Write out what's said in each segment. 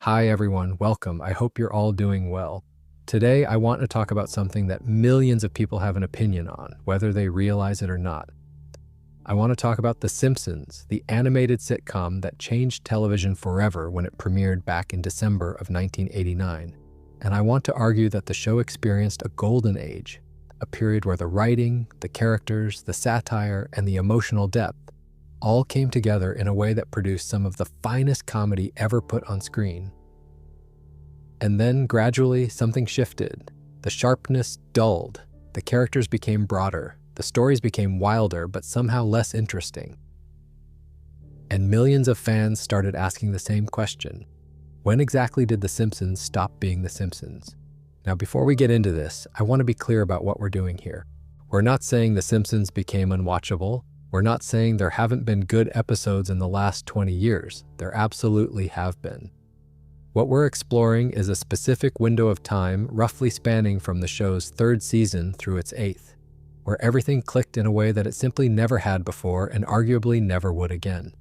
Hi everyone, welcome. I hope you're all doing well. Today I want to talk about something that millions of people have an opinion on, whether they realize it or not. I want to talk about The Simpsons, the animated sitcom that changed television forever when it premiered back in December of 1989. And I want to argue that the show experienced a golden age, a period where the writing, the characters, the satire, and the emotional depth all came together in a way that produced some of the finest comedy ever put on screen. And then, gradually, something shifted. The sharpness dulled, the characters became broader, the stories became wilder but somehow less interesting. And millions of fans started asking the same question. When exactly did The Simpsons stop being The Simpsons? Now, before we get into this, I want to be clear about what we're doing here. We're not saying The Simpsons became unwatchable. We're not saying there haven't been good episodes in the last 20 years. There absolutely have been. What we're exploring is a specific window of time roughly spanning from the show's third season through its eighth, where everything clicked in a way that it simply never had before and arguably never would again.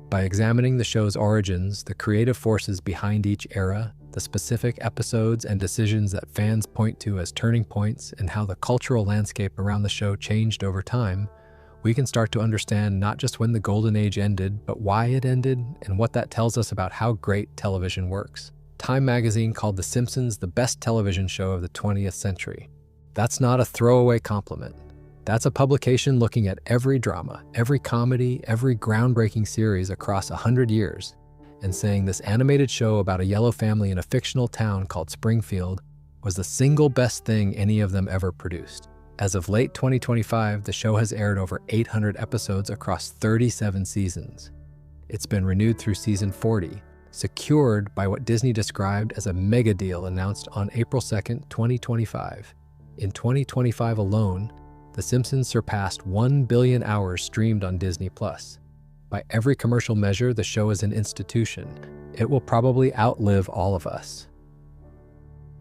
By examining the show's origins, the creative forces behind each era, the specific episodes and decisions that fans point to as turning points, and how the cultural landscape around the show changed over time, we can start to understand not just when the golden age ended, but why it ended and what that tells us about how great television works. Time magazine called The Simpsons the best television show of the 20th century. That's not a throwaway compliment. That's a publication looking at every drama, every comedy, every groundbreaking series across 100 years, and saying this animated show about a yellow family in a fictional town called Springfield was the single best thing any of them ever produced. As of late 2025, the show has aired over 800 episodes across 37 seasons. It's been renewed through season 40, secured by what Disney described as a mega deal announced on April 2nd, 2025. In 2025 alone, The Simpsons surpassed 1 billion hours streamed on Disney+. By every commercial measure, the show is an institution. It will probably outlive all of us.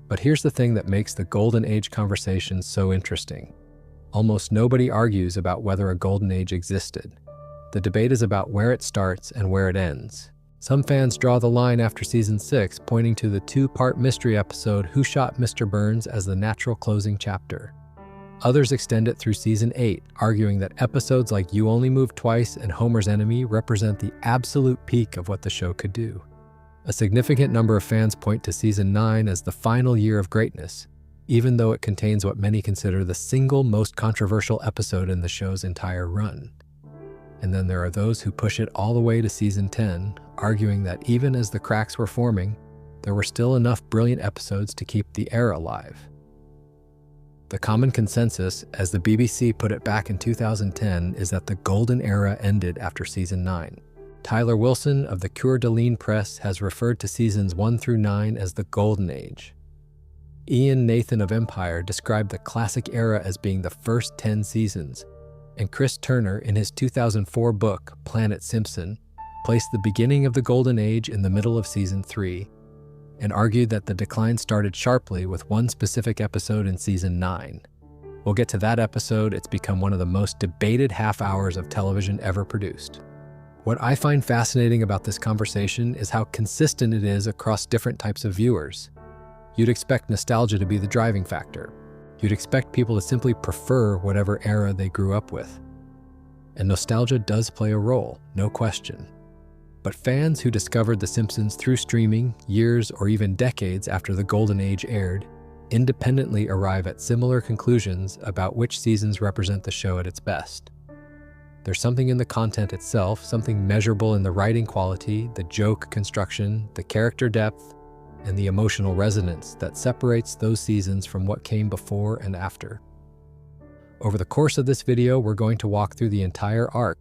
But here's the thing that makes the Golden Age conversation so interesting. Almost nobody argues about whether a Golden Age existed. The debate is about where it starts and where it ends. Some fans draw the line after season 6, pointing to the two-part mystery episode Who Shot Mr. Burns as the natural closing chapter. Others extend it through season 8, arguing that episodes like You Only Move Twice and Homer's Enemy represent the absolute peak of what the show could do. A significant number of fans point to season 9 as the final year of greatness, even though it contains what many consider the single most controversial episode in the show's entire run. And then there are those who push it all the way to season 10, arguing that even as the cracks were forming, there were still enough brilliant episodes to keep the era alive. The common consensus, as the BBC put it back in 2010, is that the golden era ended after season 9. Tyler Wilson of the Coeur d'Alene Press has referred to seasons 1 through 9 as the Golden Age. Ian Nathan of Empire described the classic era as being the first 10 seasons, and Chris Turner, in his 2004 book, Planet Simpson, placed the beginning of the Golden Age in the middle of season 3, and argued that the decline started sharply with one specific episode in season 9. We'll get to that episode. It's become one of the most debated half hours of television ever produced. What I find fascinating about this conversation is how consistent it is across different types of viewers. You'd expect nostalgia to be the driving factor. You'd expect people to simply prefer whatever era they grew up with. And nostalgia does play a role, no question. But fans who discovered The Simpsons through streaming years or even decades after the Golden Age aired independently arrive at similar conclusions about which seasons represent the show at its best. There's something in the content itself, something measurable in the writing quality, the joke construction, the character depth, and the emotional resonance that separates those seasons from what came before and after. Over the course of this video, we're going to walk through the entire arc.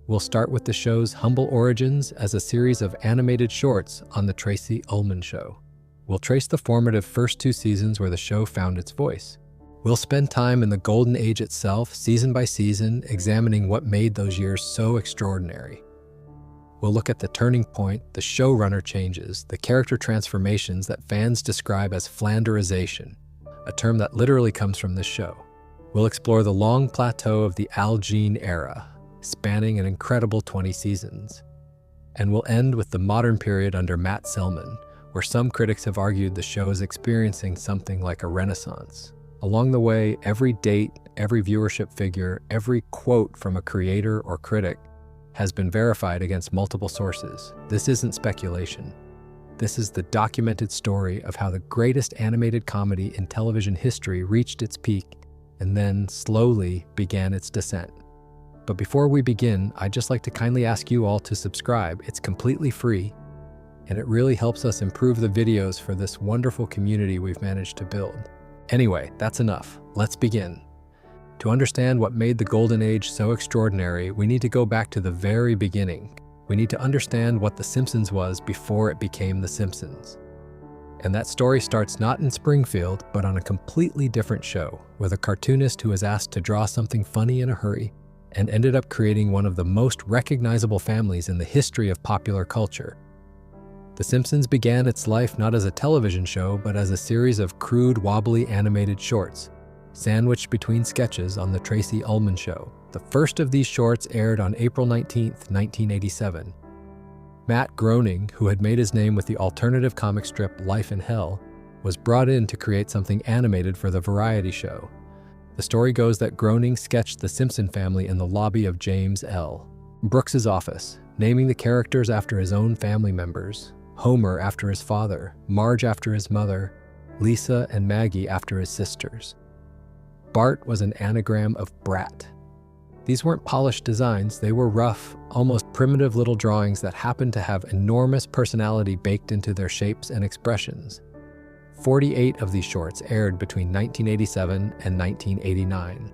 We'll start with the show's humble origins as a series of animated shorts on The Tracy Ullman Show. We'll trace the formative first 2 seasons where the show found its voice. We'll spend time in the Golden Age itself, season by season, examining what made those years so extraordinary. We'll look at the turning point, the showrunner changes, the character transformations that fans describe as Flanderization, a term that literally comes from this show. We'll explore the long plateau of the Al Jean era, spanning an incredible 20 seasons. And we'll end with the modern period under Matt Selman, where some critics have argued the show is experiencing something like a renaissance. Along the way, every date, every viewership figure, every quote from a creator or critic has been verified against multiple sources. This isn't speculation. This is the documented story of how the greatest animated comedy in television history reached its peak and then slowly began its descent. But before we begin, I'd just like to kindly ask you all to subscribe. It's completely free, and it really helps us improve the videos for this wonderful community we've managed to build. Anyway, that's enough. Let's begin. To understand what made the Golden Age so extraordinary, we need to go back to the very beginning. We need to understand what The Simpsons was before it became The Simpsons. And that story starts not in Springfield, but on a completely different show, with a cartoonist who was asked to draw something funny in a hurry and ended up creating one of the most recognizable families in the history of popular culture. The Simpsons began its life not as a television show, but as a series of crude, wobbly animated shorts, sandwiched between sketches on The Tracy Ullman Show. The first of these shorts aired on April 19, 1987. Matt Groening, who had made his name with the alternative comic strip Life in Hell, was brought in to create something animated for the variety show. The story goes that Groening sketched the Simpson family in the lobby of James L. Brooks's office, naming the characters after his own family members: Homer after his father, Marge after his mother, Lisa and Maggie after his sisters. Bart was an anagram of brat. These weren't polished designs, they were rough, almost primitive little drawings that happened to have enormous personality baked into their shapes and expressions. 48 of these shorts aired between 1987 and 1989.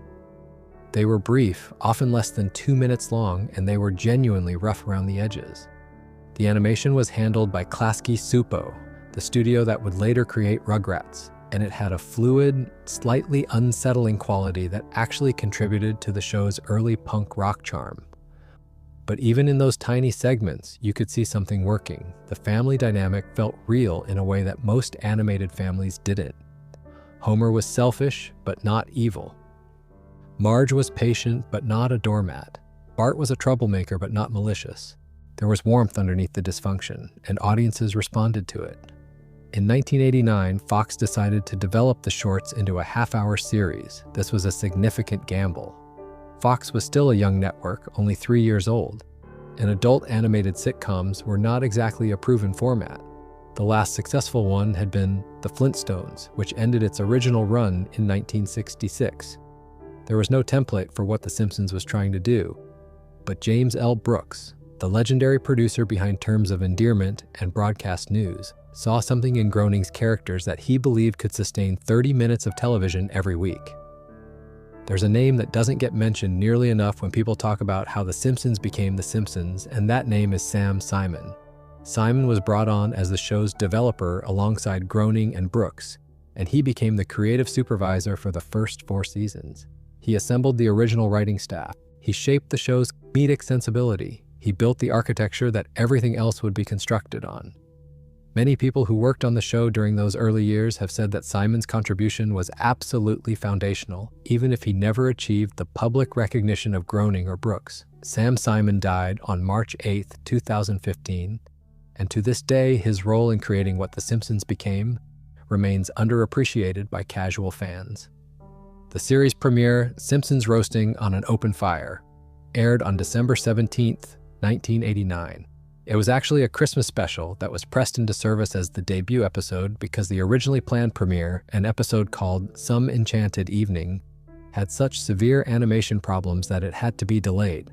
They were brief, often less than 2 minutes long, and they were genuinely rough around the edges. The animation was handled by Klasky Supo, the studio that would later create Rugrats, and it had a fluid, slightly unsettling quality that actually contributed to the show's early punk rock charm. But even in those tiny segments, you could see something working. The family dynamic felt real in a way that most animated families didn't. Homer was selfish, but not evil. Marge was patient, but not a doormat. Bart was a troublemaker, but not malicious. There was warmth underneath the dysfunction, and audiences responded to it. In 1989, Fox decided to develop the shorts into a half-hour series. This was a significant gamble. Fox was still a young network, only 3 years old, and adult animated sitcoms were not exactly a proven format. The last successful one had been The Flintstones, which ended its original run in 1966. There was no template for what The Simpsons was trying to do, but James L. Brooks, the legendary producer behind Terms of Endearment and Broadcast News, saw something in Groening's characters that he believed could sustain 30 minutes of television every week. There's a name that doesn't get mentioned nearly enough when people talk about how The Simpsons became The Simpsons, and that name is Sam Simon. Simon was brought on as the show's developer alongside Groening and Brooks, and he became the creative supervisor for the first 4 seasons. He assembled the original writing staff. He shaped the show's comedic sensibility. He built the architecture that everything else would be constructed on. Many people who worked on the show during those early years have said that Simon's contribution was absolutely foundational, even if he never achieved the public recognition of Groening or Brooks. Sam Simon died on March 8, 2015, and to this day, his role in creating what The Simpsons became remains underappreciated by casual fans. The series premiere, Simpsons Roasting on an Open Fire, aired on December 17, 1989. It was actually a Christmas special that was pressed into service as the debut episode because the originally planned premiere, an episode called Some Enchanted Evening, had such severe animation problems that it had to be delayed.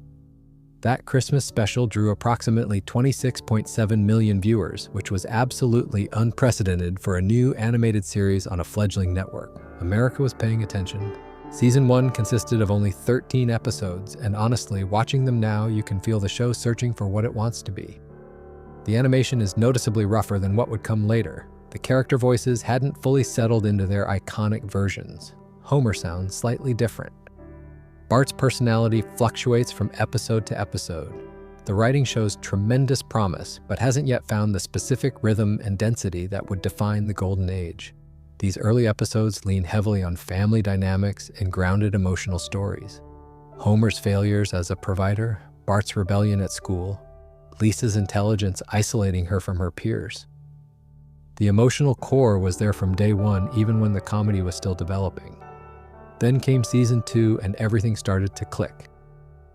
That Christmas special drew approximately 26.7 million viewers, which was absolutely unprecedented for a new animated series on a fledgling network. America was paying attention. Season 1 consisted of only 13 episodes, and honestly, watching them now, you can feel the show searching for what it wants to be. The animation is noticeably rougher than what would come later. The character voices hadn't fully settled into their iconic versions. Homer sounds slightly different. Bart's personality fluctuates from episode to episode. The writing shows tremendous promise, but hasn't yet found the specific rhythm and density that would define the Golden Age. These early episodes lean heavily on family dynamics and grounded emotional stories. Homer's failures as a provider, Bart's rebellion at school, Lisa's intelligence isolating her from her peers. The emotional core was there from day one, even when the comedy was still developing. Then came season 2 and everything started to click.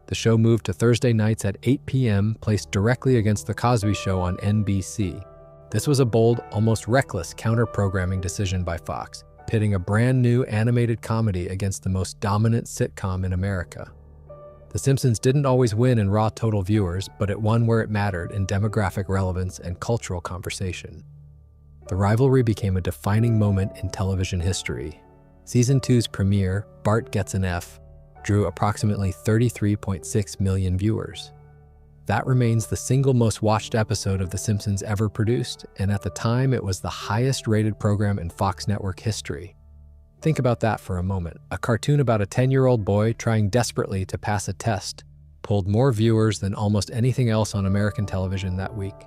The show moved to Thursday nights at 8 p.m., placed directly against The Cosby Show on NBC. This was a bold, almost reckless counter-programming decision by Fox, pitting a brand new animated comedy against the most dominant sitcom in America. The Simpsons didn't always win in raw total viewers, but it won where it mattered in demographic relevance and cultural conversation. The rivalry became a defining moment in television history. Season 2's premiere, Bart Gets an F, drew approximately 33.6 million viewers. That remains the single most watched episode of The Simpsons ever produced, and at the time it was the highest rated program in Fox network history. Think about that for a moment. A cartoon about a 10-year-old boy trying desperately to pass a test pulled more viewers than almost anything else on American television that week.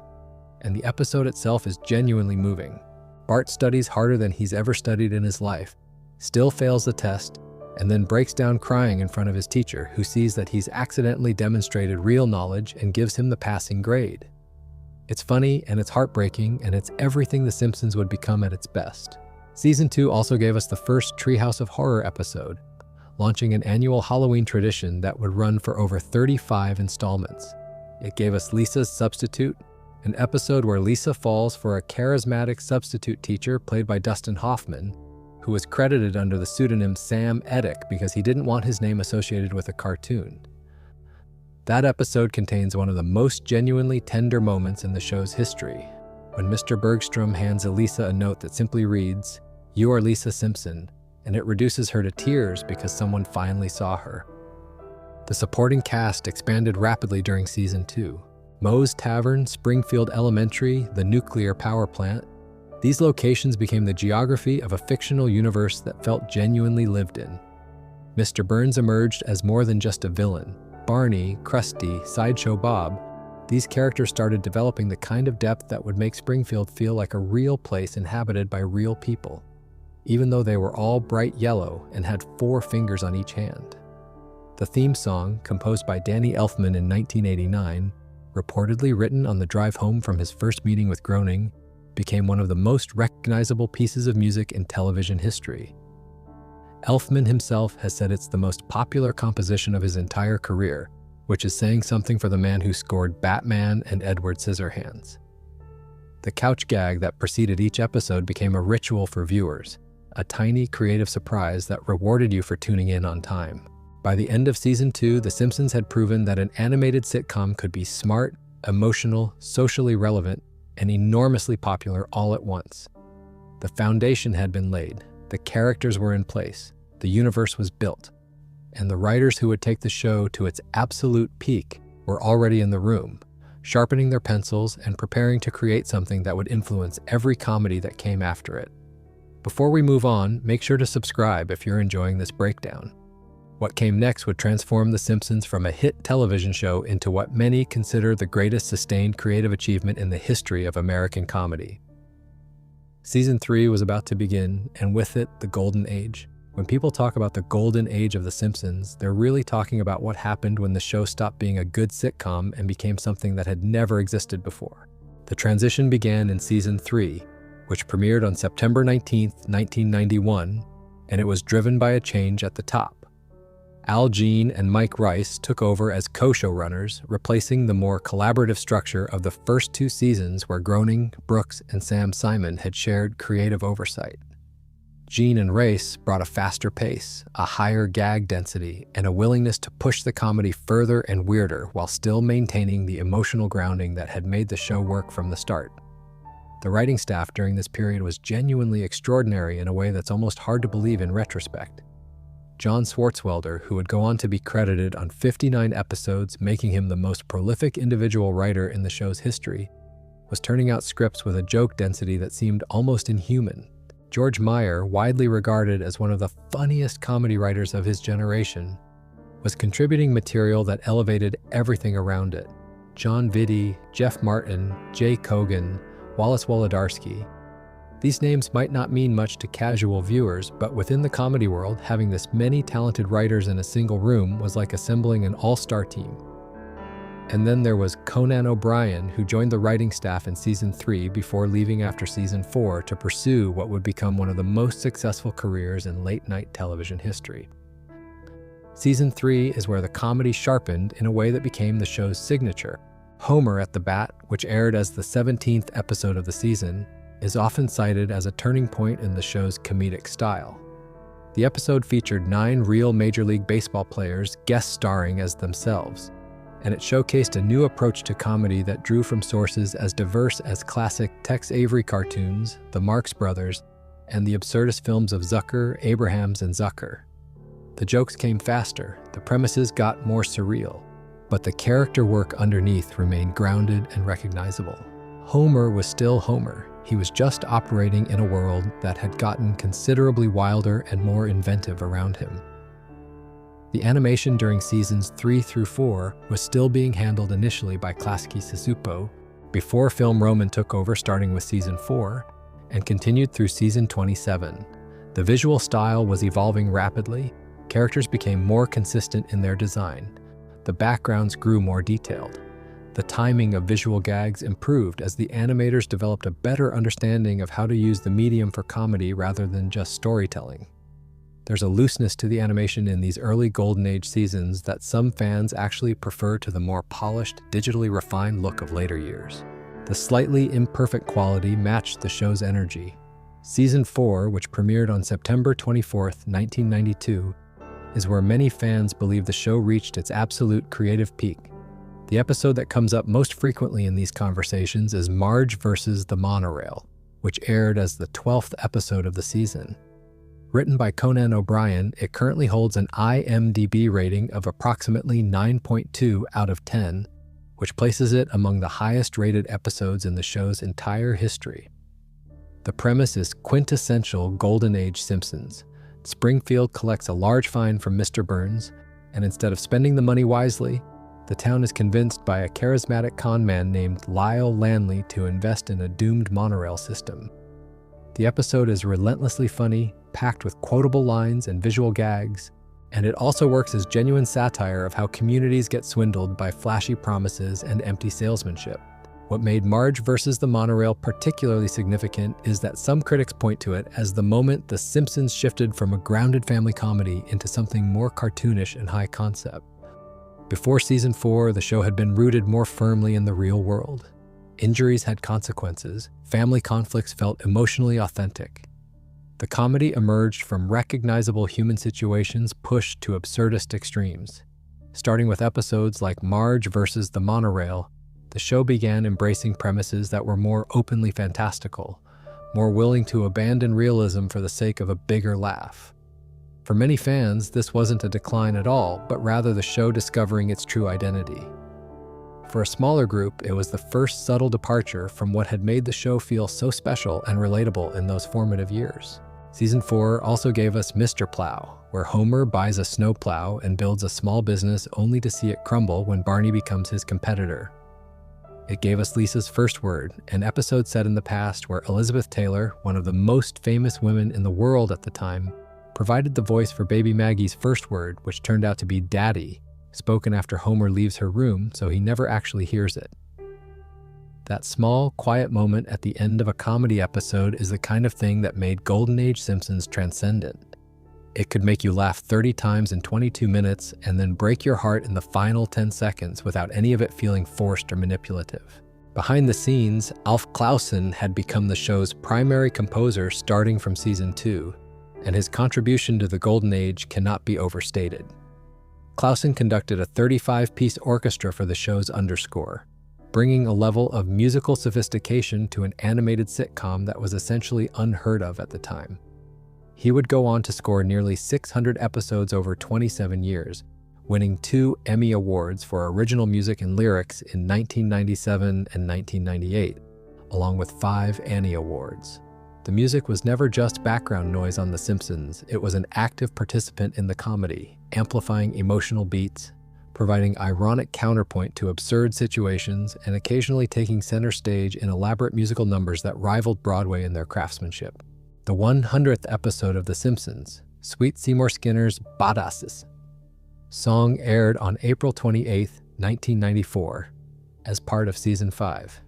And the episode itself is genuinely moving. Bart studies harder than he's ever studied in his life, still fails the test, and then breaks down crying in front of his teacher, who sees that he's accidentally demonstrated real knowledge and gives him the passing grade. It's funny and it's heartbreaking, and it's everything The Simpsons would become at its best. Season 2 also gave us the first Treehouse of Horror episode, launching an annual Halloween tradition that would run for over 35 installments. It gave us Lisa's Substitute, an episode where Lisa falls for a charismatic substitute teacher played by Dustin Hoffman, who was credited under the pseudonym Sam Edick because he didn't want his name associated with a cartoon. That episode contains one of the most genuinely tender moments in the show's history, when Mr. Bergstrom hands Elisa a note that simply reads, "You are Lisa Simpson," and it reduces her to tears because someone finally saw her. The supporting cast expanded rapidly during Season 2. Moe's Tavern, Springfield Elementary, the nuclear power plant. These locations became the geography of a fictional universe that felt genuinely lived in. Mr. Burns emerged as more than just a villain. Barney, Krusty, Sideshow Bob, these characters started developing the kind of depth that would make Springfield feel like a real place inhabited by real people, even though they were all bright yellow and had 4 fingers on each hand. The theme song, composed by Danny Elfman in 1989, reportedly written on the drive home from his first meeting with Groening, became one of the most recognizable pieces of music in television history. Elfman himself has said it's the most popular composition of his entire career, which is saying something for the man who scored Batman and Edward Scissorhands. The couch gag that preceded each episode became a ritual for viewers, a tiny creative surprise that rewarded you for tuning in on time. By the end of Season 2, The Simpsons had proven that an animated sitcom could be smart, emotional, socially relevant, and enormously popular all at once. The foundation had been laid, the characters were in place, the universe was built, and the writers who would take the show to its absolute peak were already in the room, sharpening their pencils and preparing to create something that would influence every comedy that came after it. Before we move on, make sure to subscribe if you're enjoying this breakdown. What came next would transform The Simpsons from a hit television show into what many consider the greatest sustained creative achievement in the history of American comedy. Season 3 was about to begin, and with it, the Golden Age. When people talk about the Golden Age of The Simpsons, they're really talking about what happened when the show stopped being a good sitcom and became something that had never existed before. The transition began in Season 3, which premiered on September 19, 1991, and it was driven by a change at the top. Al Jean and Mike Rice took over as co-showrunners, replacing the more collaborative structure of the first 2 seasons where Groening, Brooks, and Sam Simon had shared creative oversight. Jean and Rice brought a faster pace, a higher gag density, and a willingness to push the comedy further and weirder while still maintaining the emotional grounding that had made the show work from the start. The writing staff during this period was genuinely extraordinary in a way that's almost hard to believe in retrospect. John Swartzwelder, who would go on to be credited on 59 episodes, making him the most prolific individual writer in the show's history, was turning out scripts with a joke density that seemed almost inhuman. George Meyer, widely regarded as one of the funniest comedy writers of his generation, was contributing material that elevated everything around it. John Vitti, Jeff Martin, Jay Kogan, Wallace Wolodarski. These names might not mean much to casual viewers, but within the comedy world, having this many talented writers in a single room was like assembling an all-star team. And then there was Conan O'Brien, who joined the writing staff in Season 3 before leaving after Season 4 to pursue what would become one of the most successful careers in late-night television history. Season 3 is where the comedy sharpened in a way that became the show's signature. Homer at the Bat, which aired as the 17th episode of the season, is often cited as a turning point in the show's comedic style. The episode featured 9 real Major League Baseball players guest starring as themselves, and it showcased a new approach to comedy that drew from sources as diverse as classic Tex Avery cartoons, the Marx Brothers, and the absurdist films of Zucker, Abrahams, and Zucker. The jokes came faster, the premises got more surreal, but the character work underneath remained grounded and recognizable. Homer was still Homer. He was just operating in a world that had gotten considerably wilder and more inventive around him. The animation during seasons 3 through 4 was still being handled initially by Klasky Csupo, before Film Roman took over starting with Season 4, and continued through Season 27. The visual style was evolving rapidly, characters became more consistent in their design, the backgrounds grew more detailed. The timing of visual gags improved as the animators developed a better understanding of how to use the medium for comedy rather than just storytelling. There's a looseness to the animation in these early Golden Age seasons that some fans actually prefer to the more polished, digitally refined look of later years. The slightly imperfect quality matched the show's energy. Season 4, which premiered on September 24, 1992, is where many fans believe the show reached its absolute creative peak. The episode that comes up most frequently in these conversations is Marge vs. the Monorail, which aired as the 12th episode of the season. Written by Conan O'Brien, it currently holds an IMDb rating of approximately 9.2 out of 10, which places it among the highest-rated episodes in the show's entire history. The premise is quintessential Golden Age Simpsons. Springfield collects a large fine from Mr. Burns, and instead of spending the money wisely, the town is convinced by a charismatic con man named Lyle Lanley to invest in a doomed monorail system. The episode is relentlessly funny, packed with quotable lines and visual gags, and it also works as genuine satire of how communities get swindled by flashy promises and empty salesmanship. What made Marge vs. the Monorail particularly significant is that some critics point to it as the moment The Simpsons shifted from a grounded family comedy into something more cartoonish and high concept. Before Season 4, the show had been rooted more firmly in the real world. Injuries had consequences, family conflicts felt emotionally authentic. The comedy emerged from recognizable human situations pushed to absurdist extremes. Starting with episodes like Marge vs. the Monorail, the show began embracing premises that were more openly fantastical, more willing to abandon realism for the sake of a bigger laugh. For many fans, this wasn't a decline at all, but rather the show discovering its true identity. For a smaller group, it was the first subtle departure from what had made the show feel so special and relatable in those formative years. Season 4 also gave us Mr. Plow, where Homer buys a snowplow and builds a small business only to see it crumble when Barney becomes his competitor. It gave us Lisa's First Word, an episode set in the past where Elizabeth Taylor, one of the most famous women in the world at the time, provided the voice for baby Maggie's first word, which turned out to be Daddy, spoken after Homer leaves her room, so he never actually hears it. That small, quiet moment at the end of a comedy episode is the kind of thing that made Golden Age Simpsons transcendent. It could make you laugh 30 times in 22 minutes and then break your heart in the final 10 seconds without any of it feeling forced or manipulative. Behind the scenes, Alf Clausen had become the show's primary composer starting from Season 2, and his contribution to the Golden Age cannot be overstated. Clausen conducted a 35-piece orchestra for the show's underscore, bringing a level of musical sophistication to an animated sitcom that was essentially unheard of at the time. He would go on to score nearly 600 episodes over 27 years, winning 2 Emmy Awards for original music and lyrics in 1997 and 1998, along with 5 Annie Awards. The music was never just background noise on The Simpsons, it was an active participant in the comedy, amplifying emotional beats, providing ironic counterpoint to absurd situations, and occasionally taking center stage in elaborate musical numbers that rivaled Broadway in their craftsmanship. The 100th episode of The Simpsons, Sweet Seymour Skinner's Badasses song aired on April 28, 1994, as part of Season 5.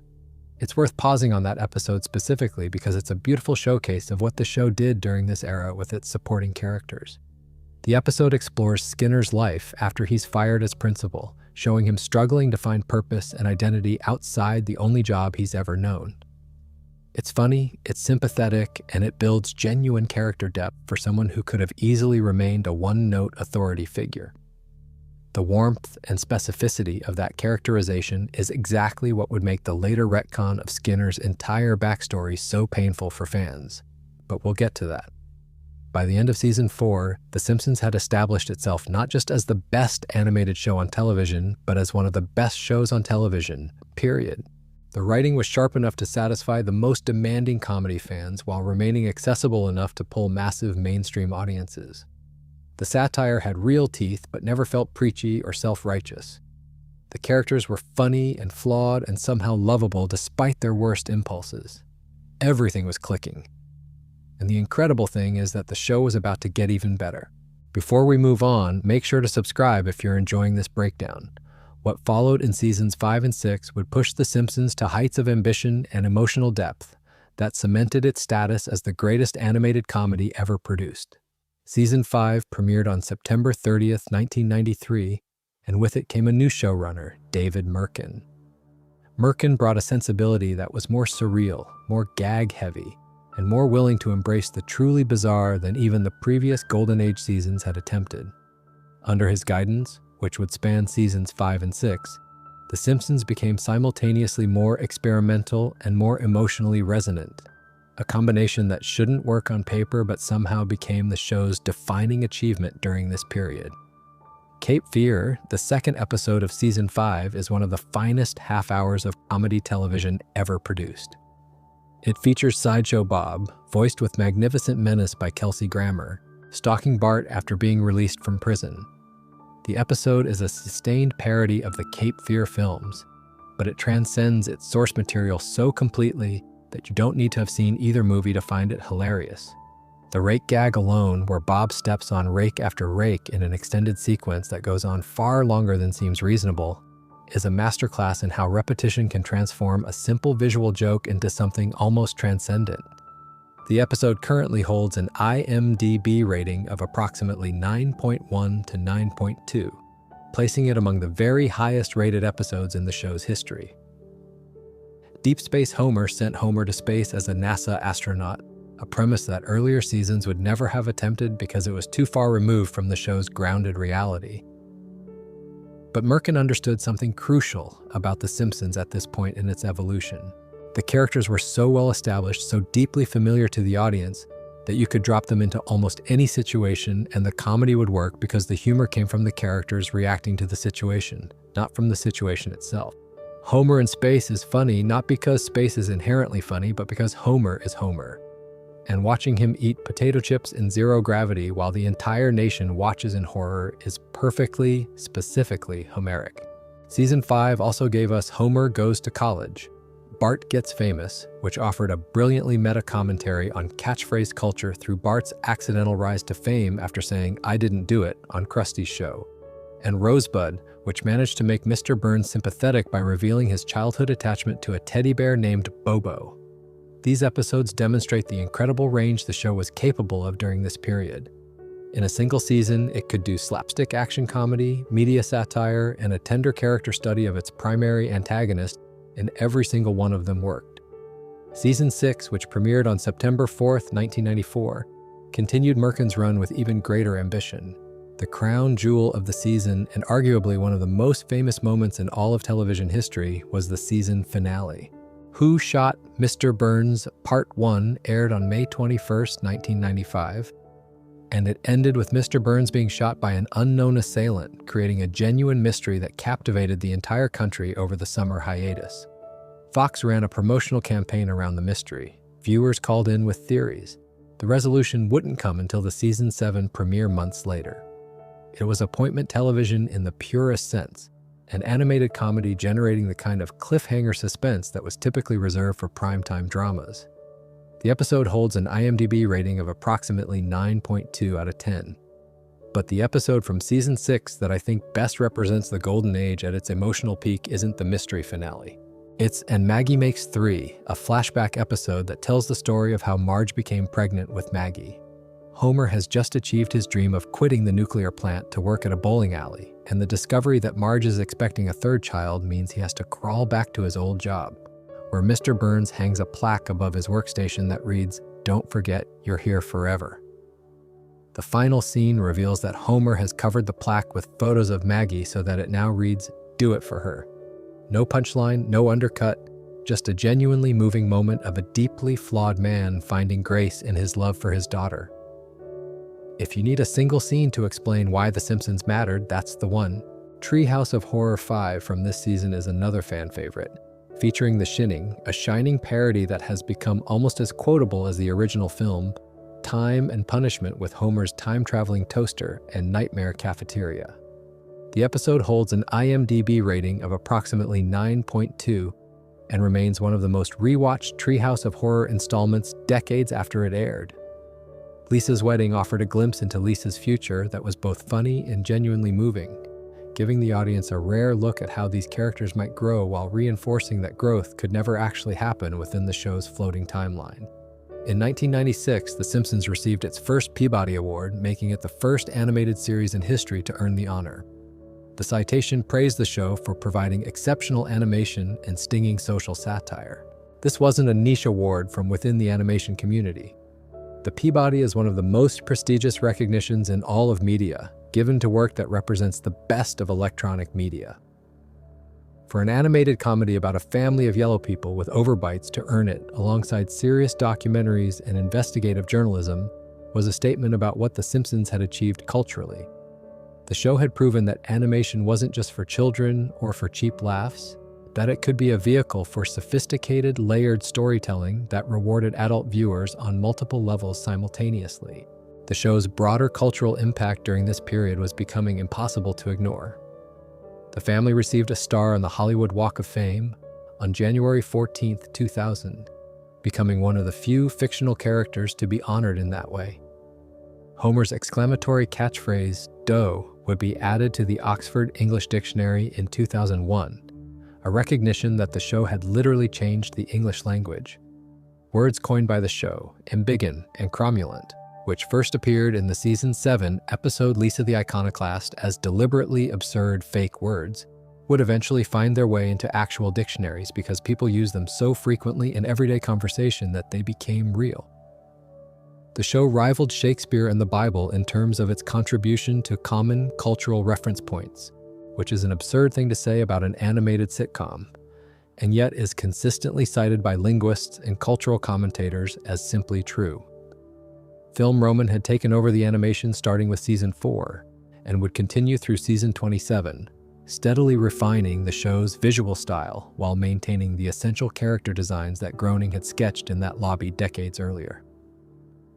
It's worth pausing on that episode specifically because it's a beautiful showcase of what the show did during this era with its supporting characters. The episode explores Skinner's life after he's fired as principal, showing him struggling to find purpose and identity outside the only job he's ever known. It's funny, it's sympathetic, and it builds genuine character depth for someone who could have easily remained a one-note authority figure. The warmth and specificity of that characterization is exactly what would make the later retcon of Skinner's entire backstory so painful for fans. But we'll get to that. By the end of Season 4, The Simpsons had established itself not just as the best animated show on television, but as one of the best shows on television, period. The writing was sharp enough to satisfy the most demanding comedy fans while remaining accessible enough to pull massive mainstream audiences. The satire had real teeth but never felt preachy or self-righteous. The characters were funny and flawed and somehow lovable despite their worst impulses. Everything was clicking. And the incredible thing is that the show was about to get even better. Before we move on, make sure to subscribe if you're enjoying this breakdown. What followed in Seasons 5 and 6 would push The Simpsons to heights of ambition and emotional depth that cemented its status as the greatest animated comedy ever produced. Season 5 premiered on September 30th, 1993, and with it came a new showrunner, David Merkin. Merkin brought a sensibility that was more surreal, more gag-heavy, and more willing to embrace the truly bizarre than even the previous Golden Age seasons had attempted. Under his guidance, which would span Seasons 5 and 6, The Simpsons became simultaneously more experimental and more emotionally resonant, a combination that shouldn't work on paper but somehow became the show's defining achievement during this period. Cape Fear, the second episode of Season 5, is one of the finest half hours of comedy television ever produced. It features Sideshow Bob, voiced with magnificent menace by Kelsey Grammer, stalking Bart after being released from prison. The episode is a sustained parody of the Cape Fear films, but it transcends its source material so completely that you don't need to have seen either movie to find it hilarious. The rake gag alone, where Bob steps on rake after rake in an extended sequence that goes on far longer than seems reasonable, is a masterclass in how repetition can transform a simple visual joke into something almost transcendent. The episode currently holds an IMDb rating of approximately 9.1 to 9.2, placing it among the very highest rated episodes in the show's history. Deep Space Homer sent Homer to space as a NASA astronaut, a premise that earlier seasons would never have attempted because it was too far removed from the show's grounded reality. But Merkin understood something crucial about The Simpsons at this point in its evolution. The characters were so well established, so deeply familiar to the audience, that you could drop them into almost any situation and the comedy would work because the humor came from the characters reacting to the situation, not from the situation itself. Homer in space is funny not because space is inherently funny, but because Homer is Homer. And watching him eat potato chips in zero gravity while the entire nation watches in horror is perfectly, specifically Homeric. Season 5 also gave us Homer Goes to College, Bart Gets Famous, which offered a brilliantly meta-commentary on catchphrase culture through Bart's accidental rise to fame after saying, "I didn't do it," on Krusty's show, and Rosebud, which managed to make Mr. Burns sympathetic by revealing his childhood attachment to a teddy bear named Bobo. These episodes demonstrate the incredible range the show was capable of during this period. In a single season, it could do slapstick action comedy, media satire, and a tender character study of its primary antagonist, and every single one of them worked. Season 6, which premiered on September 4th, 1994, continued Merkin's run with even greater ambition. The crown jewel of the season, and arguably one of the most famous moments in all of television history, was the season finale. Who Shot Mr. Burns Part 1 aired on May 21st, 1995, and it ended with Mr. Burns being shot by an unknown assailant, creating a genuine mystery that captivated the entire country over the summer hiatus. Fox ran a promotional campaign around the mystery. Viewers called in with theories. The resolution wouldn't come until the Season 7 premiere months later. It was appointment television in the purest sense, an animated comedy generating the kind of cliffhanger suspense that was typically reserved for primetime dramas. The episode holds an IMDb rating of approximately 9.2 out of 10. But the episode from season 6 that I think best represents the golden age at its emotional peak isn't the mystery finale. It's And Maggie Makes 3, a flashback episode that tells the story of how Marge became pregnant with Maggie. Homer has just achieved his dream of quitting the nuclear plant to work at a bowling alley, and the discovery that Marge is expecting a third child means he has to crawl back to his old job, where Mr. Burns hangs a plaque above his workstation that reads, "Don't forget, you're here forever." The final scene reveals that Homer has covered the plaque with photos of Maggie so that it now reads, "Do it for her." No punchline, no undercut, just a genuinely moving moment of a deeply flawed man finding grace in his love for his daughter. If you need a single scene to explain why The Simpsons mattered, that's the one. Treehouse of Horror 5 from this season is another fan favorite, featuring The Shining, a shining parody that has become almost as quotable as the original film, Time and Punishment with Homer's time-traveling toaster and nightmare cafeteria. The episode holds an IMDb rating of approximately 9.2 and remains one of the most rewatched Treehouse of Horror installments decades after it aired. Lisa's wedding offered a glimpse into Lisa's future that was both funny and genuinely moving, giving the audience a rare look at how these characters might grow while reinforcing that growth could never actually happen within the show's floating timeline. In 1996, The Simpsons received its first Peabody Award, making it the first animated series in history to earn the honor. The citation praised the show for providing exceptional animation and stinging social satire. This wasn't a niche award from within the animation community. The Peabody is one of the most prestigious recognitions in all of media, given to work that represents the best of electronic media. For an animated comedy about a family of yellow people with overbites to earn it, alongside serious documentaries and investigative journalism, was a statement about what The Simpsons had achieved culturally. The show had proven that animation wasn't just for children or for cheap laughs, that it could be a vehicle for sophisticated, layered storytelling that rewarded adult viewers on multiple levels simultaneously. The show's broader cultural impact during this period was becoming impossible to ignore. The family received a star on the Hollywood Walk of Fame on January 14, 2000, becoming one of the few fictional characters to be honored in that way. Homer's exclamatory catchphrase, "Dough," would be added to the Oxford English Dictionary in 2001, a recognition that the show had literally changed the English language. Words coined by the show, ambiguous and cromulent, which first appeared in the season 7 episode Lisa the Iconoclast as deliberately absurd fake words, would eventually find their way into actual dictionaries because people use them so frequently in everyday conversation that they became real. The show rivaled Shakespeare and the Bible in terms of its contribution to common cultural reference points, which is an absurd thing to say about an animated sitcom, and yet is consistently cited by linguists and cultural commentators as simply true. Film Roman had taken over the animation starting with season 4 and would continue through season 27, steadily refining the show's visual style while maintaining the essential character designs that Groening had sketched in that lobby decades earlier.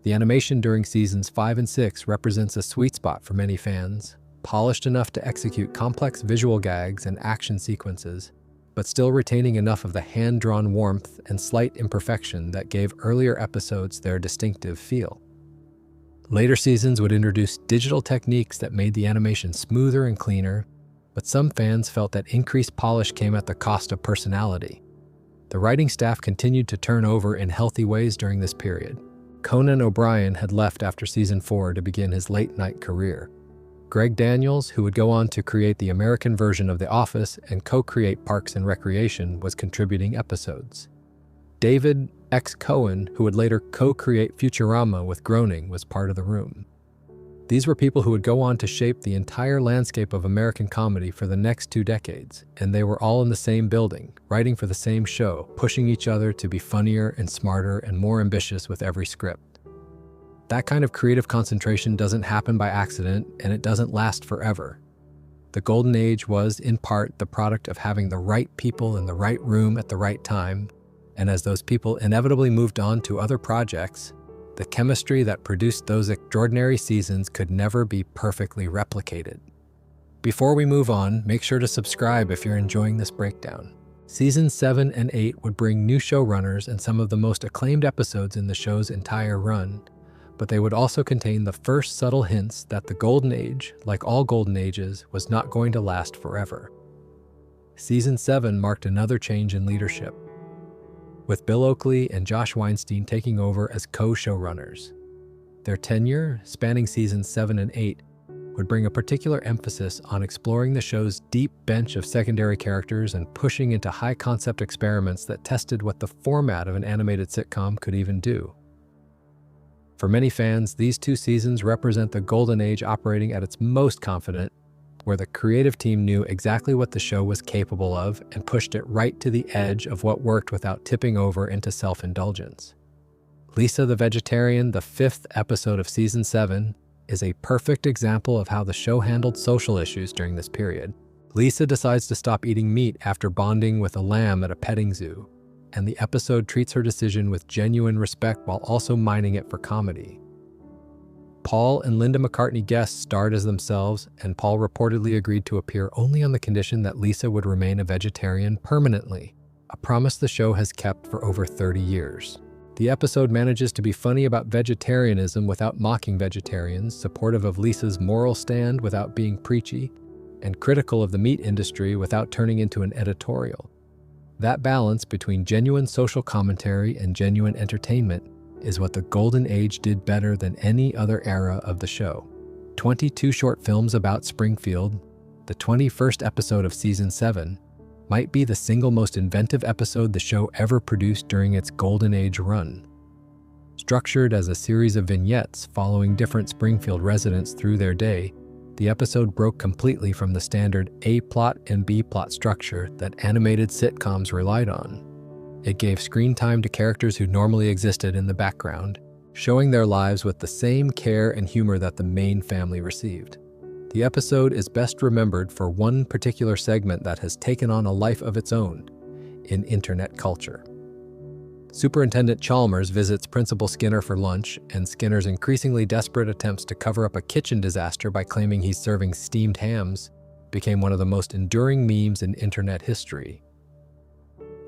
The animation during seasons 5 and 6 represents a sweet spot for many fans, polished enough to execute complex visual gags and action sequences, but still retaining enough of the hand-drawn warmth and slight imperfection that gave earlier episodes their distinctive feel. Later seasons would introduce digital techniques that made the animation smoother and cleaner, but some fans felt that increased polish came at the cost of personality. The writing staff continued to turn over in healthy ways during this period. Conan O'Brien had left after season 4 to begin his late-night career. Greg Daniels, who would go on to create the American version of The Office and co-create Parks and Recreation, was contributing episodes. David X. Cohen, who would later co-create Futurama with Groening, was part of the room. These were people who would go on to shape the entire landscape of American comedy for the next 2 decades, and they were all in the same building, writing for the same show, pushing each other to be funnier and smarter and more ambitious with every script. That kind of creative concentration doesn't happen by accident, and it doesn't last forever. The Golden Age was, in part, the product of having the right people in the right room at the right time, and as those people inevitably moved on to other projects, the chemistry that produced those extraordinary seasons could never be perfectly replicated. Before we move on, make sure to subscribe if you're enjoying this breakdown. Seasons 7 and 8 would bring new showrunners and some of the most acclaimed episodes in the show's entire run, but they would also contain the first subtle hints that the Golden Age, like all Golden Ages, was not going to last forever. Season 7 marked another change in leadership, with Bill Oakley and Josh Weinstein taking over as co-showrunners. Their tenure, spanning seasons 7 and 8, would bring a particular emphasis on exploring the show's deep bench of secondary characters and pushing into high-concept experiments that tested what the format of an animated sitcom could even do. For many fans, these 2 seasons represent the Golden Age operating at its most confident, where the creative team knew exactly what the show was capable of and pushed it right to the edge of what worked without tipping over into self-indulgence. Lisa the Vegetarian, the 5th episode of Season 7, is a perfect example of how the show handled social issues during this period. Lisa decides to stop eating meat after bonding with a lamb at a petting zoo, and the episode treats her decision with genuine respect while also mining it for comedy. Paul and Linda McCartney guest starred as themselves, and Paul reportedly agreed to appear only on the condition that Lisa would remain a vegetarian permanently, a promise the show has kept for over 30 years. The episode manages to be funny about vegetarianism without mocking vegetarians, supportive of Lisa's moral stand without being preachy, and critical of the meat industry without turning into an editorial. That balance between genuine social commentary and genuine entertainment is what the Golden Age did better than any other era of the show. 22 short films about Springfield, the 21st episode of Season 7, might be the single most inventive episode the show ever produced during its Golden Age run. Structured as a series of vignettes following different Springfield residents through their day, the episode broke completely from the standard A-plot and B-plot structure that animated sitcoms relied on. It gave screen time to characters who normally existed in the background, showing their lives with the same care and humor that the main family received. The episode is best remembered for one particular segment that has taken on a life of its own in internet culture. Superintendent Chalmers visits Principal Skinner for lunch, and Skinner's increasingly desperate attempts to cover up a kitchen disaster by claiming he's serving steamed hams became one of the most enduring memes in internet history.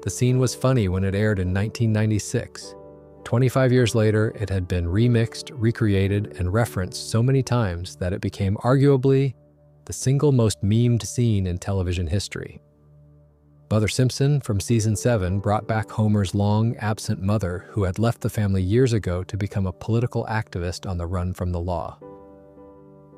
The scene was funny when it aired in 1996. 25 years later, it had been remixed, recreated, and referenced so many times that it became arguably the single most memed scene in television history. Mother Simpson from Season 7 brought back Homer's long-absent mother, who had left the family years ago to become a political activist on the run from the law.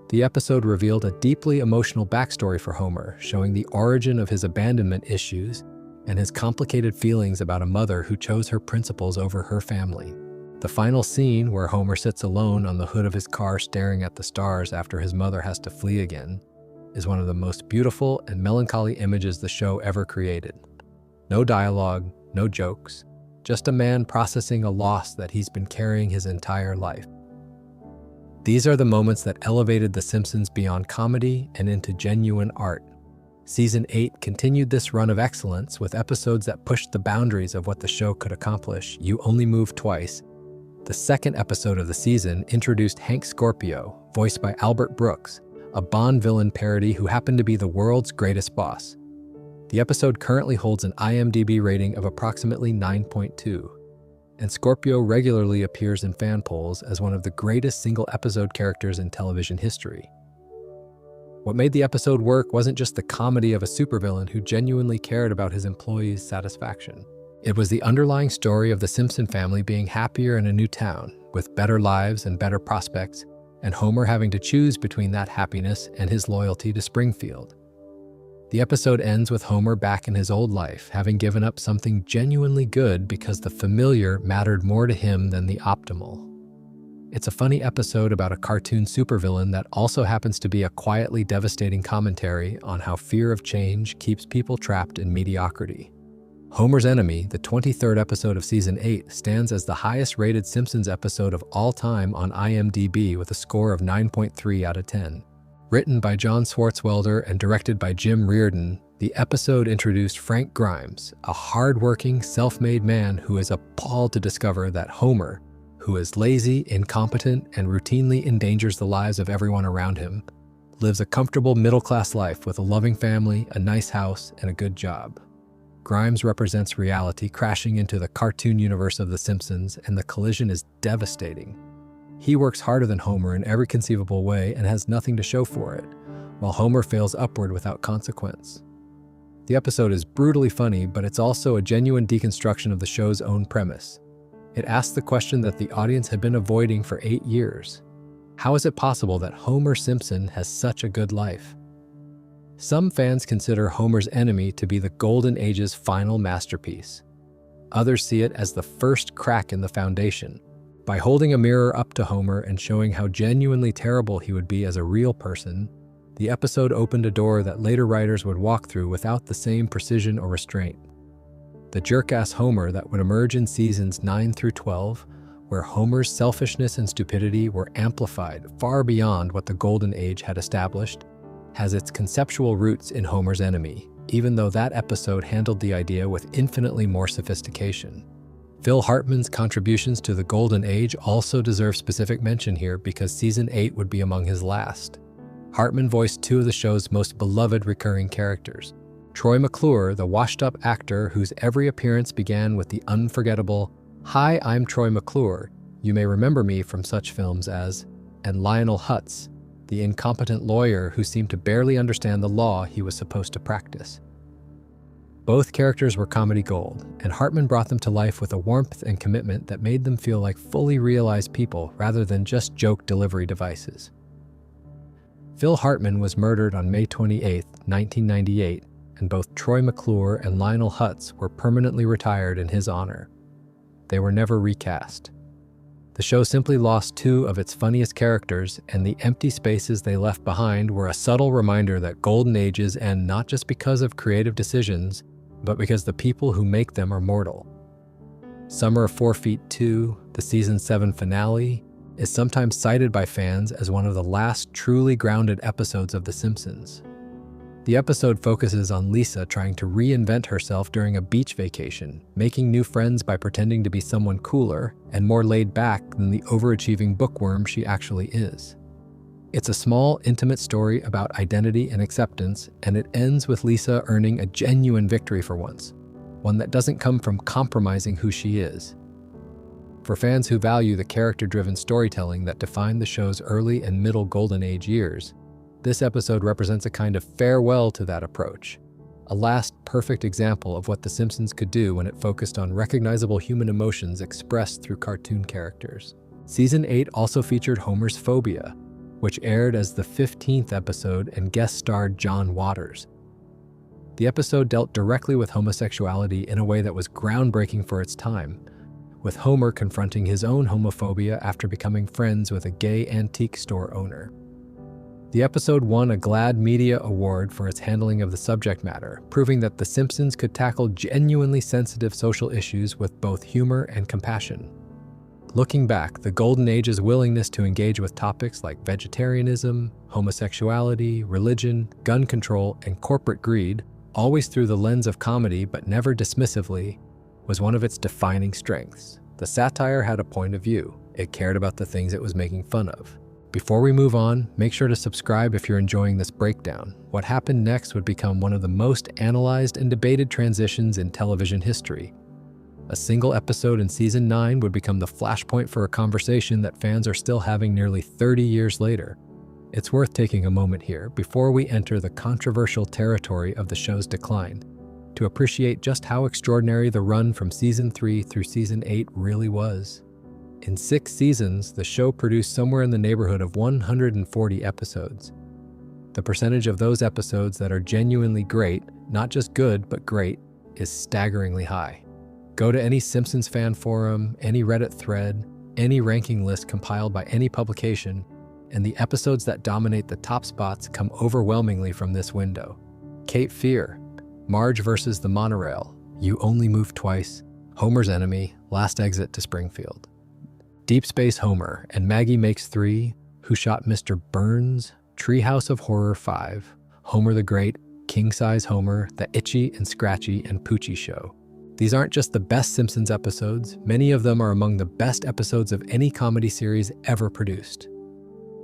The episode revealed a deeply emotional backstory for Homer, showing the origin of his abandonment issues and his complicated feelings about a mother who chose her principles over her family. The final scene, where Homer sits alone on the hood of his car staring at the stars after his mother has to flee again, is one of the most beautiful and melancholy images the show ever created. No dialogue, no jokes, just a man processing a loss that he's been carrying his entire life. These are the moments that elevated The Simpsons beyond comedy and into genuine art. Season 8 continued this run of excellence with episodes that pushed the boundaries of what the show could accomplish. You Only Move Twice, the 2nd episode of the season, introduced Hank Scorpio, voiced by Albert Brooks, a Bond villain parody who happened to be the world's greatest boss. The episode currently holds an IMDb rating of approximately 9.2, and Scorpio regularly appears in fan polls as one of the greatest single-episode characters in television history. What made the episode work wasn't just the comedy of a supervillain who genuinely cared about his employees' satisfaction. It was the underlying story of the Simpson family being happier in a new town, with better lives and better prospects, and Homer having to choose between that happiness and his loyalty to Springfield. The episode ends with Homer back in his old life, having given up something genuinely good because the familiar mattered more to him than the optimal. It's a funny episode about a cartoon supervillain that also happens to be a quietly devastating commentary on how fear of change keeps people trapped in mediocrity. Homer's Enemy, the 23rd episode of Season 8, stands as the highest-rated Simpsons episode of all time on IMDb with a score of 9.3 out of 10. Written by John Swartzwelder and directed by Jim Reardon, the episode introduced Frank Grimes, a hard-working, self-made man who is appalled to discover that Homer, who is lazy, incompetent, and routinely endangers the lives of everyone around him, lives a comfortable middle-class life with a loving family, a nice house, and a good job. Grimes represents reality crashing into the cartoon universe of The Simpsons, and the collision is devastating. He works harder than Homer in every conceivable way and has nothing to show for it, while Homer fails upward without consequence. The episode is brutally funny, but it's also a genuine deconstruction of the show's own premise. It asks the question that the audience had been avoiding for 8 years. How is it possible that Homer Simpson has such a good life? Some fans consider Homer's Enemy to be the Golden Age's final masterpiece. Others see it as the first crack in the foundation. By holding a mirror up to Homer and showing how genuinely terrible he would be as a real person, the episode opened a door that later writers would walk through without the same precision or restraint. The jerk-ass Homer that would emerge in seasons 9 through 12, where Homer's selfishness and stupidity were amplified far beyond what the Golden Age had established, has its conceptual roots in Homer's Enemy, even though that episode handled the idea with infinitely more sophistication. Phil Hartman's contributions to the Golden Age also deserve specific mention here because Season 8 would be among his last. Hartman voiced 2 of the show's most beloved recurring characters. Troy McClure, the washed-up actor whose every appearance began with the unforgettable, "Hi, I'm Troy McClure. You may remember me from such films as," and Lionel Hutz, the incompetent lawyer who seemed to barely understand the law he was supposed to practice. Both characters were comedy gold, and Hartman brought them to life with a warmth and commitment that made them feel like fully realized people rather than just joke delivery devices. Phil Hartman was murdered on May 28, 1998, and both Troy McClure and Lionel Hutz were permanently retired in his honor. They were never recast. The show simply lost 2 of its funniest characters, and the empty spaces they left behind were a subtle reminder that Golden Ages end not just because of creative decisions, but because the people who make them are mortal. Summer of 4 Feet 2, the Season 7 finale, is sometimes cited by fans as one of the last truly grounded episodes of The Simpsons. The episode focuses on Lisa trying to reinvent herself during a beach vacation, making new friends by pretending to be someone cooler and more laid back than the overachieving bookworm she actually is. It's a small, intimate story about identity and acceptance, and it ends with Lisa earning a genuine victory for once, one that doesn't come from compromising who she is. For fans who value the character-driven storytelling that defined the show's early and middle Golden Age years, this episode represents a kind of farewell to that approach, a last perfect example of what The Simpsons could do when it focused on recognizable human emotions expressed through cartoon characters. Season 8 also featured Homer's Phobia, which aired as the 15th episode and guest starred John Waters. The episode dealt directly with homosexuality in a way that was groundbreaking for its time, with Homer confronting his own homophobia after becoming friends with a gay antique store owner. The episode won a GLAAD Media Award for its handling of the subject matter, proving that The Simpsons could tackle genuinely sensitive social issues with both humor and compassion. Looking back, the Golden Age's willingness to engage with topics like vegetarianism, homosexuality, religion, gun control, and corporate greed, always through the lens of comedy but never dismissively, was one of its defining strengths. The satire had a point of view. It cared about the things it was making fun of. Before we move on, make sure to subscribe if you're enjoying this breakdown. What happened next would become one of the most analyzed and debated transitions in television history. A single episode in Season 9 would become the flashpoint for a conversation that fans are still having nearly 30 years later. It's worth taking a moment here, before we enter the controversial territory of the show's decline, to appreciate just how extraordinary the run from Season 3 through Season 8 really was. In 6 seasons, the show produced somewhere in the neighborhood of 140 episodes. The percentage of those episodes that are genuinely great, not just good, but great, is staggeringly high. Go to any Simpsons fan forum, any Reddit thread, any ranking list compiled by any publication, and the episodes that dominate the top spots come overwhelmingly from this window. Cape Fear, Marge versus the Monorail, You Only Move Twice, Homer's Enemy, Last Exit to Springfield. Deep Space Homer and Maggie Makes 3, Who Shot Mr. Burns, Treehouse of Horror 5, Homer the Great, King Size Homer, The Itchy and Scratchy and Poochie Show. These aren't just the best Simpsons episodes, many of them are among the best episodes of any comedy series ever produced.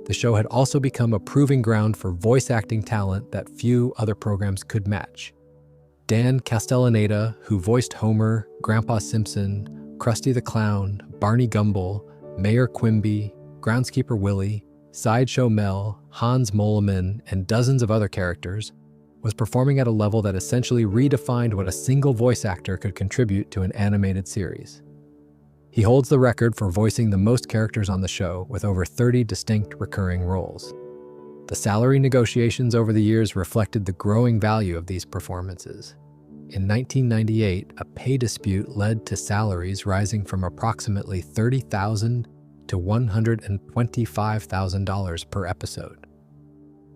The show had also become a proving ground for voice acting talent that few other programs could match. Dan Castellaneta, who voiced Homer, Grandpa Simpson, Krusty the Clown, Barney Gumble, Mayor Quimby, Groundskeeper Willie, Sideshow Mel, Hans Moleman, and dozens of other characters, was performing at a level that essentially redefined what a single voice actor could contribute to an animated series. He holds the record for voicing the most characters on the show, with over 30 distinct recurring roles. The salary negotiations over the years reflected the growing value of these performances. In 1998, a pay dispute led to salaries rising from approximately $30,000 to $125,000 per episode.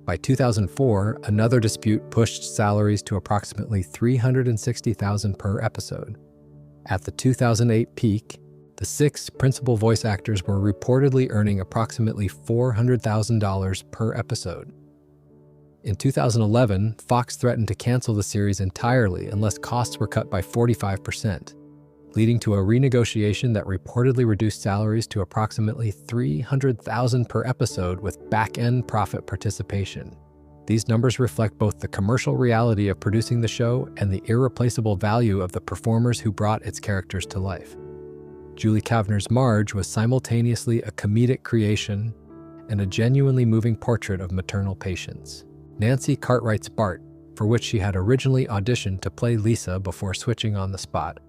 By 2004, another dispute pushed salaries to approximately $360,000 per episode. At the 2008 peak, the 6 principal voice actors were reportedly earning approximately $400,000 per episode. In 2011, Fox threatened to cancel the series entirely unless costs were cut by 45%, leading to a renegotiation that reportedly reduced salaries to approximately $300,000 per episode with back-end profit participation. These numbers reflect both the commercial reality of producing the show and the irreplaceable value of the performers who brought its characters to life. Julie Kavner's Marge was simultaneously a comedic creation and a genuinely moving portrait of maternal patience. Nancy Cartwright's Bart, for which she had originally auditioned to play Lisa before switching on the spot,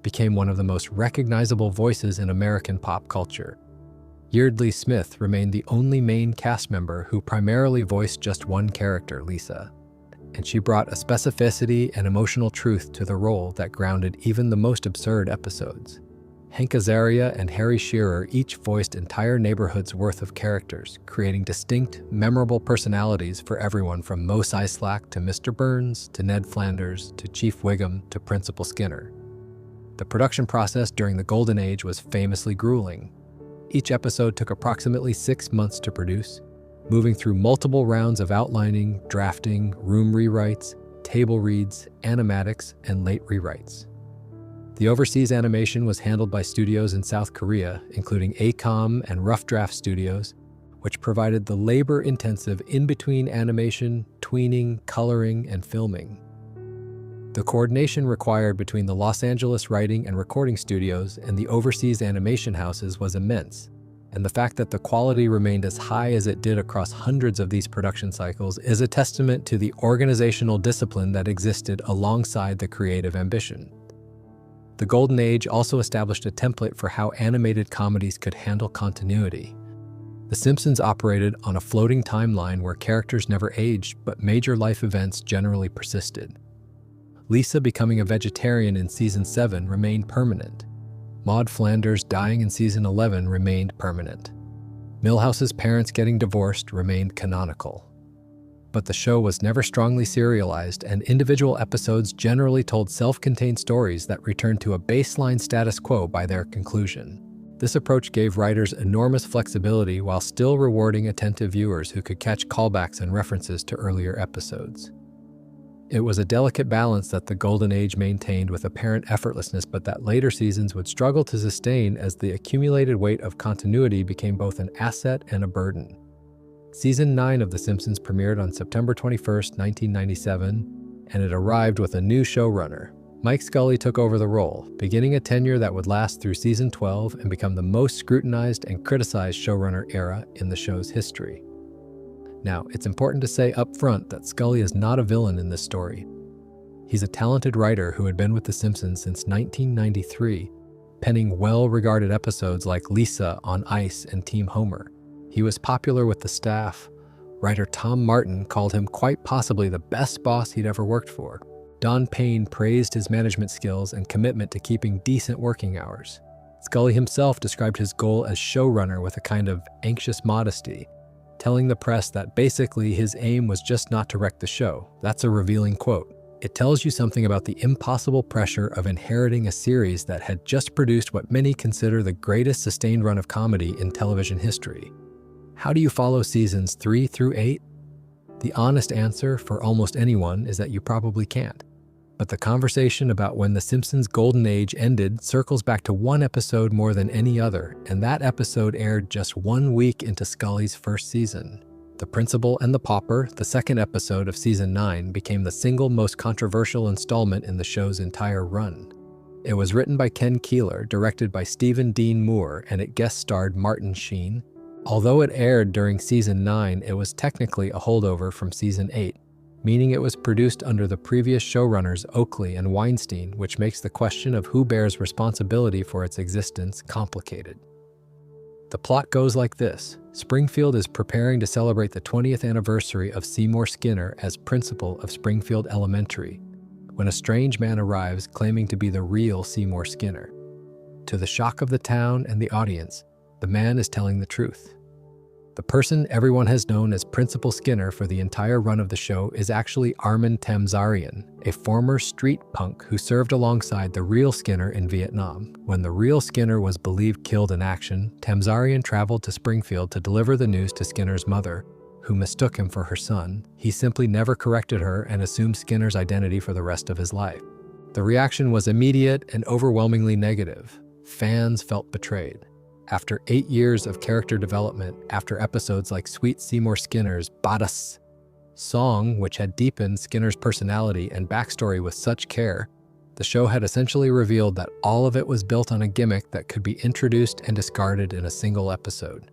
became one of the most recognizable voices in American pop culture. Yeardley Smith remained the only main cast member who primarily voiced just one character, Lisa, and she brought a specificity and emotional truth to the role that grounded even the most absurd episodes. Hank Azaria and Harry Shearer each voiced entire neighborhoods' worth of characters, creating distinct, memorable personalities for everyone from Mos Eisley to Mr. Burns to Ned Flanders to Chief Wiggum to Principal Skinner. The production process during the Golden Age was famously grueling. Each episode took approximately 6 months to produce, moving through multiple rounds of outlining, drafting, room rewrites, table reads, animatics, and late rewrites. The overseas animation was handled by studios in South Korea, including ACOM and Rough Draft Studios, which provided the labor-intensive in-between animation, tweening, coloring, and filming. The coordination required between the Los Angeles writing and recording studios and the overseas animation houses was immense, and the fact that the quality remained as high as it did across hundreds of these production cycles is a testament to the organizational discipline that existed alongside the creative ambition. The Golden Age also established a template for how animated comedies could handle continuity. The Simpsons operated on a floating timeline where characters never aged, but major life events generally persisted. Lisa becoming a vegetarian in Season 7 remained permanent. Maud Flanders dying in Season 11 remained permanent. Milhouse's parents getting divorced remained canonical. But the show was never strongly serialized, and individual episodes generally told self-contained stories that returned to a baseline status quo by their conclusion. This approach gave writers enormous flexibility while still rewarding attentive viewers who could catch callbacks and references to earlier episodes. It was a delicate balance that the Golden Age maintained with apparent effortlessness, but that later seasons would struggle to sustain as the accumulated weight of continuity became both an asset and a burden. Season 9 of The Simpsons premiered on September 21, 1997, and it arrived with a new showrunner. Mike Scully took over the role, beginning a tenure that would last through Season 12 and become the most scrutinized and criticized showrunner era in the show's history. Now, it's important to say up front that Scully is not a villain in this story. He's a talented writer who had been with The Simpsons since 1993, penning well-regarded episodes like Lisa on Ice and Team Homer. He was popular with the staff. Writer Tom Martin called him quite possibly the best boss he'd ever worked for. Don Payne praised his management skills and commitment to keeping decent working hours. Scully himself described his goal as showrunner with a kind of anxious modesty, telling the press that basically his aim was just not to wreck the show. That's a revealing quote. It tells you something about the impossible pressure of inheriting a series that had just produced what many consider the greatest sustained run of comedy in television history. How do you follow seasons 3 through 8? The honest answer for almost anyone is that you probably can't. But the conversation about when The Simpsons' Golden Age ended circles back to one episode more than any other, and that episode aired just 1 week into Scully's first season. The Principal and the Pauper, the second episode of Season 9, became the single most controversial installment in the show's entire run. It was written by Ken Keeler, directed by Stephen Dean Moore, and it guest-starred Martin Sheen, Although it aired during Season 9, it was technically a holdover from Season 8, meaning it was produced under the previous showrunners Oakley and Weinstein, which makes the question of who bears responsibility for its existence complicated. The plot goes like this. Springfield is preparing to celebrate the 20th anniversary of Seymour Skinner as principal of Springfield Elementary, when a strange man arrives claiming to be the real Seymour Skinner. To the shock of the town and the audience, the man is telling the truth. The person everyone has known as Principal Skinner for the entire run of the show is actually Armin Tamzarian, a former street punk who served alongside the real Skinner in Vietnam. When the real Skinner was believed killed in action, Tamzarian traveled to Springfield to deliver the news to Skinner's mother, who mistook him for her son. He simply never corrected her and assumed Skinner's identity for the rest of his life. The reaction was immediate and overwhelmingly negative. Fans felt betrayed. After 8 years of character development, after episodes like Sweet Seymour Skinner's Badass song, which had deepened Skinner's personality and backstory with such care, the show had essentially revealed that all of it was built on a gimmick that could be introduced and discarded in a single episode.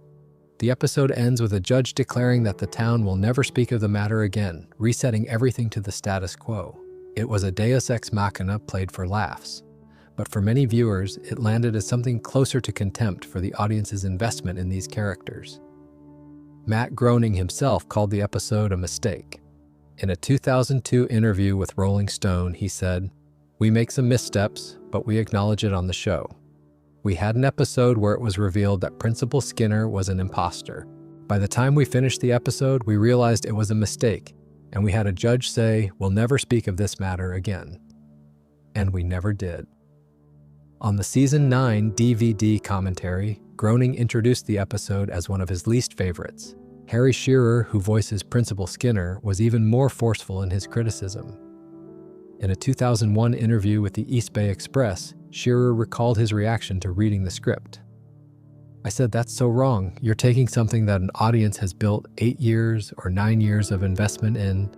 The episode ends with a judge declaring that the town will never speak of the matter again, resetting everything to the status quo. It was a deus ex machina played for laughs. But for many viewers, it landed as something closer to contempt for the audience's investment in these characters. Matt Groening himself called the episode a mistake. In a 2002 interview with Rolling Stone, he said, "We make some missteps, but we acknowledge it on the show. We had an episode where it was revealed that Principal Skinner was an imposter. By the time we finished the episode, we realized it was a mistake, and we had a judge say, 'We'll never speak of this matter again.' And we never did." On the Season 9 DVD commentary, Groening introduced the episode as one of his least favorites. Harry Shearer, who voices Principal Skinner, was even more forceful in his criticism. In a 2001 interview with the East Bay Express, Shearer recalled his reaction to reading the script. "I said, that's so wrong. You're taking something that an audience has built 8 years or 9 years of investment in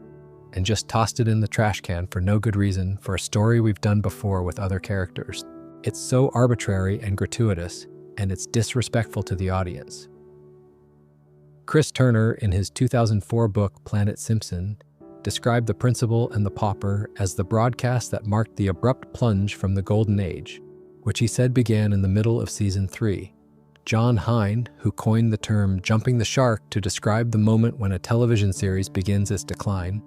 and just tossed it in the trash can for no good reason for a story we've done before with other characters. It's so arbitrary and gratuitous, and it's disrespectful to the audience." Chris Turner, in his 2004 book Planet Simpson, described The Principal and the Pauper as the broadcast that marked the abrupt plunge from the Golden Age, which he said began in the middle of Season 3. John Hine, who coined the term jumping the shark to describe the moment when a television series begins its decline,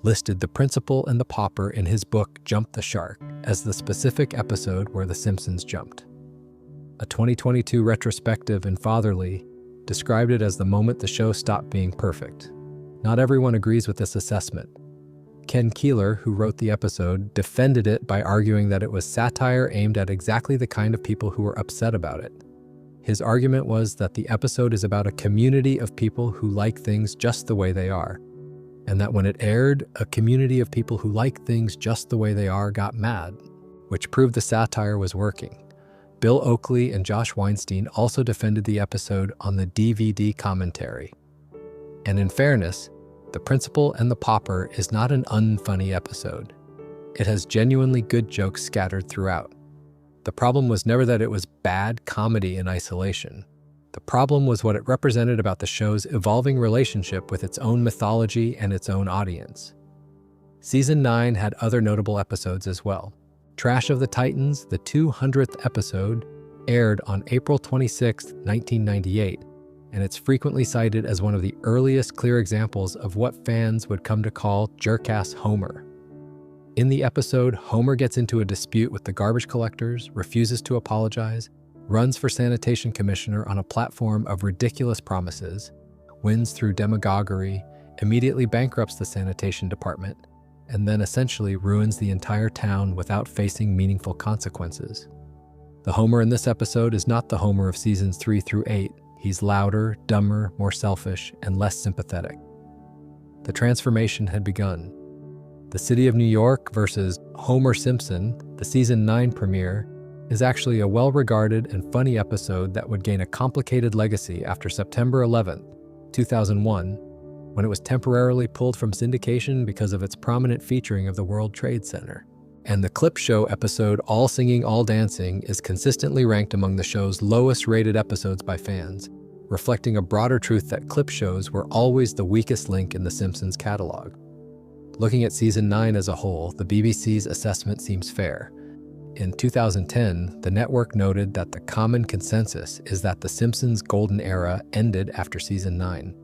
listed The Principal and the Pauper in his book Jump the Shark as the specific episode where The Simpsons jumped. A 2022 retrospective in Fatherly described it as the moment the show stopped being perfect. Not everyone agrees with this assessment. Ken Keeler, who wrote the episode, defended it by arguing that it was satire aimed at exactly the kind of people who were upset about it. His argument was that the episode is about a community of people who like things just the way they are, and that when it aired, a community of people who like things just the way they are got mad, which proved the satire was working. Bill Oakley and Josh Weinstein also defended the episode on the DVD commentary. And in fairness, The Principal and the Pauper is not an unfunny episode. It has genuinely good jokes scattered throughout. The problem was never that it was bad comedy in isolation. The problem was what it represented about the show's evolving relationship with its own mythology and its own audience. Season 9 had other notable episodes as well. Trash of the Titans, the 200th episode, aired on April 26, 1998, and it's frequently cited as one of the earliest clear examples of what fans would come to call jerk-ass Homer. In the episode, Homer gets into a dispute with the garbage collectors, refuses to apologize, runs for sanitation commissioner on a platform of ridiculous promises, wins through demagoguery, immediately bankrupts the sanitation department, and then essentially ruins the entire town without facing meaningful consequences. The Homer in this episode is not the Homer of seasons 3 through 8. He's louder, dumber, more selfish, and less sympathetic. The transformation had begun. The City of New York versus Homer Simpson, the season 9 premiere, is actually a well-regarded and funny episode that would gain a complicated legacy after September 11, 2001, when it was temporarily pulled from syndication because of its prominent featuring of the World Trade Center. And the clip show episode All Singing, All Dancing is consistently ranked among the show's lowest-rated episodes by fans, reflecting a broader truth that clip shows were always the weakest link in The Simpsons catalog. Looking at Season 9 as a whole, the BBC's assessment seems fair. In 2010, the network noted that the common consensus is that The Simpsons' golden era ended after Season 9.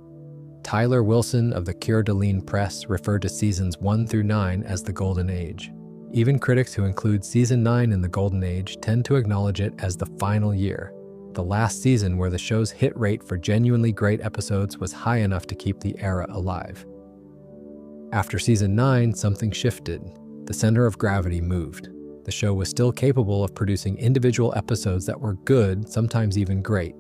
Tyler Wilson of the Coeur d'Alene Press referred to Seasons 1 through 9 as the Golden Age. Even critics who include Season 9 in the Golden Age tend to acknowledge it as the final year, the last season where the show's hit rate for genuinely great episodes was high enough to keep the era alive. After Season 9, something shifted. The center of gravity moved. The show was still capable of producing individual episodes that were good, sometimes even great.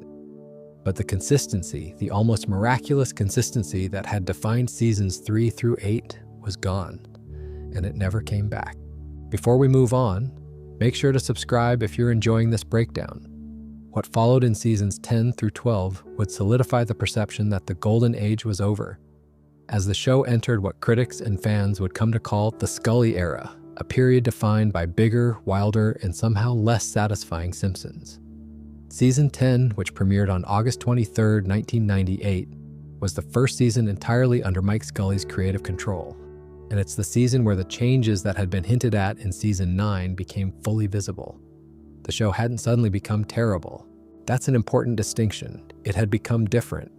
But the consistency, the almost miraculous consistency that had defined Seasons 3 through 8 was gone, and it never came back. Before we move on, make sure to subscribe if you're enjoying this breakdown. What followed in Seasons 10 through 12 would solidify the perception that the Golden Age was over, as the show entered what critics and fans would come to call the Scully era, a period defined by bigger, wilder, and somehow less satisfying Simpsons. Season 10, which premiered on August 23, 1998, was the first season entirely under Mike Scully's creative control, and it's the season where the changes that had been hinted at in Season 9 became fully visible. The show hadn't suddenly become terrible. That's an important distinction. It had become different.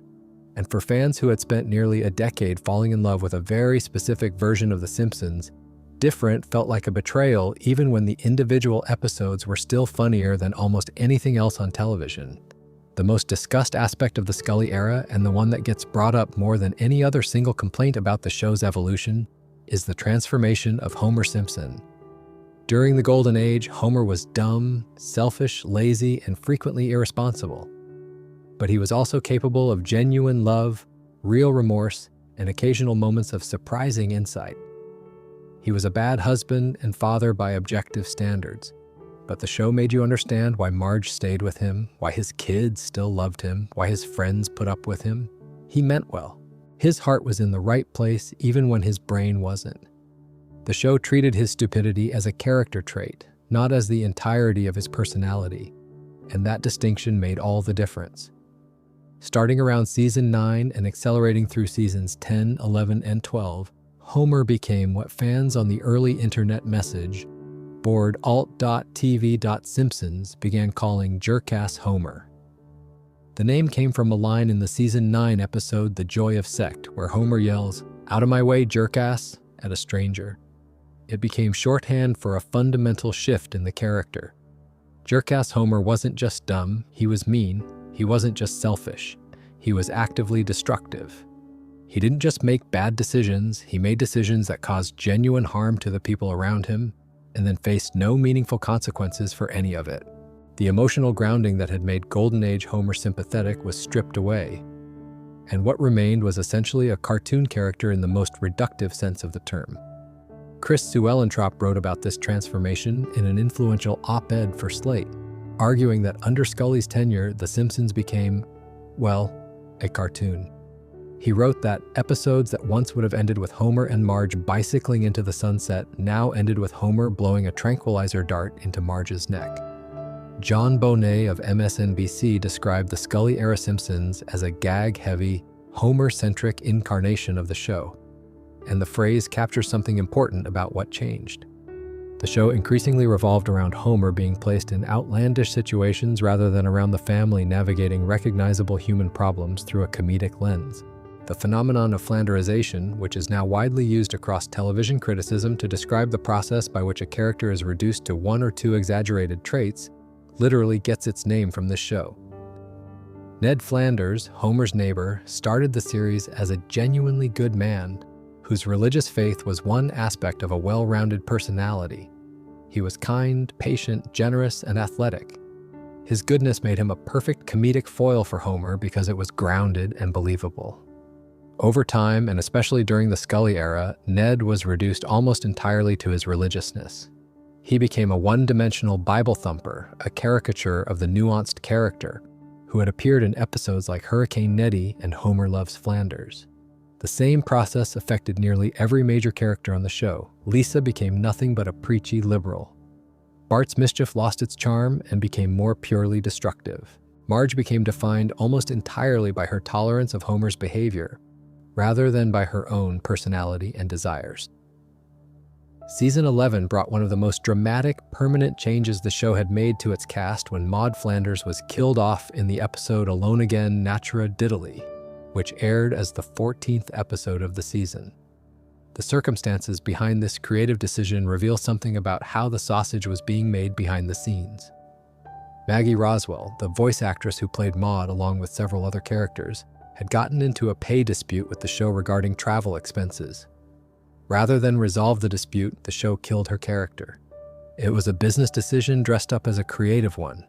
And for fans who had spent nearly a decade falling in love with a very specific version of The Simpsons, different felt like a betrayal even when the individual episodes were still funnier than almost anything else on television. The most discussed aspect of the Scully era, and the one that gets brought up more than any other single complaint about the show's evolution, is the transformation of Homer Simpson. During the Golden Age, Homer was dumb, selfish, lazy, and frequently irresponsible. But he was also capable of genuine love, real remorse, and occasional moments of surprising insight. He was a bad husband and father by objective standards, but the show made you understand why Marge stayed with him, why his kids still loved him, why his friends put up with him. He meant well. His heart was in the right place even when his brain wasn't. The show treated his stupidity as a character trait, not as the entirety of his personality, and that distinction made all the difference. Starting around Season 9 and accelerating through Seasons 10, 11, and 12, Homer became what fans on the early internet message board alt.tv.simpsons began calling Jerkass Homer. The name came from a line in the Season 9 episode The Joy of Sect, where Homer yells, "Out of my way, jerkass," at a stranger. It became shorthand for a fundamental shift in the character. Jerkass Homer wasn't just dumb, he was mean. He wasn't just selfish, he was actively destructive. He didn't just make bad decisions, he made decisions that caused genuine harm to the people around him, and then faced no meaningful consequences for any of it. The emotional grounding that had made Golden Age Homer sympathetic was stripped away, and what remained was essentially a cartoon character in the most reductive sense of the term. Chris Suellentrop wrote about this transformation in an influential op-ed for Slate, arguing that under Scully's tenure, The Simpsons became, well, a cartoon. He wrote that episodes that once would have ended with Homer and Marge bicycling into the sunset now ended with Homer blowing a tranquilizer dart into Marge's neck. John Bonet of MSNBC described the Scully-era Simpsons as a gag-heavy, Homer-centric incarnation of the show, and the phrase captures something important about what changed. The show increasingly revolved around Homer being placed in outlandish situations rather than around the family navigating recognizable human problems through a comedic lens. The phenomenon of Flanderization, which is now widely used across television criticism to describe the process by which a character is reduced to one or two exaggerated traits, literally gets its name from this show. Ned Flanders, Homer's neighbor, started the series as a genuinely good man whose religious faith was one aspect of a well-rounded personality. He was kind, patient, generous, and athletic. His goodness made him a perfect comedic foil for Homer because it was grounded and believable. Over time, and especially during the Scully era, Ned was reduced almost entirely to his religiousness. He became a one-dimensional Bible thumper, a caricature of the nuanced character, who had appeared in episodes like Hurricane Neddy and Homer Loves Flanders. The same process affected nearly every major character on the show. Lisa became nothing but a preachy liberal. Bart's mischief lost its charm and became more purely destructive. Marge became defined almost entirely by her tolerance of Homer's behavior, rather than by her own personality and desires. Season 11 brought one of the most dramatic, permanent changes the show had made to its cast when Maud Flanders was killed off in the episode Alone Again Natura Diddly, which aired as the 14th episode of the season. The circumstances behind this creative decision reveal something about how the sausage was being made behind the scenes. Maggie Roswell, the voice actress who played Maud along with several other characters, had gotten into a pay dispute with the show regarding travel expenses. Rather than resolve the dispute, the show killed her character. It was a business decision dressed up as a creative one,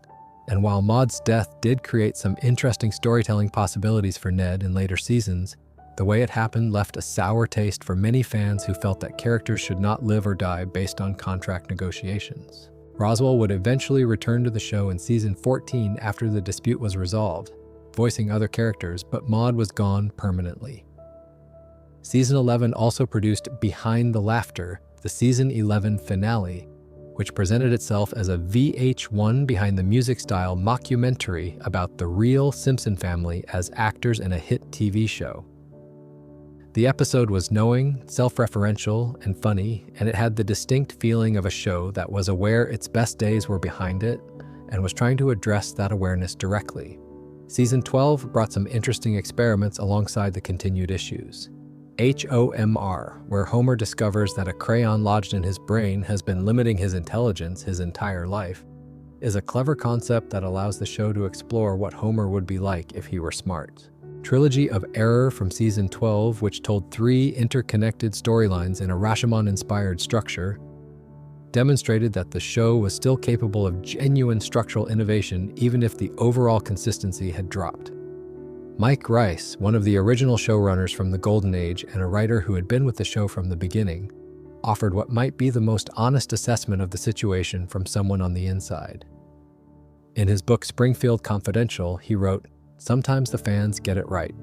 and while Maud's death did create some interesting storytelling possibilities for Ned in later seasons, the way it happened left a sour taste for many fans who felt that characters should not live or die based on contract negotiations. Roswell would eventually return to the show in season 14 after the dispute was resolved, voicing other characters, but Maud was gone permanently. Season 11 also produced Behind the Laughter, the season 11 finale, which presented itself as a VH1 behind-the-music-style mockumentary about the real Simpson family as actors in a hit TV show. The episode was knowing, self-referential, and funny, and it had the distinct feeling of a show that was aware its best days were behind it and was trying to address that awareness directly. Season 12 brought some interesting experiments alongside the continued issues. HOMR, where Homer discovers that a crayon lodged in his brain has been limiting his intelligence his entire life, is a clever concept that allows the show to explore what Homer would be like if he were smart. Trilogy of Error from Season 12, which told 3 interconnected storylines in a Rashomon-inspired structure, demonstrated that the show was still capable of genuine structural innovation even if the overall consistency had dropped. Mike Rice, one of the original showrunners from the Golden Age and a writer who had been with the show from the beginning, offered what might be the most honest assessment of the situation from someone on the inside. In his book Springfield Confidential, he wrote, "Sometimes the fans get it right."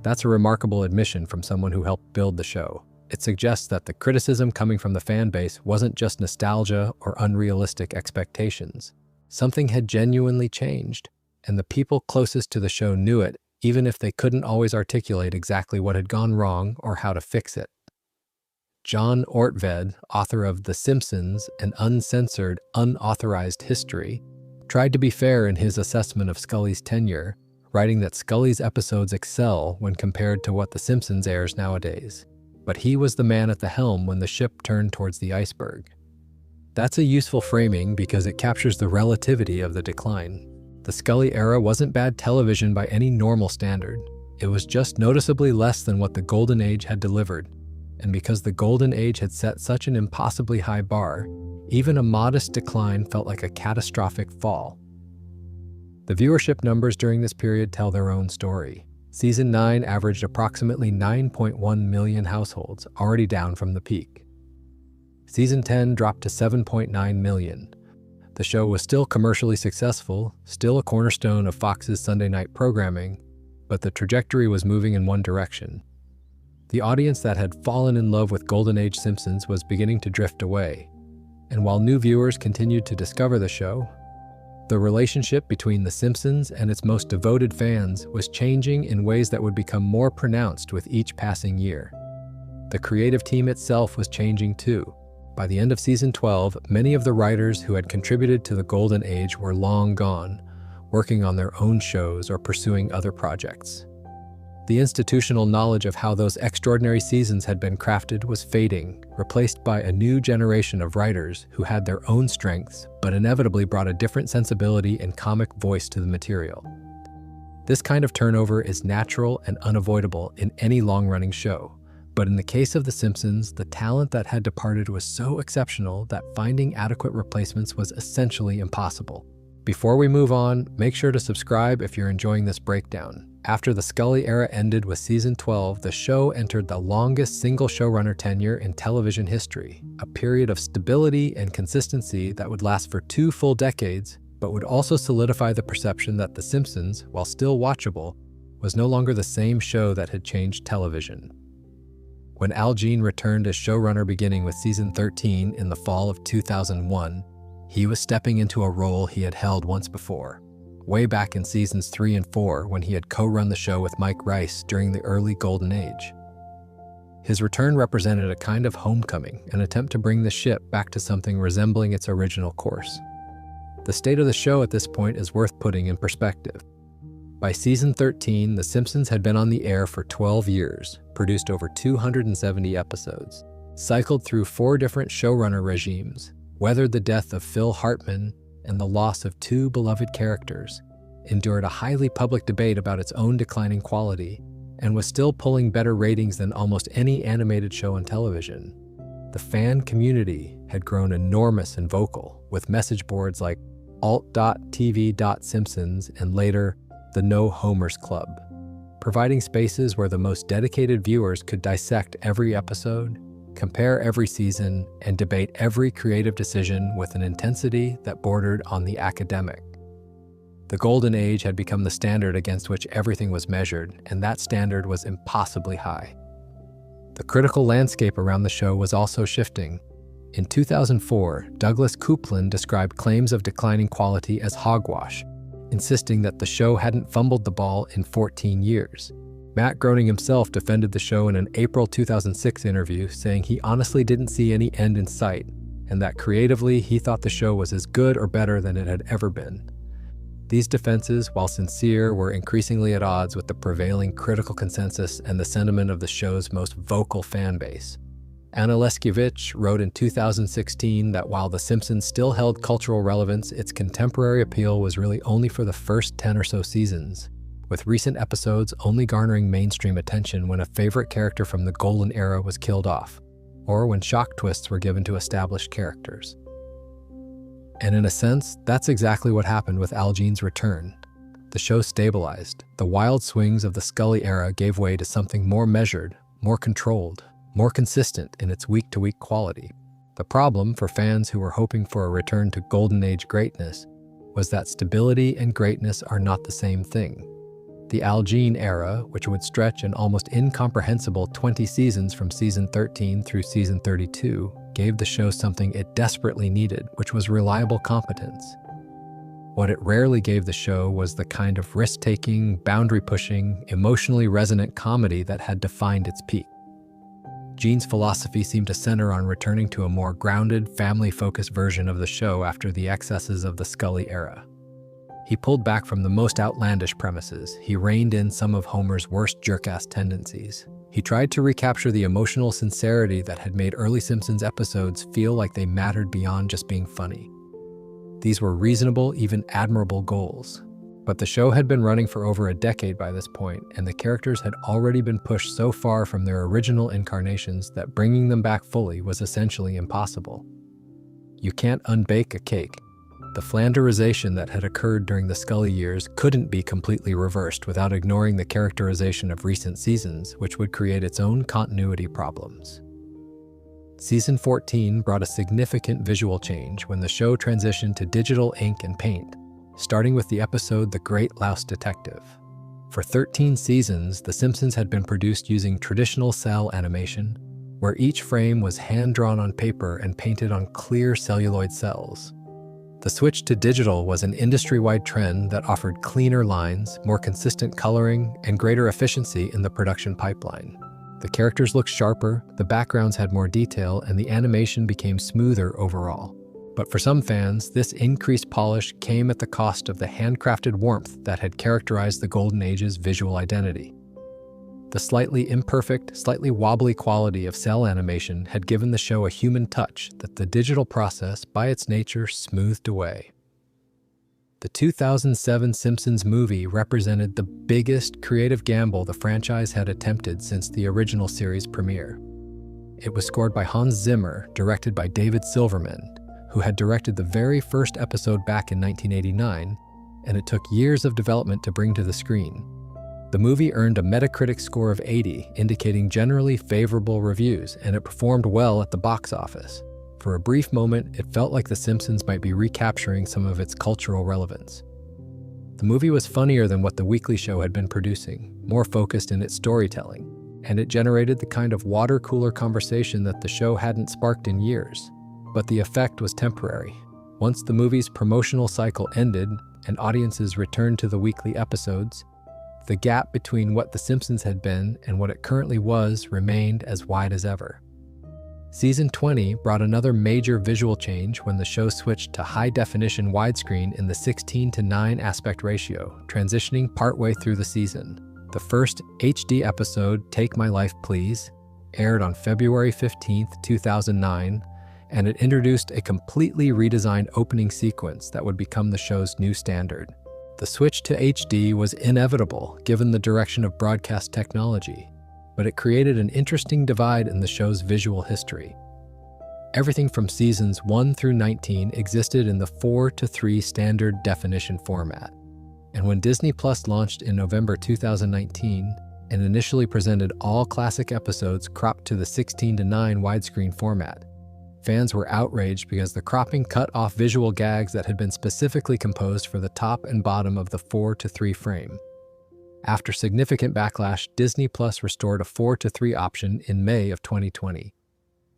That's a remarkable admission from someone who helped build the show. It suggests that the criticism coming from the fan base wasn't just nostalgia or unrealistic expectations. Something had genuinely changed, and the people closest to the show knew it, even if they couldn't always articulate exactly what had gone wrong or how to fix it. John Ortved, author of The Simpsons, an uncensored, unauthorized history, tried to be fair in his assessment of Scully's tenure, writing that Scully's episodes excel when compared to what The Simpsons airs nowadays. But he was the man at the helm when the ship turned towards the iceberg. That's a useful framing because it captures the relativity of the decline. The Scully era wasn't bad television by any normal standard. It was just noticeably less than what the Golden Age had delivered. And because the Golden Age had set such an impossibly high bar, even a modest decline felt like a catastrophic fall. The viewership numbers during this period tell their own story. Season 9 averaged approximately 9.1 million households, already down from the peak. Season 10 dropped to 7.9 million. The show was still commercially successful, still a cornerstone of Fox's Sunday night programming, but the trajectory was moving in one direction. The audience that had fallen in love with Golden Age Simpsons was beginning to drift away, and while new viewers continued to discover the show, the relationship between The Simpsons and its most devoted fans was changing in ways that would become more pronounced with each passing year. The creative team itself was changing too. By the end of Season 12, many of the writers who had contributed to the Golden Age were long gone, working on their own shows or pursuing other projects. The institutional knowledge of how those extraordinary seasons had been crafted was fading, replaced by a new generation of writers who had their own strengths, but inevitably brought a different sensibility and comic voice to the material. This kind of turnover is natural and unavoidable in any long-running show. But in the case of The Simpsons, the talent that had departed was so exceptional that finding adequate replacements was essentially impossible. Before we move on, make sure to subscribe if you're enjoying this breakdown. After the Scully era ended with Season 12, the show entered the longest single showrunner tenure in television history, a period of stability and consistency that would last for 2 full decades, but would also solidify the perception that The Simpsons, while still watchable, was no longer the same show that had changed television. When Al Jean returned as showrunner beginning with Season 13 in the fall of 2001, he was stepping into a role he had held once before, way back in seasons 3 and 4 when he had co-run the show with Mike Rice during the early Golden Age. His return represented a kind of homecoming, an attempt to bring the ship back to something resembling its original course. The state of the show at this point is worth putting in perspective. By season 13, The Simpsons had been on the air for 12 years, produced over 270 episodes, cycled through 4 different showrunner regimes, weathered the death of Phil Hartman and the loss of 2 beloved characters, endured a highly public debate about its own declining quality, and was still pulling better ratings than almost any animated show on television. The fan community had grown enormous and vocal, with message boards like alt.tv.simpsons and later the No Homers Club, providing spaces where the most dedicated viewers could dissect every episode, compare every season, and debate every creative decision with an intensity that bordered on the academic. The Golden Age had become the standard against which everything was measured, and that standard was impossibly high. The critical landscape around the show was also shifting. In 2004, Douglas Coupland described claims of declining quality as hogwash, insisting that the show hadn't fumbled the ball in 14 years. Matt Groening himself defended the show in an April 2006 interview, saying he honestly didn't see any end in sight, and that creatively he thought the show was as good or better than it had ever been. These defenses, while sincere, were increasingly at odds with the prevailing critical consensus and the sentiment of the show's most vocal fan base. Anna Leskiewicz wrote in 2016 that while The Simpsons still held cultural relevance, its contemporary appeal was really only for the first 10 or so seasons, with recent episodes only garnering mainstream attention when a favorite character from the golden era was killed off, or when shock twists were given to established characters. And in a sense, that's exactly what happened with Al Jean's return. The show stabilized. The wild swings of the Scully era gave way to something more measured, more controlled, more consistent in its week-to-week quality. The problem for fans who were hoping for a return to Golden Age greatness was that stability and greatness are not the same thing. The Al Jean era, which would stretch an almost incomprehensible 20 seasons from season 13 through season 32, gave the show something it desperately needed, which was reliable competence. What it rarely gave the show was the kind of risk-taking, boundary-pushing, emotionally resonant comedy that had defined its peak. Gene's philosophy seemed to center on returning to a more grounded, family-focused version of the show after the excesses of the Scully era. He pulled back from the most outlandish premises. He reined in some of Homer's worst jerk-ass tendencies. He tried to recapture the emotional sincerity that had made early Simpsons episodes feel like they mattered beyond just being funny. These were reasonable, even admirable goals. But the show had been running for over a decade by this point, and the characters had already been pushed so far from their original incarnations that bringing them back fully was essentially impossible. You can't unbake a cake. The Flanderization that had occurred during the Scully years couldn't be completely reversed without ignoring the characterization of recent seasons, which would create its own continuity problems. Season 14 brought a significant visual change when the show transitioned to digital ink and paint, starting with the episode The Great Louse Detective. For 13 seasons, The Simpsons had been produced using traditional cell animation, where each frame was hand-drawn on paper and painted on clear celluloid cells. The switch to digital was an industry-wide trend that offered cleaner lines, more consistent coloring, and greater efficiency in the production pipeline. The characters looked sharper, the backgrounds had more detail, and the animation became smoother overall. But for some fans, this increased polish came at the cost of the handcrafted warmth that had characterized the Golden Age's visual identity. The slightly imperfect, slightly wobbly quality of cell animation had given the show a human touch that the digital process, by its nature, smoothed away. The 2007 Simpsons movie represented the biggest creative gamble the franchise had attempted since the original series premiere. It was scored by Hans Zimmer, directed by David Silverman, who had directed the very first episode back in 1989, and it took years of development to bring to the screen. The movie earned a Metacritic score of 80, indicating generally favorable reviews, and it performed well at the box office. For a brief moment, it felt like The Simpsons might be recapturing some of its cultural relevance. The movie was funnier than what the weekly show had been producing, more focused in its storytelling, and it generated the kind of water-cooler conversation that the show hadn't sparked in years. But the effect was temporary. Once the movie's promotional cycle ended, and audiences returned to the weekly episodes, the gap between what The Simpsons had been and what it currently was remained as wide as ever. Season 20 brought another major visual change when the show switched to high-definition widescreen in the 16:9 aspect ratio, transitioning partway through the season. The first HD episode, Take My Life Please, aired on February 15, 2009, and it introduced a completely redesigned opening sequence that would become the show's new standard. The switch to HD was inevitable given the direction of broadcast technology, but it created an interesting divide in the show's visual history. Everything from seasons 1 through 19 existed in the 4:3 standard definition format. And when Disney Plus launched in November 2019 and initially presented all classic episodes cropped to the 16:9 widescreen format, fans were outraged because the cropping cut off visual gags that had been specifically composed for the top and bottom of the 4:3 frame. After significant backlash, Disney Plus restored a 4:3 option in May of 2020.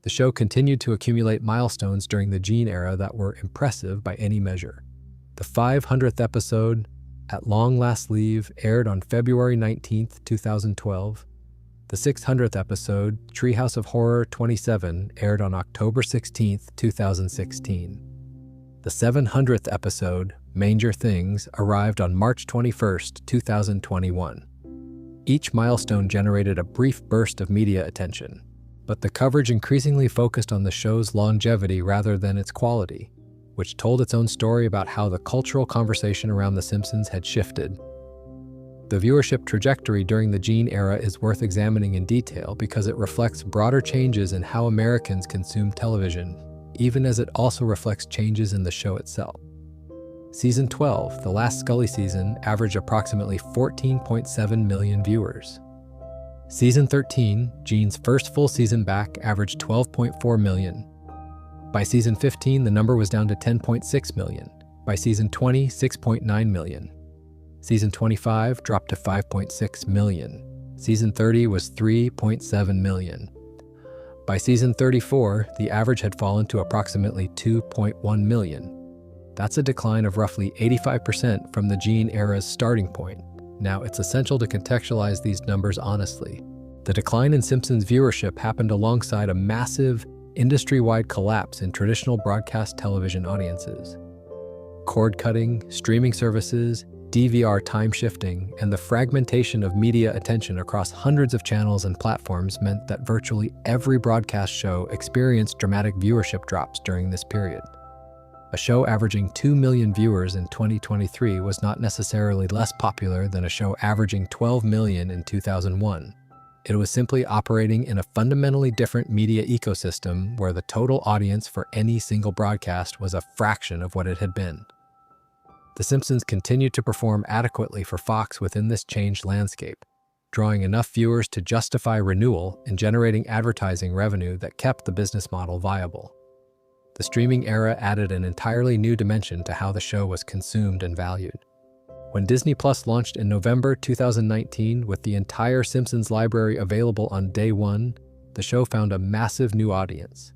The show continued to accumulate milestones during the Gene era that were impressive by any measure. The 500th episode, At Long Last Leave, aired on February 19, 2012. The 600th episode, Treehouse of Horror 27, aired on October 16, 2016. The 700th episode, Manger Things, arrived on March 21, 2021. Each milestone generated a brief burst of media attention, but the coverage increasingly focused on the show's longevity rather than its quality, which told its own story about how the cultural conversation around The Simpsons had shifted. The viewership trajectory during the Gene era is worth examining in detail because it reflects broader changes in how Americans consume television, even as it also reflects changes in the show itself. Season 12, the last Scully season, averaged approximately 14.7 million viewers. Season 13, Gene's first full season back, averaged 12.4 million. By season 15, the number was down to 10.6 million. By season 20, 6.9 million. Season 25 dropped to 5.6 million. Season 30 was 3.7 million. By season 34, the average had fallen to approximately 2.1 million. That's a decline of roughly 85% from the Gene era's starting point. Now, it's essential to contextualize these numbers honestly. The decline in Simpsons viewership happened alongside a massive, industry-wide collapse in traditional broadcast television audiences. Cord cutting, streaming services, DVR time shifting, and the fragmentation of media attention across hundreds of channels and platforms meant that virtually every broadcast show experienced dramatic viewership drops during this period. A show averaging 2 million viewers in 2023 was not necessarily less popular than a show averaging 12 million in 2001. It was simply operating in a fundamentally different media ecosystem where the total audience for any single broadcast was a fraction of what it had been. The Simpsons continued to perform adequately for Fox within this changed landscape, drawing enough viewers to justify renewal and generating advertising revenue that kept the business model viable. The streaming era added an entirely new dimension to how the show was consumed and valued. When Disney Plus launched in November 2019 with the entire Simpsons library available on day one, the show found a massive new audience.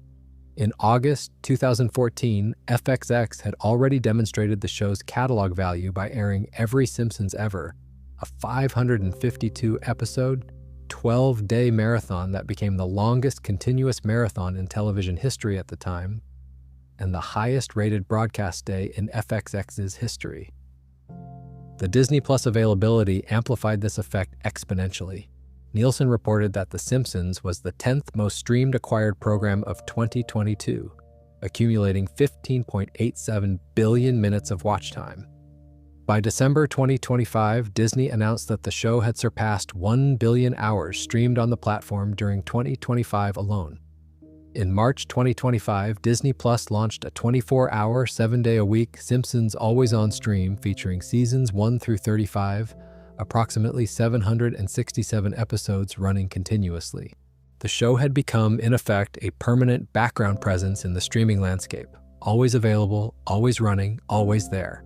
In August 2014, FXX had already demonstrated the show's catalog value by airing every Simpsons ever, a 552-episode, 12-day marathon that became the longest continuous marathon in television history at the time, and the highest-rated broadcast day in FXX's history. The Disney Plus availability amplified this effect exponentially. Nielsen reported that The Simpsons was the 10th most streamed acquired program of 2022, accumulating 15.87 billion minutes of watch time. By December 2025, Disney announced that the show had surpassed 1 billion hours streamed on the platform during 2025 alone. In March 2025, Disney Plus launched a 24-hour, 7-day-a-week Simpsons always-on stream featuring seasons 1 through 35, approximately 767 episodes running continuously. The show had become, in effect, a permanent background presence in the streaming landscape, always available, always running, always there.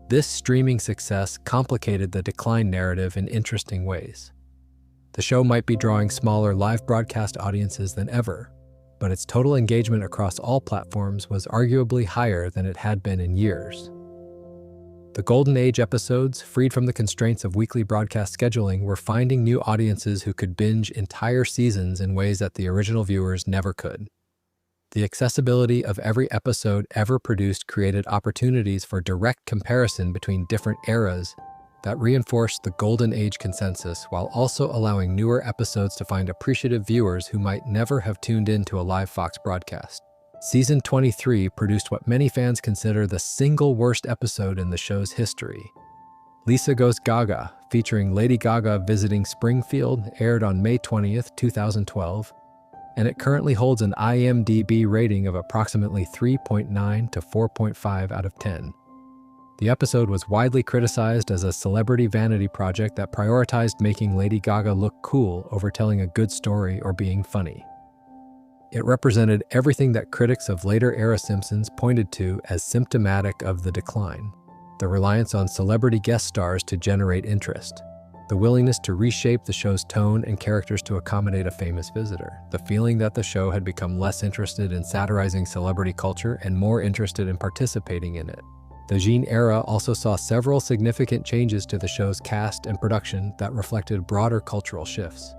This streaming success complicated the decline narrative in interesting ways. The show might be drawing smaller live broadcast audiences than ever, but its total engagement across all platforms was arguably higher than it had been in years. The Golden Age episodes, freed from the constraints of weekly broadcast scheduling, were finding new audiences who could binge entire seasons in ways that the original viewers never could. The accessibility of every episode ever produced created opportunities for direct comparison between different eras that reinforced the Golden Age consensus while also allowing newer episodes to find appreciative viewers who might never have tuned in to a live Fox broadcast. Season 23 produced what many fans consider the single worst episode in the show's history. Lisa Goes Gaga, featuring Lady Gaga visiting Springfield, aired on May 20th, 2012, and it currently holds an IMDb rating of approximately 3.9 to 4.5 out of 10. The episode was widely criticized as a celebrity vanity project that prioritized making Lady Gaga look cool over telling a good story or being funny. It represented everything that critics of later-era Simpsons pointed to as symptomatic of the decline: the reliance on celebrity guest stars to generate interest, the willingness to reshape the show's tone and characters to accommodate a famous visitor, the feeling that the show had become less interested in satirizing celebrity culture and more interested in participating in it. The Gene era also saw several significant changes to the show's cast and production that reflected broader cultural shifts.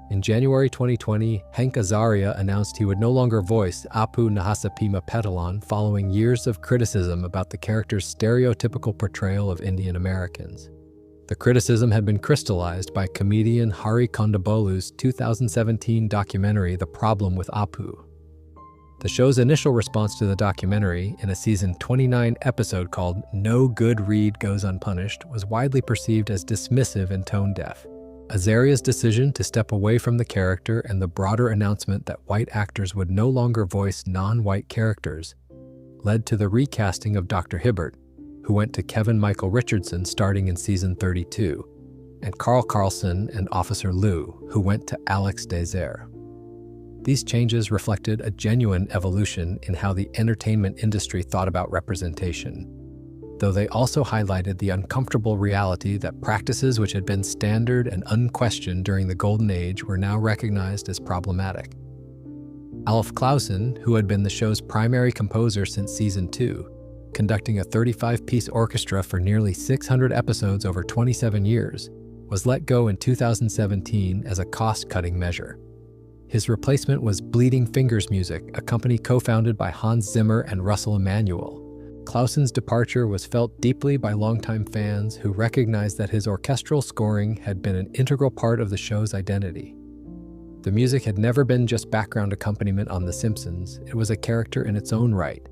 In January 2020, Hank Azaria announced he would no longer voice Apu Nahasapima Petalon following years of criticism about the character's stereotypical portrayal of Indian Americans. The criticism had been crystallized by comedian Hari Kondabolu's 2017 documentary The Problem with Apu. The show's initial response to the documentary, in a season 29 episode called No Good Read Goes Unpunished, was widely perceived as dismissive and tone-deaf. Azaria's decision to step away from the character and the broader announcement that white actors would no longer voice non-white characters led to the recasting of Dr. Hibbert, who went to Kevin Michael Richardson starting in season 32, and Carl Carlson and Officer Lou, who went to Alex Desert. These changes reflected a genuine evolution in how the entertainment industry thought about representation, though they also highlighted the uncomfortable reality that practices which had been standard and unquestioned during the Golden Age were now recognized as problematic. Alf Clausen, who had been the show's primary composer since season 2, conducting a 35-piece orchestra for nearly 600 episodes over 27 years, was let go in 2017 as a cost-cutting measure. His replacement was Bleeding Fingers Music, a company co-founded by Hans Zimmer and Russell Emanuel. Clausen's departure was felt deeply by longtime fans who recognized that his orchestral scoring had been an integral part of the show's identity. The music had never been just background accompaniment on The Simpsons, it was a character in its own right,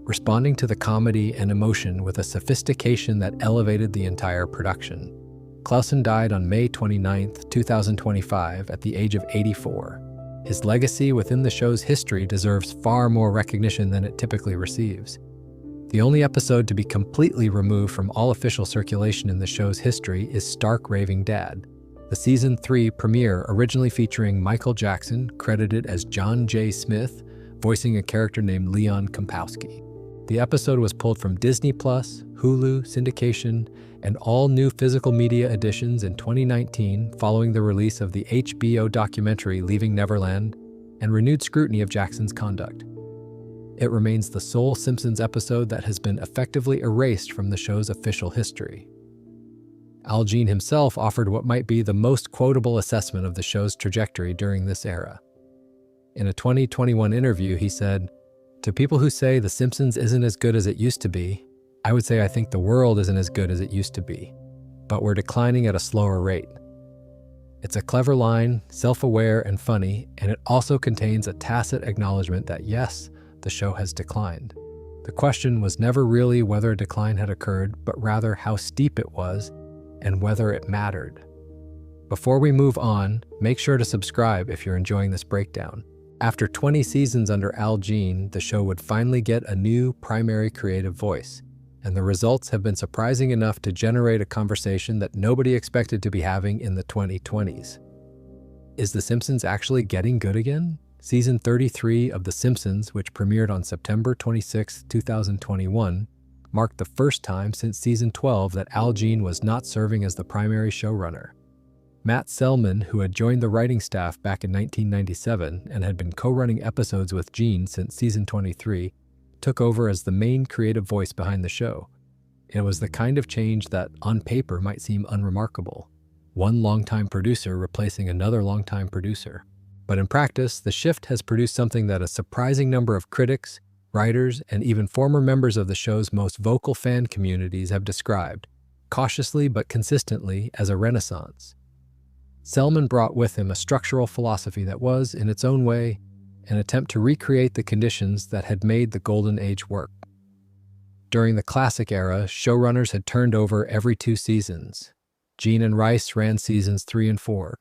responding to the comedy and emotion with a sophistication that elevated the entire production. Clausen died on May 29, 2025, at the age of 84. His legacy within the show's history deserves far more recognition than it typically receives. The only episode to be completely removed from all official circulation in the show's history is Stark Raving Dad, the season 3 premiere originally featuring Michael Jackson, credited as John J. Smith, voicing a character named Leon Kompowski. The episode was pulled from Disney+, Hulu, syndication, and all new physical media editions in 2019 following the release of the HBO documentary Leaving Neverland and renewed scrutiny of Jackson's conduct. It remains the sole Simpsons episode that has been effectively erased from the show's official history. Al Jean himself offered what might be the most quotable assessment of the show's trajectory during this era. In a 2021 interview, he said, "To people who say The Simpsons isn't as good as it used to be, I would say I think the world isn't as good as it used to be, but we're declining at a slower rate." It's a clever line, self-aware and funny, and it also contains a tacit acknowledgement that yes, the show has declined. The question was never really whether a decline had occurred, but rather how steep it was and whether it mattered. Before we move on, make sure to subscribe if you're enjoying this breakdown. After 20 seasons under Al Jean, the show would finally get a new primary creative voice, and the results have been surprising enough to generate a conversation that nobody expected to be having in the 2020s. Is The Simpsons actually getting good again? Season 33 of The Simpsons, which premiered on September 26, 2021, marked the first time since season 12 that Al Jean was not serving as the primary showrunner. Matt Selman, who had joined the writing staff back in 1997 and had been co-running episodes with Jean since season 23, took over as the main creative voice behind the show. It was the kind of change that, on paper, might seem unremarkable. One longtime producer replacing another longtime producer. But in practice, the shift has produced something that a surprising number of critics, writers, and even former members of the show's most vocal fan communities have described, cautiously but consistently, as a renaissance. Selman brought with him a structural philosophy that was, in its own way, an attempt to recreate the conditions that had made the Golden Age work. During the classic era, showrunners had turned over every 2 seasons. Gene and Rice ran seasons 3 and 4.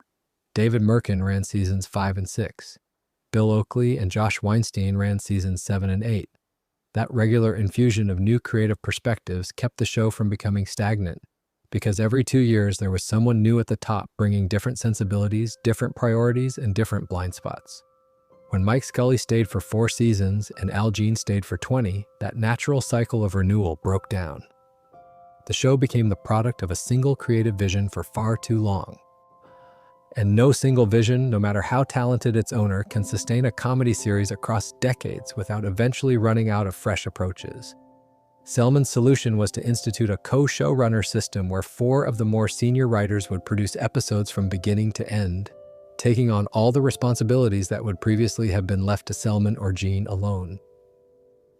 David Merkin ran seasons 5 and 6. Bill Oakley and Josh Weinstein ran seasons 7 and 8. That regular infusion of new creative perspectives kept the show from becoming stagnant, because every 2 years there was someone new at the top bringing different sensibilities, different priorities, and different blind spots. When Mike Scully stayed for 4 seasons and Al Jean stayed for 20, that natural cycle of renewal broke down. The show became the product of a single creative vision for far too long. And no single vision, no matter how talented its owner, can sustain a comedy series across decades without eventually running out of fresh approaches. Selman's solution was to institute a co-showrunner system where 4 of the more senior writers would produce episodes from beginning to end, taking on all the responsibilities that would previously have been left to Selman or Gene alone.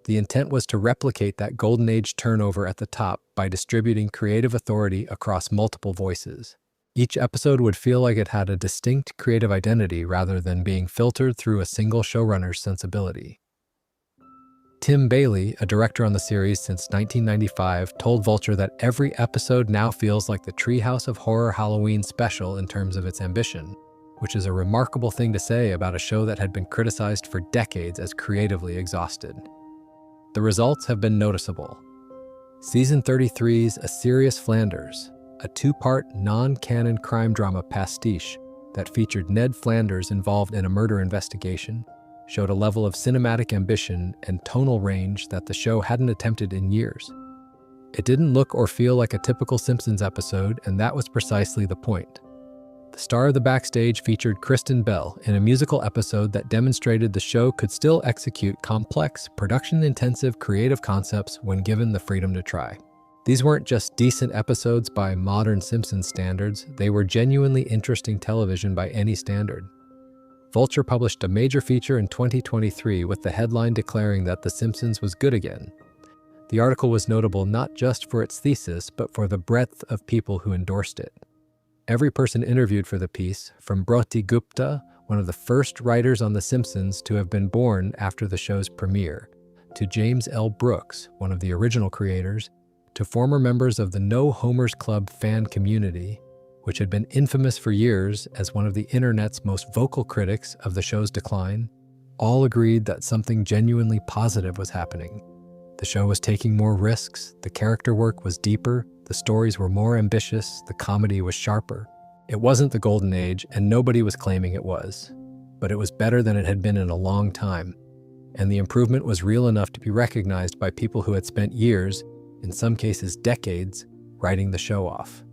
The intent was to replicate that Golden Age turnover at the top by distributing creative authority across multiple voices. Each episode would feel like it had a distinct creative identity rather than being filtered through a single showrunner's sensibility. Tim Bailey, a director on the series since 1995, told Vulture that every episode now feels like the Treehouse of Horror Halloween special in terms of its ambition, which is a remarkable thing to say about a show that had been criticized for decades as creatively exhausted. The results have been noticeable. Season 33's A Serious Flanders, a 2-part non-canon crime drama pastiche that featured Ned Flanders involved in a murder investigation, showed a level of cinematic ambition and tonal range that the show hadn't attempted in years. It didn't look or feel like a typical Simpsons episode, and that was precisely the point. The star of the backstage featured Kristen Bell in a musical episode that demonstrated the show could still execute complex, production-intensive creative concepts when given the freedom to try. These weren't just decent episodes by modern Simpsons standards, they were genuinely interesting television by any standard. Vulture published a major feature in 2023 with the headline declaring that The Simpsons was good again. The article was notable not just for its thesis, but for the breadth of people who endorsed it. Every person interviewed for the piece, from Broti Gupta, one of the first writers on The Simpsons to have been born after the show's premiere, to James L. Brooks, one of the original creators, to former members of the No Homers Club fan community, which had been infamous for years as one of the internet's most vocal critics of the show's decline, all agreed that something genuinely positive was happening. The show was taking more risks, the character work was deeper, the stories were more ambitious, the comedy was sharper. It wasn't the Golden Age, and nobody was claiming it was. But it was better than it had been in a long time, and the improvement was real enough to be recognized by people who had spent years, in some cases decades, writing the show off.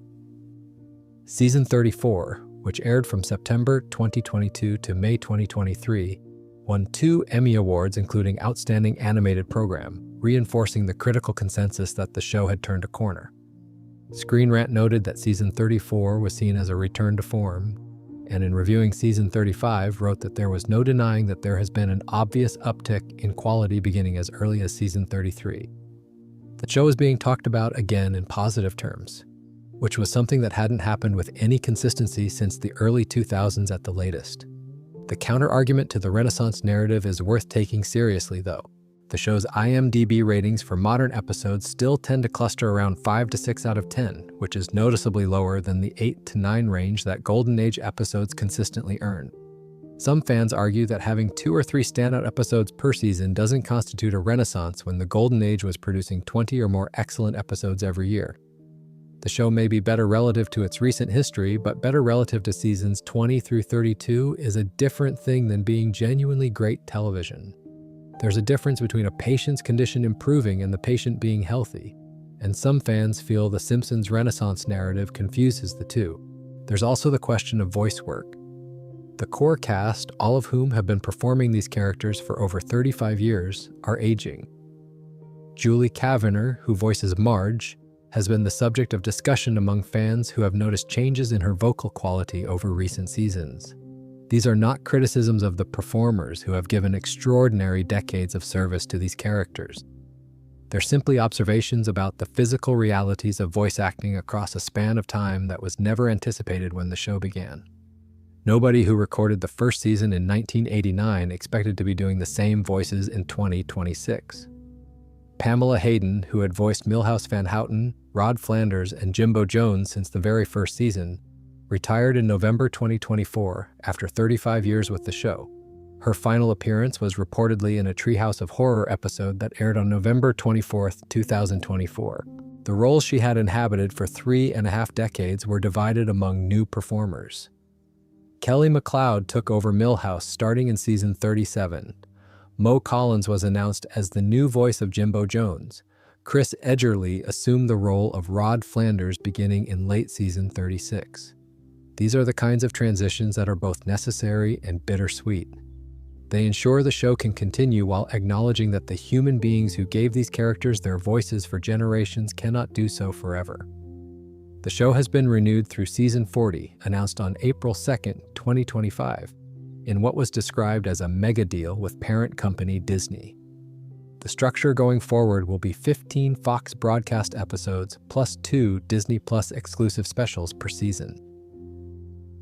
Season 34, which aired from September 2022 to May 2023, won 2 Emmy Awards including Outstanding Animated Program, reinforcing the critical consensus that the show had turned a corner. Screen Rant noted that Season 34 was seen as a return to form, and in reviewing Season 35 wrote that there was no denying that there has been an obvious uptick in quality beginning as early as Season 33. The show is being talked about again in positive terms, which was something that hadn't happened with any consistency since the early 2000s at the latest. The counter-argument to the Renaissance narrative is worth taking seriously, though. The show's IMDb ratings for modern episodes still tend to cluster around 5 to 6 out of 10, which is noticeably lower than the 8 to 9 range that Golden Age episodes consistently earn. Some fans argue that having 2 or 3 standout episodes per season doesn't constitute a renaissance when the Golden Age was producing 20 or more excellent episodes every year. The show may be better relative to its recent history, but better relative to seasons 20 through 32 is a different thing than being genuinely great television. There's a difference between a patient's condition improving and the patient being healthy, and some fans feel the Simpsons Renaissance narrative confuses the two. There's also the question of voice work. The core cast, all of whom have been performing these characters for over 35 years, are aging. Julie Kavanagh, who voices Marge, has been the subject of discussion among fans who have noticed changes in her vocal quality over recent seasons. These are not criticisms of the performers who have given extraordinary decades of service to these characters. They're simply observations about the physical realities of voice acting across a span of time that was never anticipated when the show began. Nobody who recorded the first season in 1989 expected to be doing the same voices in 2026. Pamela Hayden, who had voiced Milhouse Van Houten, Rod Flanders, and Jimbo Jones since the very first season, retired in November 2024 after 35 years with the show. Her final appearance was reportedly in a Treehouse of Horror episode that aired on November 24, 2024. The roles she had inhabited for 3.5 decades were divided among new performers. Kelly MacLeod took over Milhouse starting in season 37. Mo Collins was announced as the new voice of Jimbo Jones. Chris Edgerly assumed the role of Rod Flanders beginning in late season 36. These are the kinds of transitions that are both necessary and bittersweet. They ensure the show can continue while acknowledging that the human beings who gave these characters their voices for generations cannot do so forever. The show has been renewed through season 40, announced on April 2, 2025, in what was described as a mega deal with parent company Disney. The structure going forward will be 15 Fox broadcast episodes plus 2 Disney Plus exclusive specials per season.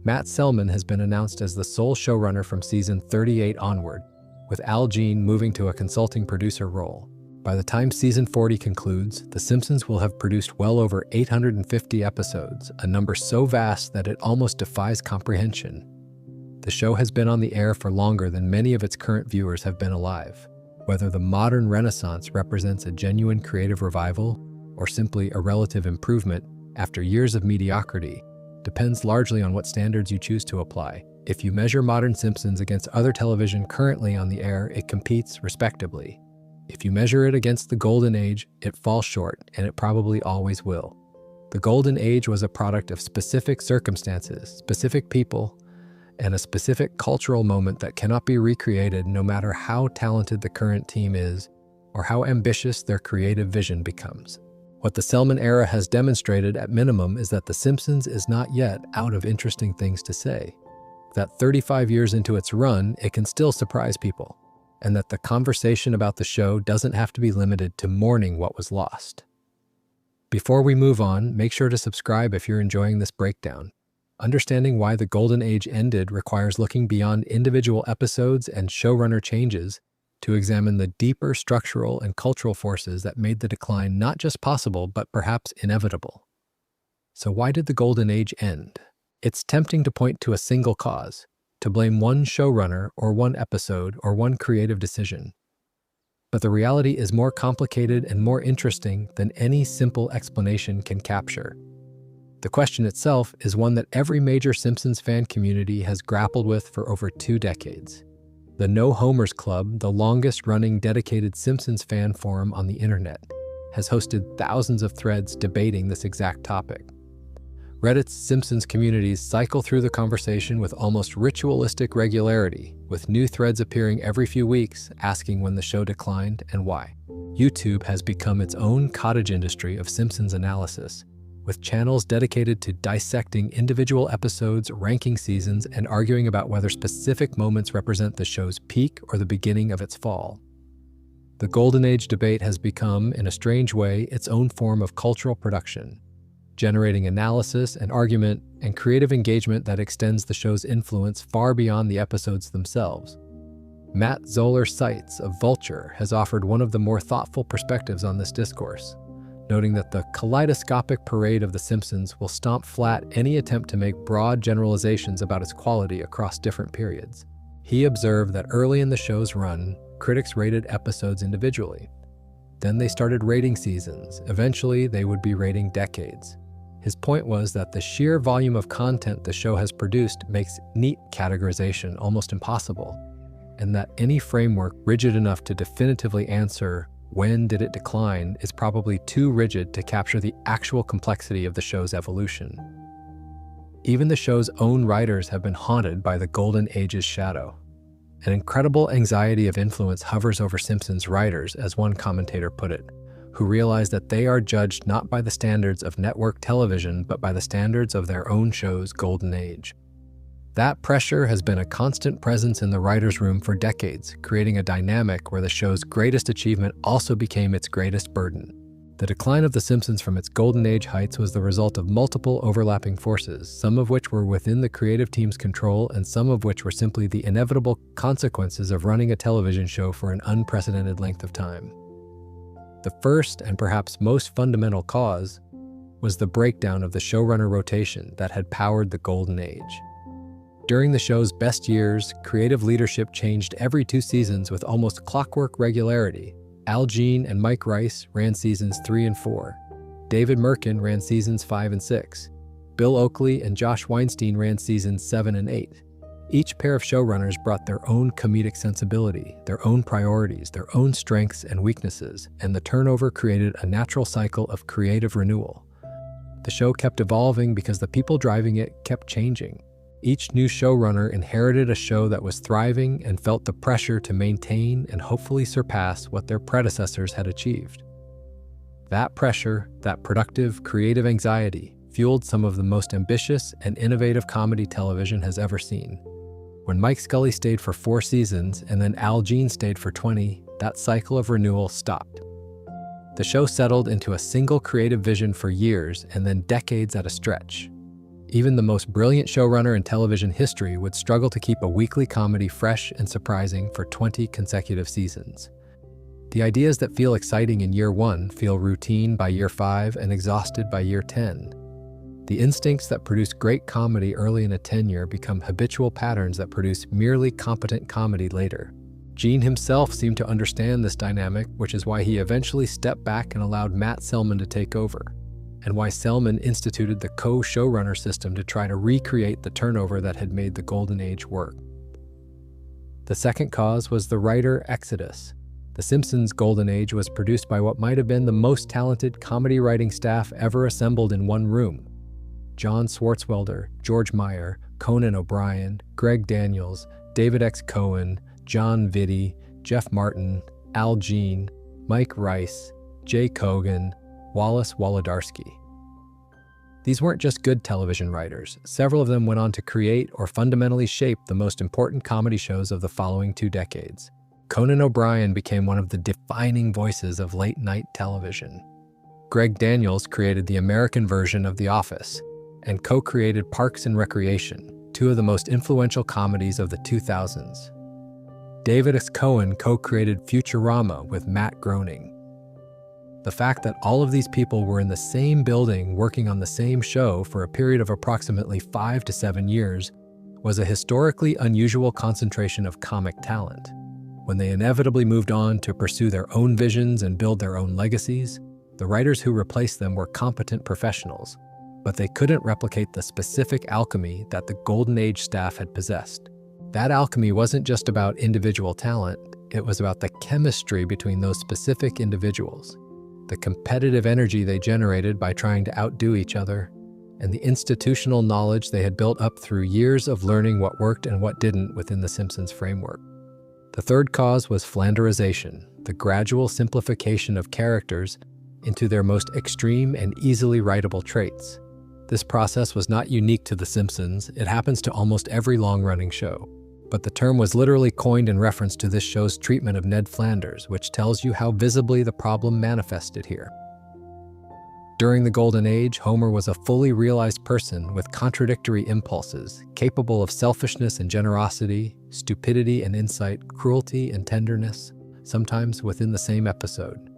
Matt Selman has been announced as the sole showrunner from season 38 onward, with Al Jean moving to a consulting producer role. By the time season 40 concludes, The Simpsons will have produced well over 850 episodes, a number so vast that it almost defies comprehension. The show has been on the air for longer than many of its current viewers have been alive. Whether the modern renaissance represents a genuine creative revival or simply a relative improvement after years of mediocrity depends largely on what standards you choose to apply. If you measure modern Simpsons against other television currently on the air, it competes respectably. If you measure it against the Golden Age, it falls short, and it probably always will. The Golden Age was a product of specific circumstances, specific people, and a specific cultural moment that cannot be recreated no matter how talented the current team is or how ambitious their creative vision becomes. What the Selman era has demonstrated at minimum is that The Simpsons is not yet out of interesting things to say, that 35 years into its run, it can still surprise people, and that the conversation about the show doesn't have to be limited to mourning what was lost. Before we move on, make sure to subscribe if you're enjoying this breakdown. Understanding why the Golden Age ended requires looking beyond individual episodes and showrunner changes to examine the deeper structural and cultural forces that made the decline not just possible, but perhaps inevitable. So why did the Golden Age end? It's tempting to point to a single cause, to blame one showrunner or one episode or one creative decision. But the reality is more complicated and more interesting than any simple explanation can capture. The question itself is one that every major Simpsons fan community has grappled with for over 2 decades. The No Homers Club, the longest-running dedicated Simpsons fan forum on the internet, has hosted thousands of threads debating this exact topic. Reddit's Simpsons communities cycle through the conversation with almost ritualistic regularity, with new threads appearing every few weeks asking when the show declined and why. YouTube has become its own cottage industry of Simpsons analysis, with channels dedicated to dissecting individual episodes, ranking seasons, and arguing about whether specific moments represent the show's peak or the beginning of its fall. The Golden Age debate has become, in a strange way, its own form of cultural production, generating analysis and argument and creative engagement that extends the show's influence far beyond the episodes themselves. Matt Zoller Seitz of Vulture has offered one of the more thoughtful perspectives on this discourse, noting that the kaleidoscopic parade of The Simpsons will stomp flat any attempt to make broad generalizations about its quality across different periods. He observed that early in the show's run, critics rated episodes individually. Then they started rating seasons. Eventually, they would be rating decades. His point was that the sheer volume of content the show has produced makes neat categorization almost impossible, and that any framework rigid enough to definitively answer when did it decline is probably too rigid to capture the actual complexity of the show's evolution. Even the show's own writers have been haunted by the Golden Age's shadow. An incredible anxiety of influence hovers over Simpsons writers, as one commentator put it. who realize that they are judged not by the standards of network television, but by the standards of their own show's golden age. That pressure has been a constant presence in the writer's room for decades, creating a dynamic where the show's greatest achievement also became its greatest burden. The decline of The Simpsons from its golden age heights was the result of multiple overlapping forces, some of which were within the creative team's control and some of which were simply the inevitable consequences of running a television show for an unprecedented length of time. The first and perhaps most fundamental cause was the breakdown of the showrunner rotation that had powered the golden age. During the show's best years, creative leadership changed every 2 seasons with almost clockwork regularity. Al Jean and Mike Rice ran seasons 3 and 4. David Merkin ran seasons 5 and 6. Bill Oakley and Josh Weinstein ran seasons 7 and 8. Each pair of showrunners brought their own comedic sensibility, their own priorities, their own strengths and weaknesses, and the turnover created a natural cycle of creative renewal. The show kept evolving because the people driving it kept changing. Each new showrunner inherited a show that was thriving and felt the pressure to maintain and hopefully surpass what their predecessors had achieved. That pressure, that productive, creative anxiety, fueled some of the most ambitious and innovative comedy television has ever seen. When Mike Scully stayed for 4 seasons and then Al Jean stayed for 20, that cycle of renewal stopped. The show settled into a single creative vision for years and then decades at a stretch. Even the most brilliant showrunner in television history would struggle to keep a weekly comedy fresh and surprising for 20 consecutive seasons. The ideas that feel exciting in year 1 feel routine by year 5 and exhausted by year 10. The instincts that produce great comedy early in a tenure become habitual patterns that produce merely competent comedy later. Gene himself seemed to understand this dynamic, which is why he eventually stepped back and allowed Matt Selman to take over, and why Selman instituted the co-showrunner system to try to recreate the turnover that had made the golden age work. The second cause was the writer exodus. The Simpsons' golden age was produced by what might have been the most talented comedy writing staff ever assembled in one room. John Swartzwelder, George Meyer, Conan O'Brien, Greg Daniels, David X. Cohen, John Vitti, Jeff Martin, Al Jean, Mike Rice, Jay Kogan, Wallace Wolodarski. These weren't just good television writers. Several of them went on to create or fundamentally shape the most important comedy shows of the following 2 decades. Conan O'Brien became one of the defining voices of late-night television. Greg Daniels created the American version of The Office and co-created Parks and Recreation, 2 of the most influential comedies of the 2000s. David X. Cohen co-created Futurama with Matt Groening. The fact that all of these people were in the same building working on the same show for a period of approximately 5 to 7 years was a historically unusual concentration of comic talent. When they inevitably moved on to pursue their own visions and build their own legacies, the writers who replaced them were competent professionals, but they couldn't replicate the specific alchemy that the Golden Age staff had possessed. That alchemy wasn't just about individual talent, it was about the chemistry between those specific individuals, the competitive energy they generated by trying to outdo each other, and the institutional knowledge they had built up through years of learning what worked and what didn't within the Simpsons framework. The third cause was Flanderization, the gradual simplification of characters into their most extreme and easily writable traits. This process was not unique to The Simpsons, it happens to almost every long-running show. But the term was literally coined in reference to this show's treatment of Ned Flanders, which tells you how visibly the problem manifested here. During the Golden Age, Homer was a fully realized person with contradictory impulses, capable of selfishness and generosity, stupidity and insight, cruelty and tenderness, sometimes within the same episode.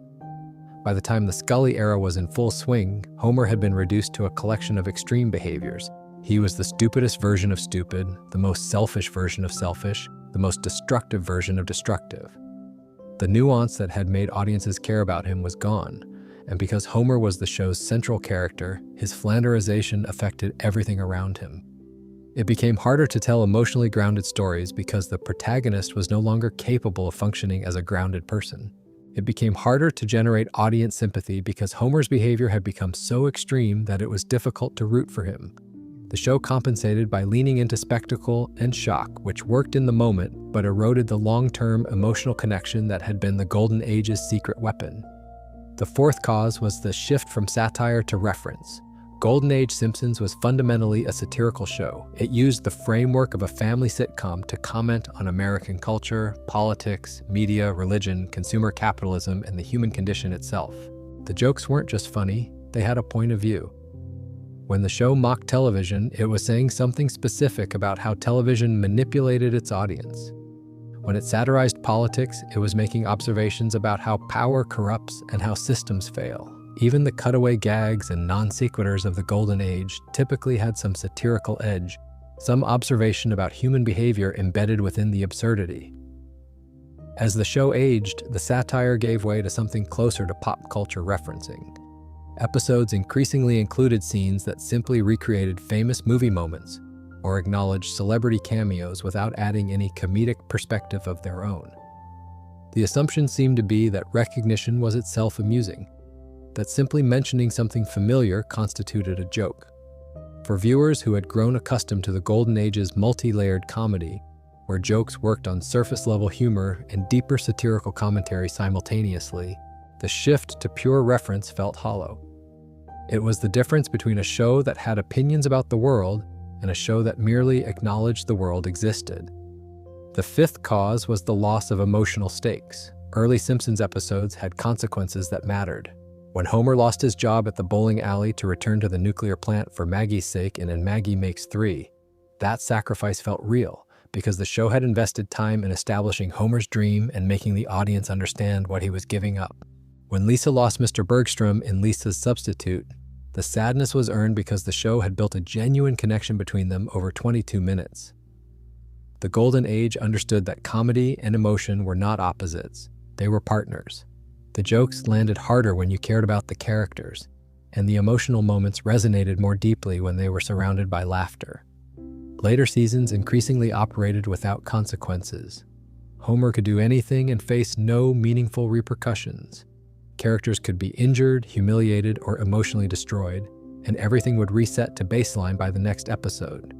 By the time the Scully era was in full swing, Homer had been reduced to a collection of extreme behaviors. He was the stupidest version of stupid, the most selfish version of selfish, the most destructive version of destructive. The nuance that had made audiences care about him was gone, and because Homer was the show's central character, his Flanderization affected everything around him. It became harder to tell emotionally grounded stories because the protagonist was no longer capable of functioning as a grounded person. It became harder to generate audience sympathy because Homer's behavior had become so extreme that it was difficult to root for him. The show compensated by leaning into spectacle and shock, which worked in the moment but eroded the long-term emotional connection that had been the Golden Age's secret weapon. The fourth cause was the shift from satire to reference. Golden Age Simpsons was fundamentally a satirical show. It used the framework of a family sitcom to comment on American culture, politics, media, religion, consumer capitalism, and the human condition itself. The jokes weren't just funny, they had a point of view. When the show mocked television, it was saying something specific about how television manipulated its audience. When it satirized politics, it was making observations about how power corrupts and how systems fail. Even the cutaway gags and non-sequiturs of the Golden Age typically had some satirical edge, some observation about human behavior embedded within the absurdity. As the show aged, the satire gave way to something closer to pop culture referencing. Episodes increasingly included scenes that simply recreated famous movie moments or acknowledged celebrity cameos without adding any comedic perspective of their own. The assumption seemed to be that recognition was itself amusing, that simply mentioning something familiar constituted a joke. For viewers who had grown accustomed to the Golden Age's multi-layered comedy, where jokes worked on surface-level humor and deeper satirical commentary simultaneously, the shift to pure reference felt hollow. It was the difference between a show that had opinions about the world and a show that merely acknowledged the world existed. The fifth cause was the loss of emotional stakes. Early Simpsons episodes had consequences that mattered. When Homer lost his job at the bowling alley to return to the nuclear plant for Maggie's sake in Maggie Makes 3, that sacrifice felt real because the show had invested time in establishing Homer's dream and making the audience understand what he was giving up. When Lisa lost Mr. Bergstrom in Lisa's Substitute, the sadness was earned because the show had built a genuine connection between them over 22 minutes. The Golden Age understood that comedy and emotion were not opposites, they were partners. The jokes landed harder when you cared about the characters, and the emotional moments resonated more deeply when they were surrounded by laughter. Later seasons increasingly operated without consequences. Homer could do anything and face no meaningful repercussions. Characters could be injured, humiliated, or emotionally destroyed, and everything would reset to baseline by the next episode.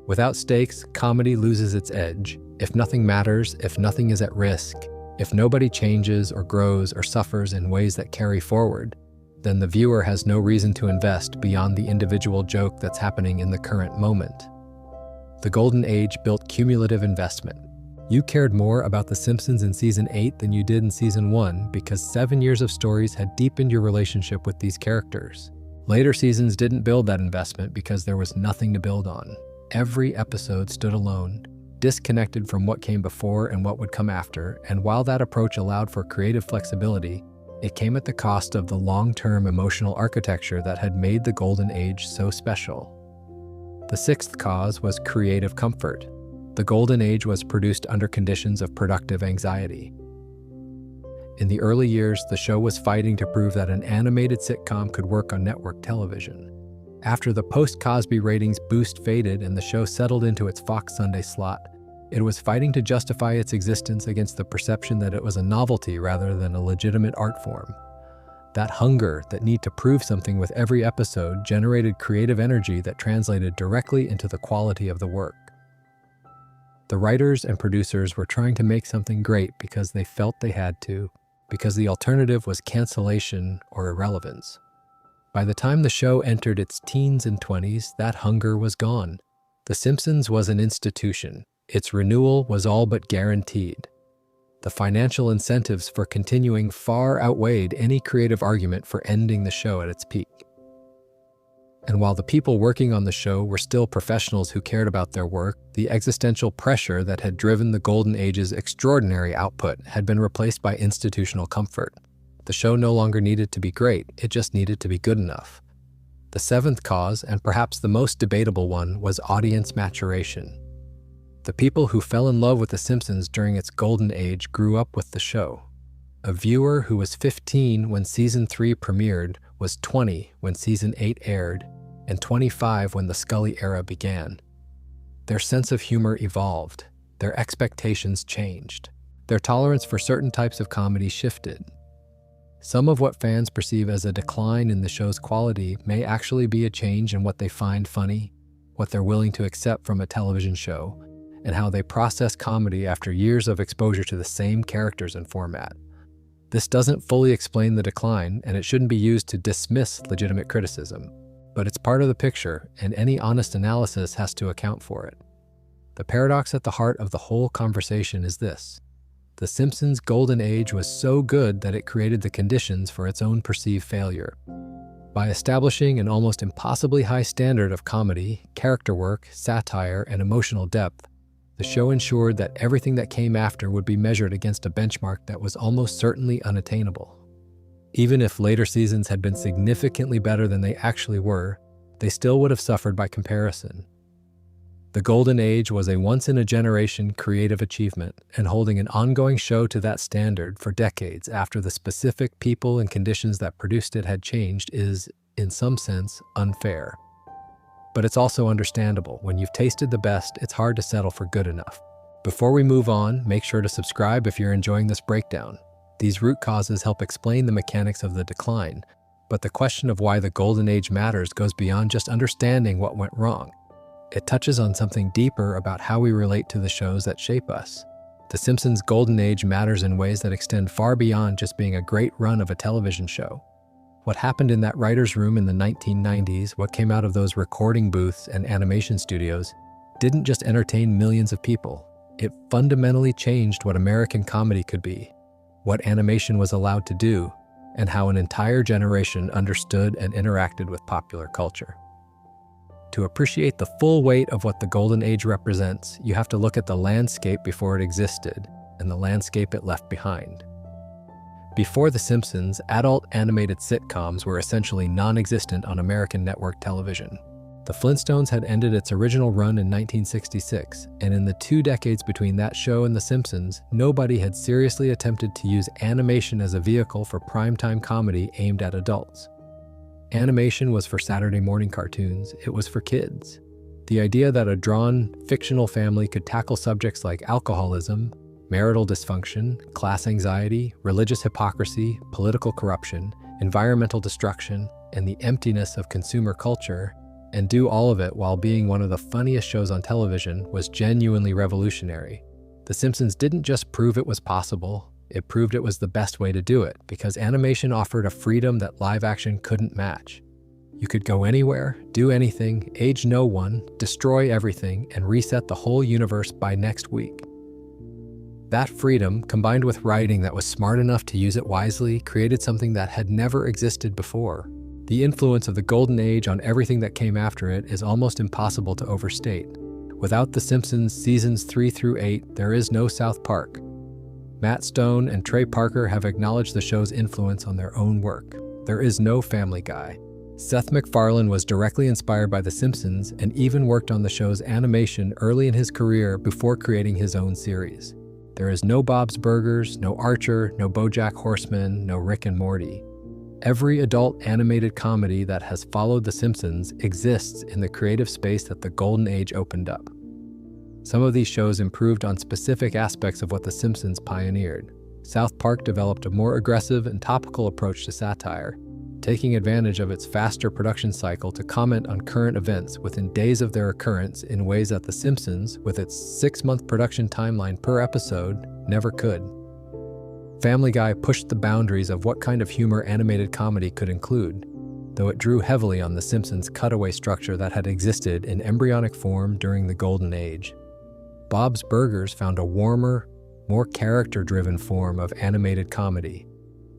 Without stakes, comedy loses its edge. If nothing matters, if nothing is at risk, if nobody changes or grows or suffers in ways that carry forward, then the viewer has no reason to invest beyond the individual joke that's happening in the current moment. The Golden Age built cumulative investment. You cared more about The Simpsons in Season 8 than you did in Season 1 because 7 years of stories had deepened your relationship with these characters. Later seasons didn't build that investment because there was nothing to build on. Every episode stood alone, disconnected from what came before and what would come after, and while that approach allowed for creative flexibility, it came at the cost of the long-term emotional architecture that had made the Golden Age so special. The sixth cause was creative comfort. The Golden Age was produced under conditions of productive anxiety. In the early years, the show was fighting to prove that an animated sitcom could work on network television. After the post-Cosby ratings boost faded and the show settled into its Fox Sunday slot, it was fighting to justify its existence against the perception that it was a novelty rather than a legitimate art form. That hunger, that need to prove something with every episode, generated creative energy that translated directly into the quality of the work. The writers and producers were trying to make something great because they felt they had to, because the alternative was cancellation or irrelevance. By the time the show entered its teens and 20s, that hunger was gone. The Simpsons was an institution. Its renewal was all but guaranteed. The financial incentives for continuing far outweighed any creative argument for ending the show at its peak. And while the people working on the show were still professionals who cared about their work, the existential pressure that had driven the Golden Age's extraordinary output had been replaced by institutional comfort. The show no longer needed to be great, it just needed to be good enough. The seventh cause, and perhaps the most debatable one, was audience maturation. The people who fell in love with The Simpsons during its Golden Age grew up with the show. A viewer who was 15 when Season 3 premiered was 20 when Season 8 aired, and 25 when the Scully era began. Their sense of humor evolved, their expectations changed, their tolerance for certain types of comedy shifted. Some of what fans perceive as a decline in the show's quality may actually be a change in what they find funny, what they're willing to accept from a television show, and how they process comedy after years of exposure to the same characters and format. This doesn't fully explain the decline, and it shouldn't be used to dismiss legitimate criticism. But it's part of the picture, and any honest analysis has to account for it. The paradox at the heart of the whole conversation is this. The Simpsons' golden age was so good that it created the conditions for its own perceived failure. By establishing an almost impossibly high standard of comedy, character work, satire, and emotional depth, the show ensured that everything that came after would be measured against a benchmark that was almost certainly unattainable. Even if later seasons had been significantly better than they actually were, they still would have suffered by comparison. The Golden Age was a once-in-a-generation creative achievement, and holding an ongoing show to that standard for decades after the specific people and conditions that produced it had changed is, in some sense, unfair. But it's also understandable. When you've tasted the best, it's hard to settle for good enough. Before we move on, make sure to subscribe if you're enjoying this breakdown. These root causes help explain the mechanics of the decline, but the question of why the Golden Age matters goes beyond just understanding what went wrong. It touches on something deeper about how we relate to the shows that shape us. The Simpsons' Golden Age matters in ways that extend far beyond just being a great run of a television show. What happened in that writer's room in the 1990s, what came out of those recording booths and animation studios, didn't just entertain millions of people. It fundamentally changed what American comedy could be, what animation was allowed to do, and how an entire generation understood and interacted with popular culture. To appreciate the full weight of what the Golden Age represents, you have to look at the landscape before it existed and the landscape it left behind. Before The Simpsons, adult animated sitcoms were essentially non-existent on American network television. The Flintstones had ended its original run in 1966, and in the 2 decades between that show and The Simpsons, nobody had seriously attempted to use animation as a vehicle for primetime comedy aimed at adults. Animation was for Saturday morning cartoons. It was for kids. The idea that a drawn, fictional family could tackle subjects like alcoholism, marital dysfunction, class anxiety, religious hypocrisy, political corruption, environmental destruction, and the emptiness of consumer culture, and do all of it while being one of the funniest shows on television was genuinely revolutionary. The Simpsons didn't just prove it was possible, it proved it was the best way to do it, because animation offered a freedom that live action couldn't match. You could go anywhere, do anything, age no one, destroy everything, and reset the whole universe by next week. That freedom, combined with writing that was smart enough to use it wisely, created something that had never existed before. The influence of the Golden Age on everything that came after it is almost impossible to overstate. Without The Simpsons seasons 3 through 8, there is no South Park. Matt Stone and Trey Parker have acknowledged the show's influence on their own work. There is no Family Guy. Seth MacFarlane was directly inspired by The Simpsons and even worked on the show's animation early in his career before creating his own series. There is no Bob's Burgers, no Archer, no BoJack Horseman, no Rick and Morty. Every adult animated comedy that has followed The Simpsons exists in the creative space that the Golden Age opened up. Some of these shows improved on specific aspects of what The Simpsons pioneered. South Park developed a more aggressive and topical approach to satire, taking advantage of its faster production cycle to comment on current events within days of their occurrence in ways that The Simpsons, with its 6-month production timeline per episode, never could. Family Guy pushed the boundaries of what kind of humor animated comedy could include, though it drew heavily on The Simpsons' cutaway structure that had existed in embryonic form during the Golden Age. Bob's Burgers found a warmer, more character-driven form of animated comedy,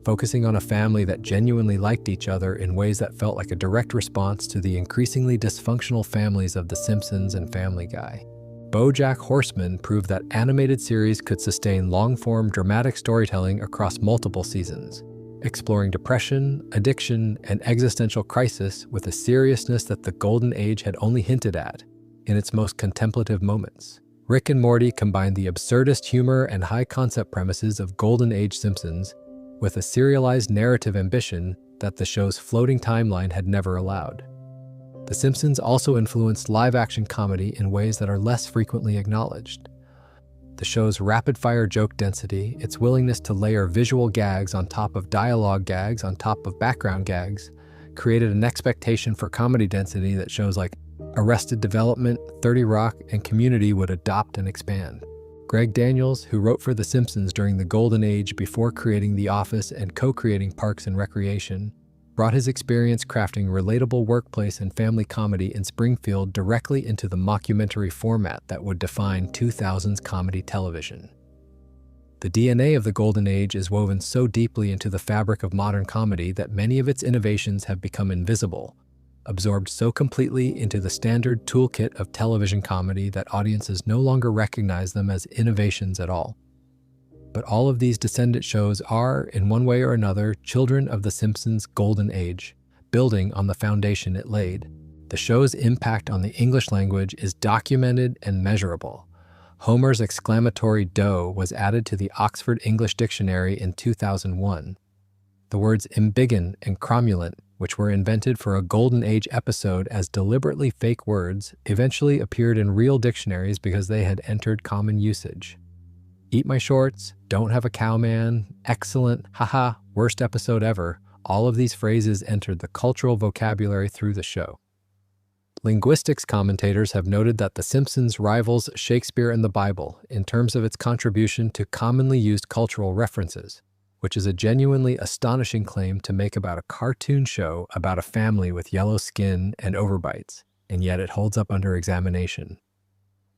focusing on a family that genuinely liked each other in ways that felt like a direct response to the increasingly dysfunctional families of The Simpsons and Family Guy. BoJack Horseman proved that animated series could sustain long-form dramatic storytelling across multiple seasons, exploring depression, addiction, and existential crisis with a seriousness that the Golden Age had only hinted at in its most contemplative moments. Rick and Morty combined the absurdist humor and high-concept premises of Golden Age Simpsons with a serialized narrative ambition that the show's floating timeline had never allowed. The Simpsons also influenced live-action comedy in ways that are less frequently acknowledged. The show's rapid-fire joke density, its willingness to layer visual gags on top of dialogue gags on top of background gags, created an expectation for comedy density that shows like Arrested Development, 30 Rock, and Community would adopt and expand. Greg Daniels, who wrote for The Simpsons during the Golden Age before creating The Office and co-creating Parks and Recreation, brought his experience crafting relatable workplace and family comedy in Springfield directly into the mockumentary format that would define 2000s comedy television. The DNA of the Golden Age is woven so deeply into the fabric of modern comedy that many of its innovations have become invisible, absorbed so completely into the standard toolkit of television comedy that audiences no longer recognize them as innovations at all. But all of these descendant shows are, in one way or another, children of The Simpsons' Golden Age, building on the foundation it laid. The show's impact on the English language is documented and measurable. Homer's exclamatory "dough" was added to the Oxford English Dictionary in 2001. The words embiggen and cromulent, which were invented for a Golden Age episode as deliberately fake words, eventually appeared in real dictionaries because they had entered common usage. Eat my shorts, don't have a cowman, excellent, haha, worst episode ever, all of these phrases entered the cultural vocabulary through the show. Linguistics commentators have noted that The Simpsons rivals Shakespeare and the Bible in terms of its contribution to commonly used cultural references, which is a genuinely astonishing claim to make about a cartoon show about a family with yellow skin and overbites, and yet it holds up under examination.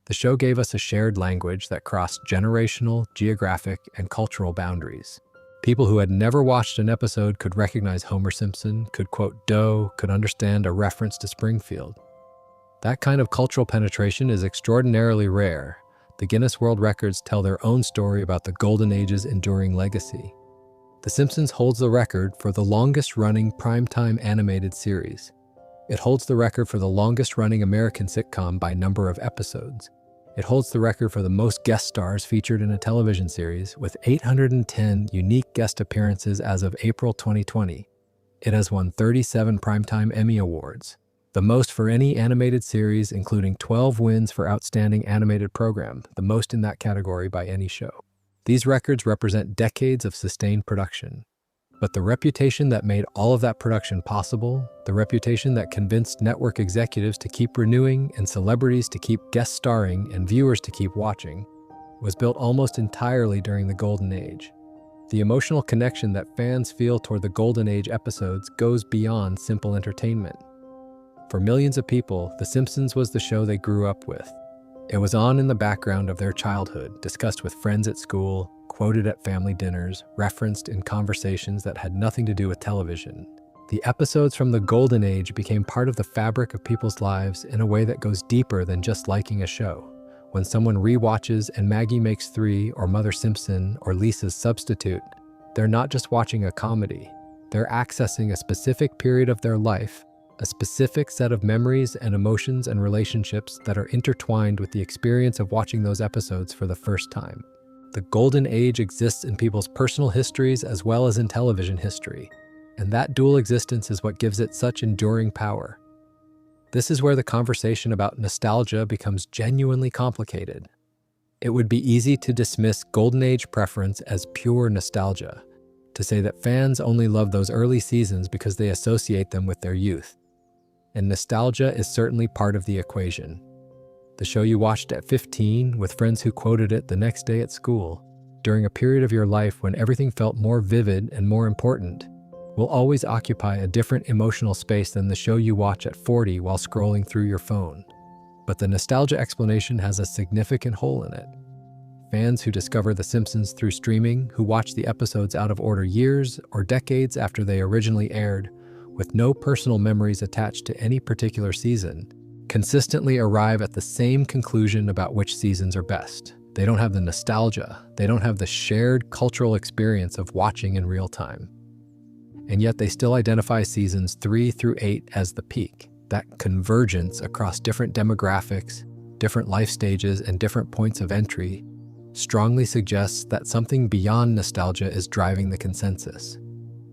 The show gave us a shared language that crossed generational, geographic, and cultural boundaries. People who had never watched an episode could recognize Homer Simpson, could quote "dough," could understand a reference to Springfield. That kind of cultural penetration is extraordinarily rare. The Guinness World Records tell their own story about the Golden Age's enduring legacy. The Simpsons holds the record for the longest-running primetime animated series. It holds the record for the longest-running American sitcom by number of episodes. It holds the record for the most guest stars featured in a television series, with 810 unique guest appearances as of April 2020. It has won 37 Primetime Emmy Awards, the most for any animated series, including 12 wins for Outstanding Animated Program, the most in that category by any show. These records represent decades of sustained production. But the reputation that made all of that production possible, the reputation that convinced network executives to keep renewing and celebrities to keep guest starring and viewers to keep watching, was built almost entirely during the Golden Age. The emotional connection that fans feel toward the Golden Age episodes goes beyond simple entertainment. For millions of people, The Simpsons was the show they grew up with. It was on in the background of their childhood, discussed with friends at school, quoted at family dinners, referenced in conversations that had nothing to do with television. The episodes from the Golden Age became part of the fabric of people's lives in a way that goes deeper than just liking a show. When someone rewatches And Maggie Makes Three or Mother Simpson or Lisa's Substitute, they're not just watching a comedy. They're accessing a specific period of their life, a specific set of memories and emotions and relationships that are intertwined with the experience of watching those episodes for the first time. The Golden Age exists in people's personal histories as well as in television history, and that dual existence is what gives it such enduring power. This is where the conversation about nostalgia becomes genuinely complicated. It would be easy to dismiss Golden Age preference as pure nostalgia, to say that fans only love those early seasons because they associate them with their youth. And nostalgia is certainly part of the equation. The show you watched at 15 with friends who quoted it the next day at school, during a period of your life when everything felt more vivid and more important, will always occupy a different emotional space than the show you watch at 40 while scrolling through your phone. But the nostalgia explanation has a significant hole in it. Fans who discover The Simpsons through streaming, who watch the episodes out of order years or decades after they originally aired, with no personal memories attached to any particular season, consistently arrive at the same conclusion about which seasons are best. They don't have the nostalgia, they don't have the shared cultural experience of watching in real time. And yet they still identify seasons 3 through 8 as the peak. That convergence across different demographics, different life stages, and different points of entry strongly suggests that something beyond nostalgia is driving the consensus.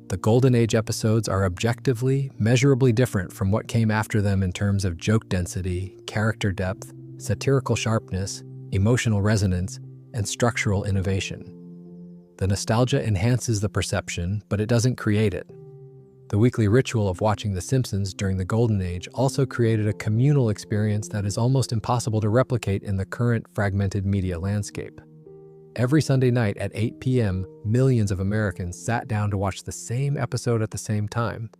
The Golden Age episodes are objectively, measurably different from what came after them in terms of joke density, character depth, satirical sharpness, emotional resonance, and structural innovation. The nostalgia enhances the perception, but it doesn't create it. The weekly ritual of watching The Simpsons during the Golden Age also created a communal experience that is almost impossible to replicate in the current fragmented media landscape. Every Sunday night at 8 p.m., millions of Americans sat down to watch the same episode at the same time.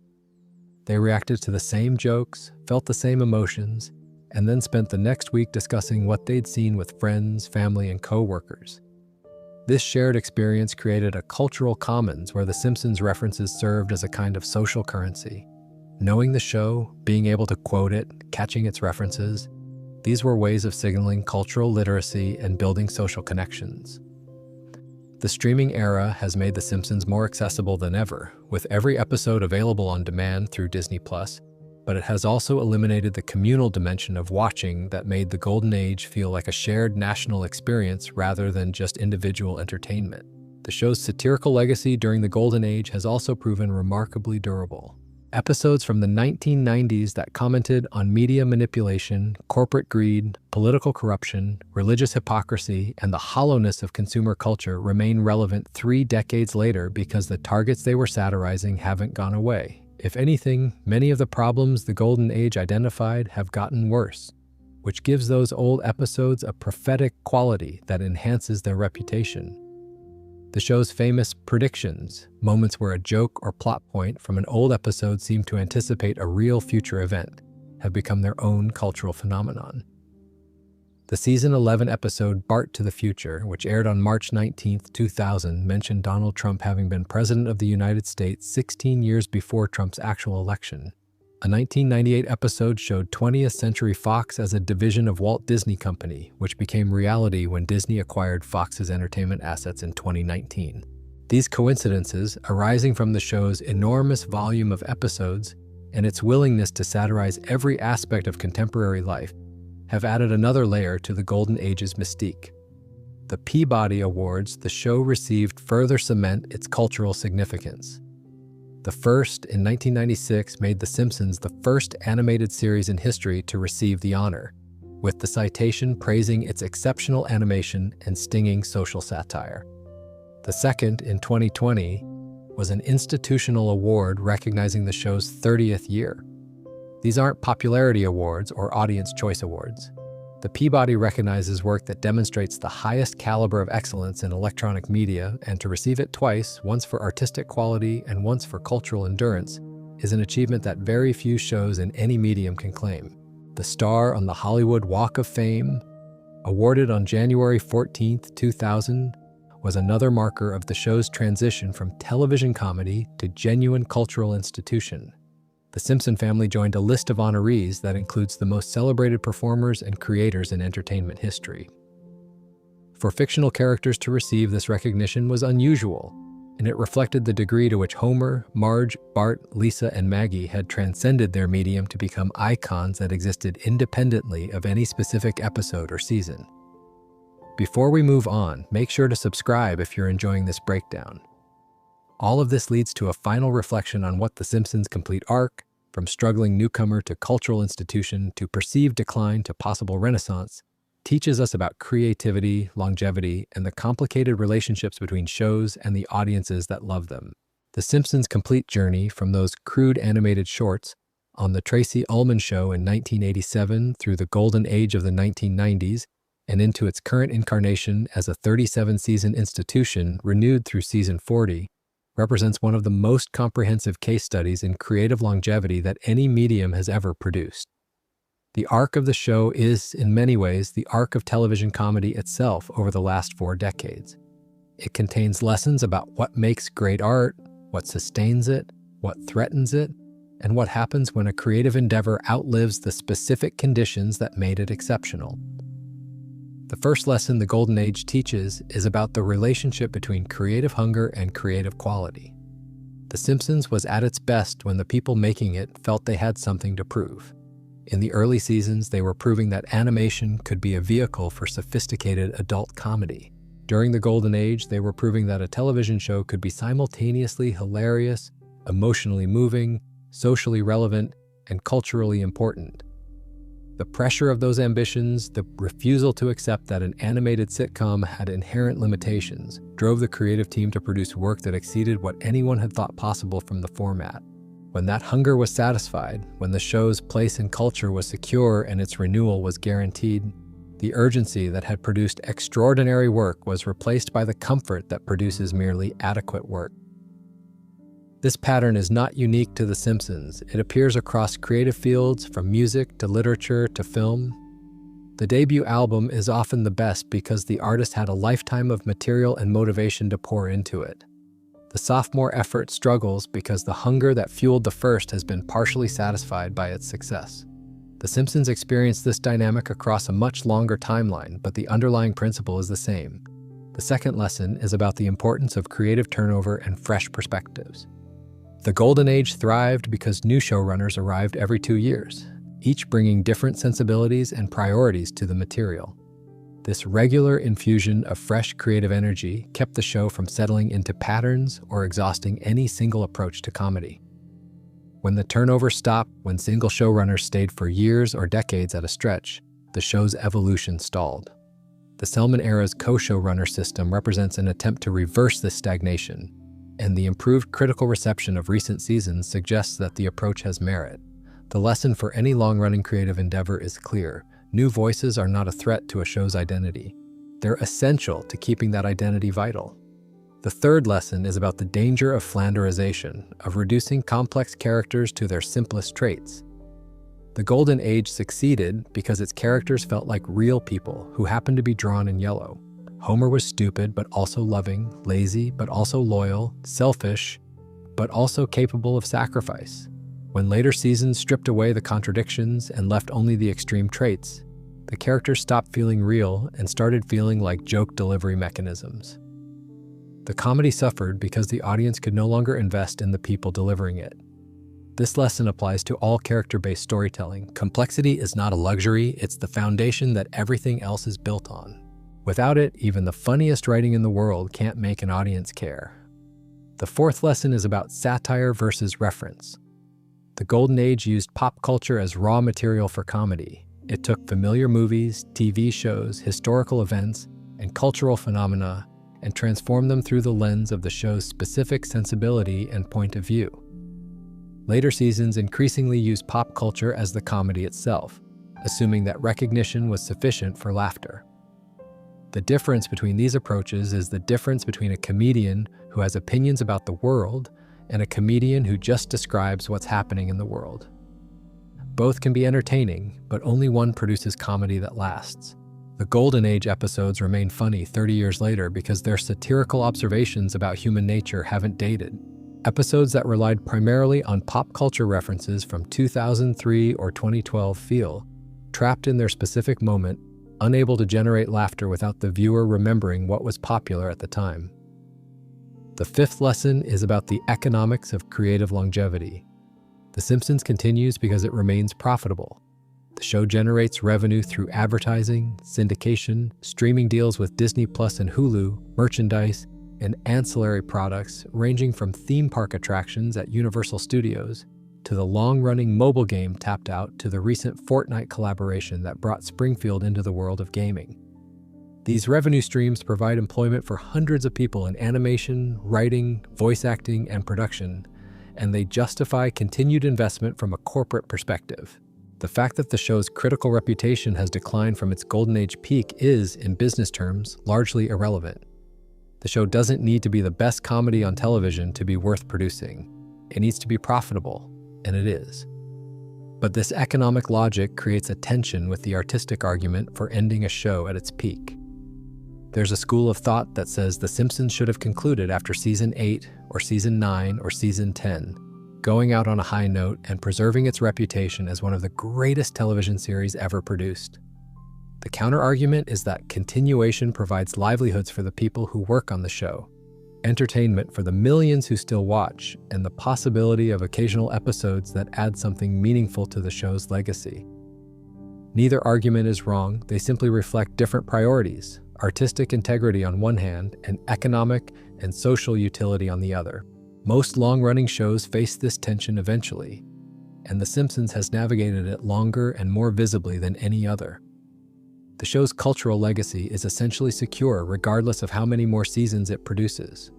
They reacted to the same jokes, felt the same emotions, and then spent the next week discussing what they'd seen with friends, family, and co-workers. This shared experience created a cultural commons where The Simpsons references served as a kind of social currency. Knowing the show, being able to quote it, catching its references, these were ways of signaling cultural literacy and building social connections. The streaming era has made The Simpsons more accessible than ever, with every episode available on demand through Disney+, but it has also eliminated the communal dimension of watching that made the Golden Age feel like a shared national experience rather than just individual entertainment. The show's satirical legacy during the Golden Age has also proven remarkably durable. Episodes from the 1990s that commented on media manipulation, corporate greed, political corruption, religious hypocrisy, and the hollowness of consumer culture remain relevant 3 decades later because the targets they were satirizing haven't gone away. If anything, many of the problems the Golden Age identified have gotten worse, which gives those old episodes a prophetic quality that enhances their reputation. The show's famous predictions, moments where a joke or plot point from an old episode seemed to anticipate a real future event, have become their own cultural phenomenon. The season 11 episode Bart to the Future, which aired on March 19, 2000, mentioned Donald Trump having been president of the United States 16 years before Trump's actual election. A 1998 episode showed 20th Century Fox as a division of Walt Disney Company, which became reality when Disney acquired Fox's entertainment assets in 2019. These coincidences, arising from the show's enormous volume of episodes and its willingness to satirize every aspect of contemporary life, have added another layer to the Golden Age's mystique. The Peabody Awards the show received further cement its cultural significance. The first, in 1996, made The Simpsons the first animated series in history to receive the honor, with the citation praising its exceptional animation and stinging social satire. The second, in 2020, was an institutional award recognizing the show's 30th year. These aren't popularity awards or audience choice awards. The Peabody recognizes work that demonstrates the highest caliber of excellence in electronic media, and to receive it twice, once for artistic quality and once for cultural endurance, is an achievement that very few shows in any medium can claim. The star on the Hollywood Walk of Fame, awarded on January 14, 2000, was another marker of the show's transition from television comedy to genuine cultural institution. The Simpson family joined a list of honorees that includes the most celebrated performers and creators in entertainment history. For fictional characters to receive this recognition was unusual, and it reflected the degree to which Homer, Marge, Bart, Lisa, and Maggie had transcended their medium to become icons that existed independently of any specific episode or season. Before we move on, make sure to subscribe if you're enjoying this breakdown. All of this leads to a final reflection on what The Simpsons' complete arc, from struggling newcomer to cultural institution to perceived decline to possible renaissance, teaches us about creativity, longevity, and the complicated relationships between shows and the audiences that love them. The Simpsons' complete journey from those crude animated shorts on The Tracy Ullman Show in 1987 through the golden age of the 1990s and into its current incarnation as a 37-season institution renewed through season 40, represents one of the most comprehensive case studies in creative longevity that any medium has ever produced. The arc of the show is, in many ways, the arc of television comedy itself over the last 4 decades. It contains lessons about what makes great art, what sustains it, what threatens it, and what happens when a creative endeavor outlives the specific conditions that made it exceptional. The first lesson the Golden Age teaches is about the relationship between creative hunger and creative quality. The Simpsons was at its best when the people making it felt they had something to prove. In the early seasons, they were proving that animation could be a vehicle for sophisticated adult comedy. During the Golden Age, they were proving that a television show could be simultaneously hilarious, emotionally moving, socially relevant, and culturally important. The pressure of those ambitions, the refusal to accept that an animated sitcom had inherent limitations, drove the creative team to produce work that exceeded what anyone had thought possible from the format. When that hunger was satisfied, when the show's place in culture was secure and its renewal was guaranteed, The urgency that had produced extraordinary work was replaced by the comfort that produces merely adequate work. This pattern is not unique to The Simpsons. It appears across creative fields, from music to literature to film. The debut album is often the best because the artist had a lifetime of material and motivation to pour into it. The sophomore effort struggles because the hunger that fueled the first has been partially satisfied by its success. The Simpsons experienced this dynamic across a much longer timeline, but the underlying principle is the same. The second lesson is about the importance of creative turnover and fresh perspectives. The Golden Age thrived because new showrunners arrived every 2 years, each bringing different sensibilities and priorities to the material. This regular infusion of fresh creative energy kept the show from settling into patterns or exhausting any single approach to comedy. When the turnover stopped, when single showrunners stayed for years or decades at a stretch, the show's evolution stalled. The Selman era's co-showrunner system represents an attempt to reverse this stagnation, and the improved critical reception of recent seasons suggests that the approach has merit. The lesson for any long-running creative endeavor is clear. New voices are not a threat to a show's identity. They're essential to keeping that identity vital. The third lesson is about the danger of flanderization, of reducing complex characters to their simplest traits. The Golden Age succeeded because its characters felt like real people who happened to be drawn in yellow. Homer was stupid but also loving, lazy but also loyal, selfish but also capable of sacrifice. When later seasons stripped away the contradictions and left only the extreme traits, the characters stopped feeling real and started feeling like joke delivery mechanisms. The comedy suffered because the audience could no longer invest in the people delivering it. This lesson applies to all character-based storytelling. Complexity is not a luxury, it's the foundation that everything else is built on. Without it, even the funniest writing in the world can't make an audience care. The fourth lesson is about satire versus reference. The Golden Age used pop culture as raw material for comedy. It took familiar movies, TV shows, historical events, and cultural phenomena and transformed them through the lens of the show's specific sensibility and point of view. Later seasons increasingly used pop culture as the comedy itself, assuming that recognition was sufficient for laughter. The difference between these approaches is the difference between a comedian who has opinions about the world and a comedian who just describes what's happening in the world. Both can be entertaining, but only one produces comedy that lasts. The Golden Age episodes remain funny 30 years later because their satirical observations about human nature haven't dated. Episodes that relied primarily on pop culture references from 2003 or 2012 feel trapped in their specific moment, unable to generate laughter without the viewer remembering what was popular at the time. The fifth lesson is about the economics of creative longevity. The Simpsons continues because it remains profitable. The show generates revenue through advertising, syndication, streaming deals with Disney Plus and Hulu, merchandise, and ancillary products ranging from theme park attractions at Universal Studios to the long-running mobile game Tapped Out to the recent Fortnite collaboration that brought Springfield into the world of gaming. These revenue streams provide employment for hundreds of people in animation, writing, voice acting, and production, and they justify continued investment from a corporate perspective. The fact that the show's critical reputation has declined from its Golden Age peak is, in business terms, largely irrelevant. The show doesn't need to be the best comedy on television to be worth producing. It needs to be profitable, and it is. But this economic logic creates a tension with the artistic argument for ending a show at its peak. There's a school of thought that says The Simpsons should have concluded after season 8 or season 9 or season 10, going out on a high note and preserving its reputation as one of the greatest television series ever produced. The counter-argument is that continuation provides livelihoods for the people who work on the show, entertainment for the millions who still watch, and the possibility of occasional episodes that add something meaningful to the show's legacy. Neither argument is wrong, they simply reflect different priorities, artistic integrity on one hand and economic and social utility on the other. Most long-running shows face this tension eventually, and The Simpsons has navigated it longer and more visibly than any other. The show's cultural legacy is essentially secure regardless of how many more seasons it produces.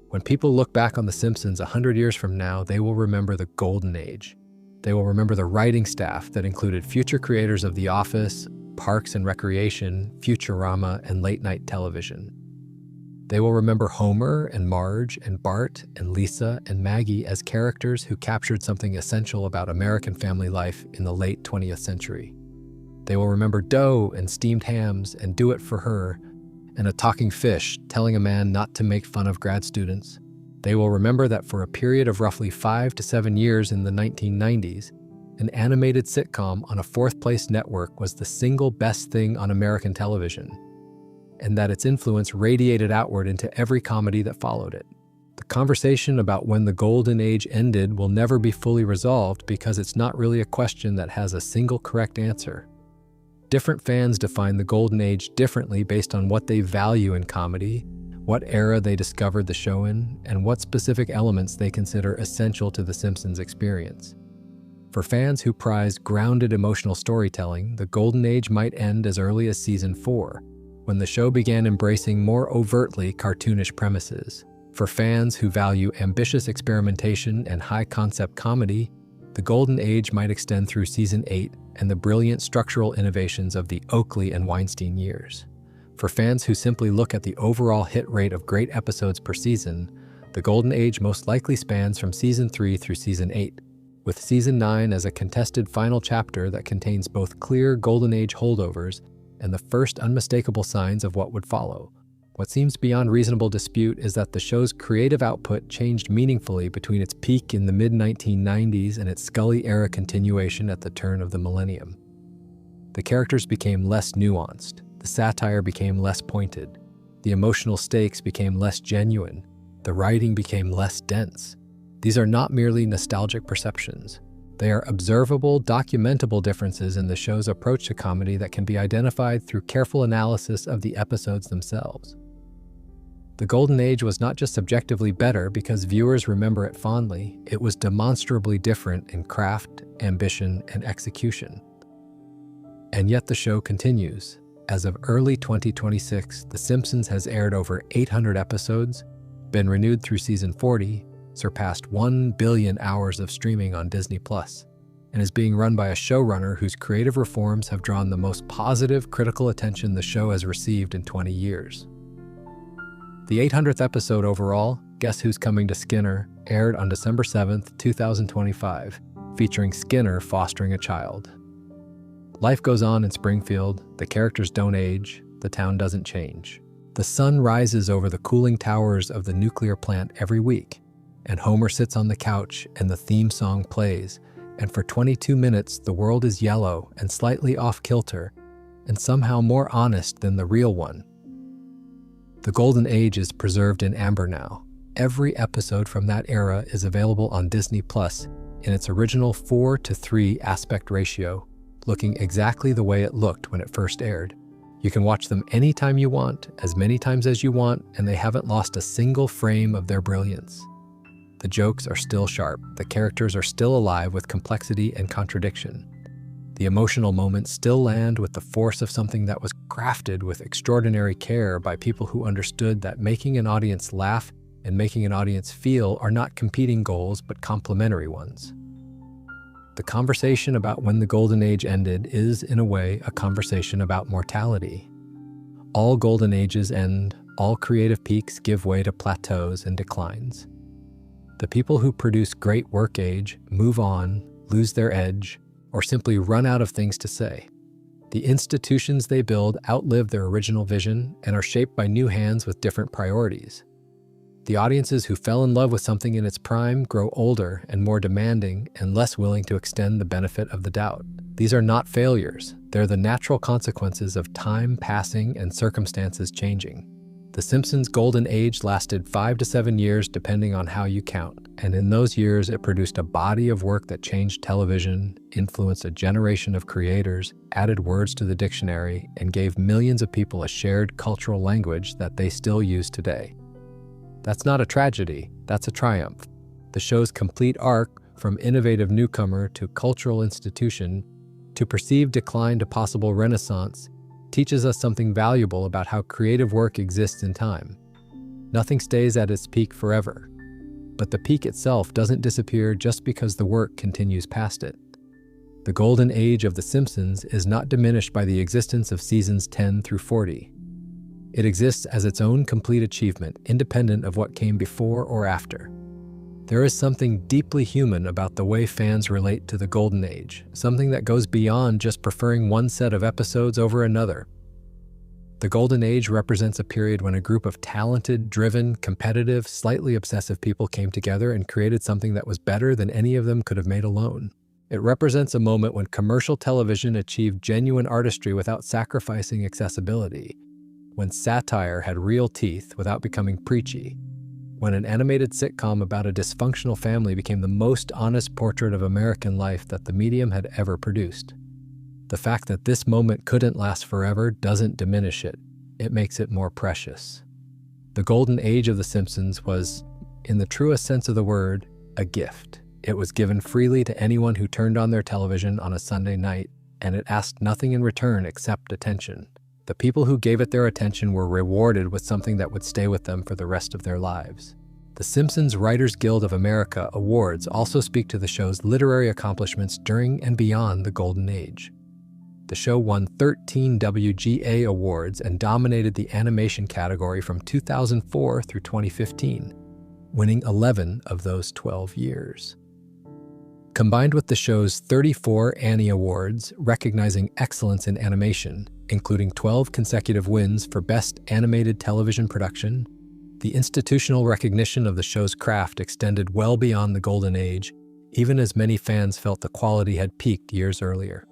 When people look back on The Simpsons 100 years from now, they will remember the Golden Age. They will remember the writing staff that included future creators of The Office, Parks and Recreation, Futurama, and late-night television. They will remember Homer and Marge and Bart and Lisa and Maggie as characters who captured something essential about American family life in the late 20th century. They will remember dough and steamed hams and Do It For Her and a talking fish telling a man not to make fun of grad students. They will remember that for a period of roughly 5 to 7 years in the 1990s, an animated sitcom on a fourth-place network was the single best thing on American television, and that its influence radiated outward into every comedy that followed it. The conversation about when the golden age ended will never be fully resolved because it's not really a question that has a single correct answer. Different fans define the golden age differently based on what they value in comedy, what era they discovered the show in, and what specific elements they consider essential to the Simpsons experience. For fans who prize grounded emotional storytelling, the golden age might end as early as season 4, when the show began embracing more overtly cartoonish premises. For fans who value ambitious experimentation and high-concept comedy, the golden age might extend through season 8 and the brilliant structural innovations of the Oakley and Weinstein years. For fans who simply look at the overall hit rate of great episodes per season, the golden age most likely spans from season 3 through season 8, with season 9 as a contested final chapter that contains both clear golden age holdovers and the first unmistakable signs of what would follow. What seems beyond reasonable dispute is that the show's creative output changed meaningfully between its peak in the mid-1990s and its Scully-era continuation at the turn of the millennium. The characters became less nuanced, the satire became less pointed, the emotional stakes became less genuine, the writing became less dense. These are not merely nostalgic perceptions. They are observable, documentable differences in the show's approach to comedy that can be identified through careful analysis of the episodes themselves. The Golden Age was not just subjectively better because viewers remember it fondly, it was demonstrably different in craft, ambition, and execution. And yet the show continues. As of early 2026, The Simpsons has aired over 800 episodes, been renewed through season 40, surpassed 1 billion hours of streaming on Disney+, and is being run by a showrunner whose creative reforms have drawn the most positive critical attention the show has received in 20 years. The 800th episode overall, Guess Who's Coming to Skinner, aired on December 7th, 2025, featuring Skinner fostering a child. Life goes on in Springfield, the characters don't age, the town doesn't change. The sun rises over the cooling towers of the nuclear plant every week, and Homer sits on the couch and the theme song plays, and for 22 minutes the world is yellow and slightly off-kilter, and somehow more honest than the real one. The Golden Age is preserved in amber now. Every episode from that era is available on Disney Plus in its original 4:3 aspect ratio, looking exactly the way it looked when it first aired. You can watch them anytime you want, as many times as you want, and they haven't lost a single frame of their brilliance. The jokes are still sharp, the characters are still alive with complexity and contradiction. The emotional moments still land with the force of something that was crafted with extraordinary care by people who understood that making an audience laugh and making an audience feel are not competing goals but complementary ones. The conversation about when the Golden Age ended is, in a way, a conversation about mortality. All Golden Ages end, all creative peaks give way to plateaus and declines. The people who produce great work age, move on, lose their edge, or simply run out of things to say. The institutions they build outlive their original vision and are shaped by new hands with different priorities. The audiences who fell in love with something in its prime grow older and more demanding and less willing to extend the benefit of the doubt. These are not failures. They're the natural consequences of time passing and circumstances changing. The Simpsons' Golden Age lasted 5 to 7 years depending on how you count, and in those years it produced a body of work that changed television, influenced a generation of creators, added words to the dictionary, and gave millions of people a shared cultural language that they still use today. That's not a tragedy, that's a triumph. The show's complete arc, from innovative newcomer to cultural institution, to perceived decline to possible renaissance, teaches us something valuable about how creative work exists in time. Nothing stays at its peak forever, but the peak itself doesn't disappear just because the work continues past it. The golden age of The Simpsons is not diminished by the existence of seasons 10 through 40. It exists as its own complete achievement, independent of what came before or after. There is something deeply human about the way fans relate to the golden age, something that goes beyond just preferring one set of episodes over another. The golden age represents a period when a group of talented, driven, competitive, slightly obsessive people came together and created something that was better than any of them could have made alone. It represents a moment when commercial television achieved genuine artistry without sacrificing accessibility, when satire had real teeth without becoming preachy, when an animated sitcom about a dysfunctional family became the most honest portrait of American life that the medium had ever produced. The fact that this moment couldn't last forever doesn't diminish it. It makes it more precious. The golden age of The Simpsons was, in the truest sense of the word, a gift. It was given freely to anyone who turned on their television on a Sunday night, and it asked nothing in return except attention. The people who gave it their attention were rewarded with something that would stay with them for the rest of their lives. The Simpsons Writers Guild of America awards also speak to the show's literary accomplishments during and beyond the golden age. The show won 13 WGA awards and dominated the animation category from 2004 through 2015, winning 11 of those 12 years. Combined with the show's 34 Annie Awards recognizing excellence in animation, including 12 consecutive wins for Best Animated Television Production, the institutional recognition of the show's craft extended well beyond the golden age, even as many fans felt the quality had peaked years earlier.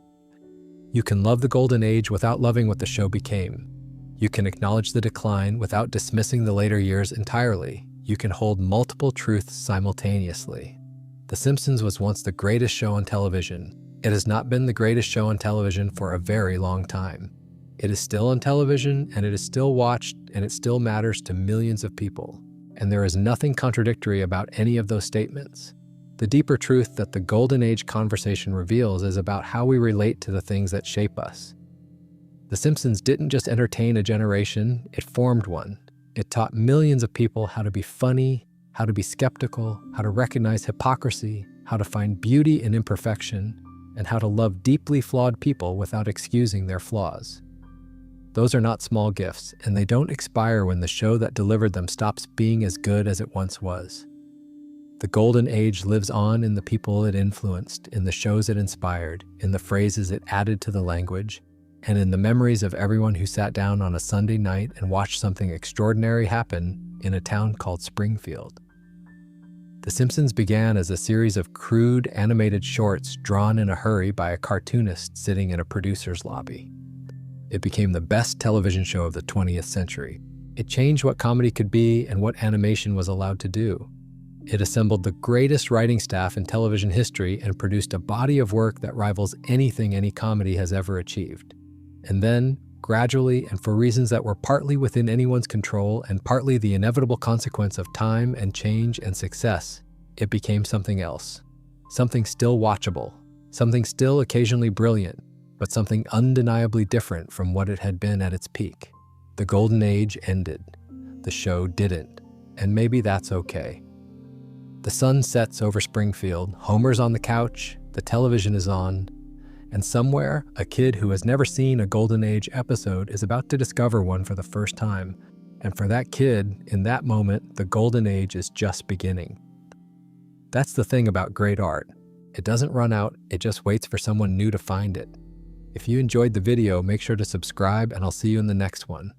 You can love the golden age without loving what the show became. You can acknowledge the decline without dismissing the later years entirely. You can hold multiple truths simultaneously. The Simpsons was once the greatest show on television. It has not been the greatest show on television for a very long time. It is still on television, and it is still watched, and it still matters to millions of people. And there is nothing contradictory about any of those statements. The deeper truth that the golden age conversation reveals is about how we relate to the things that shape us. The Simpsons didn't just entertain a generation, it formed one. It taught millions of people how to be funny, how to be skeptical, how to recognize hypocrisy, how to find beauty in imperfection, and how to love deeply flawed people without excusing their flaws. Those are not small gifts, and they don't expire when the show that delivered them stops being as good as it once was. The golden age lives on in the people it influenced, in the shows it inspired, in the phrases it added to the language, and in the memories of everyone who sat down on a Sunday night and watched something extraordinary happen in a town called Springfield. The Simpsons began as a series of crude animated shorts drawn in a hurry by a cartoonist sitting in a producer's lobby. It became the best television show of the 20th century. It changed what comedy could be and what animation was allowed to do. It assembled the greatest writing staff in television history and produced a body of work that rivals anything any comedy has ever achieved. And then, gradually, and for reasons that were partly within anyone's control and partly the inevitable consequence of time and change and success, it became something else. Something still watchable, something still occasionally brilliant, but something undeniably different from what it had been at its peak. The golden age ended. The show didn't, and maybe that's okay. The sun sets over Springfield, Homer's on the couch, the television is on, and somewhere, a kid who has never seen a Golden Age episode is about to discover one for the first time. And for that kid, in that moment, the Golden Age is just beginning. That's the thing about great art. It doesn't run out, it just waits for someone new to find it. If you enjoyed the video, make sure to subscribe, and I'll see you in the next one.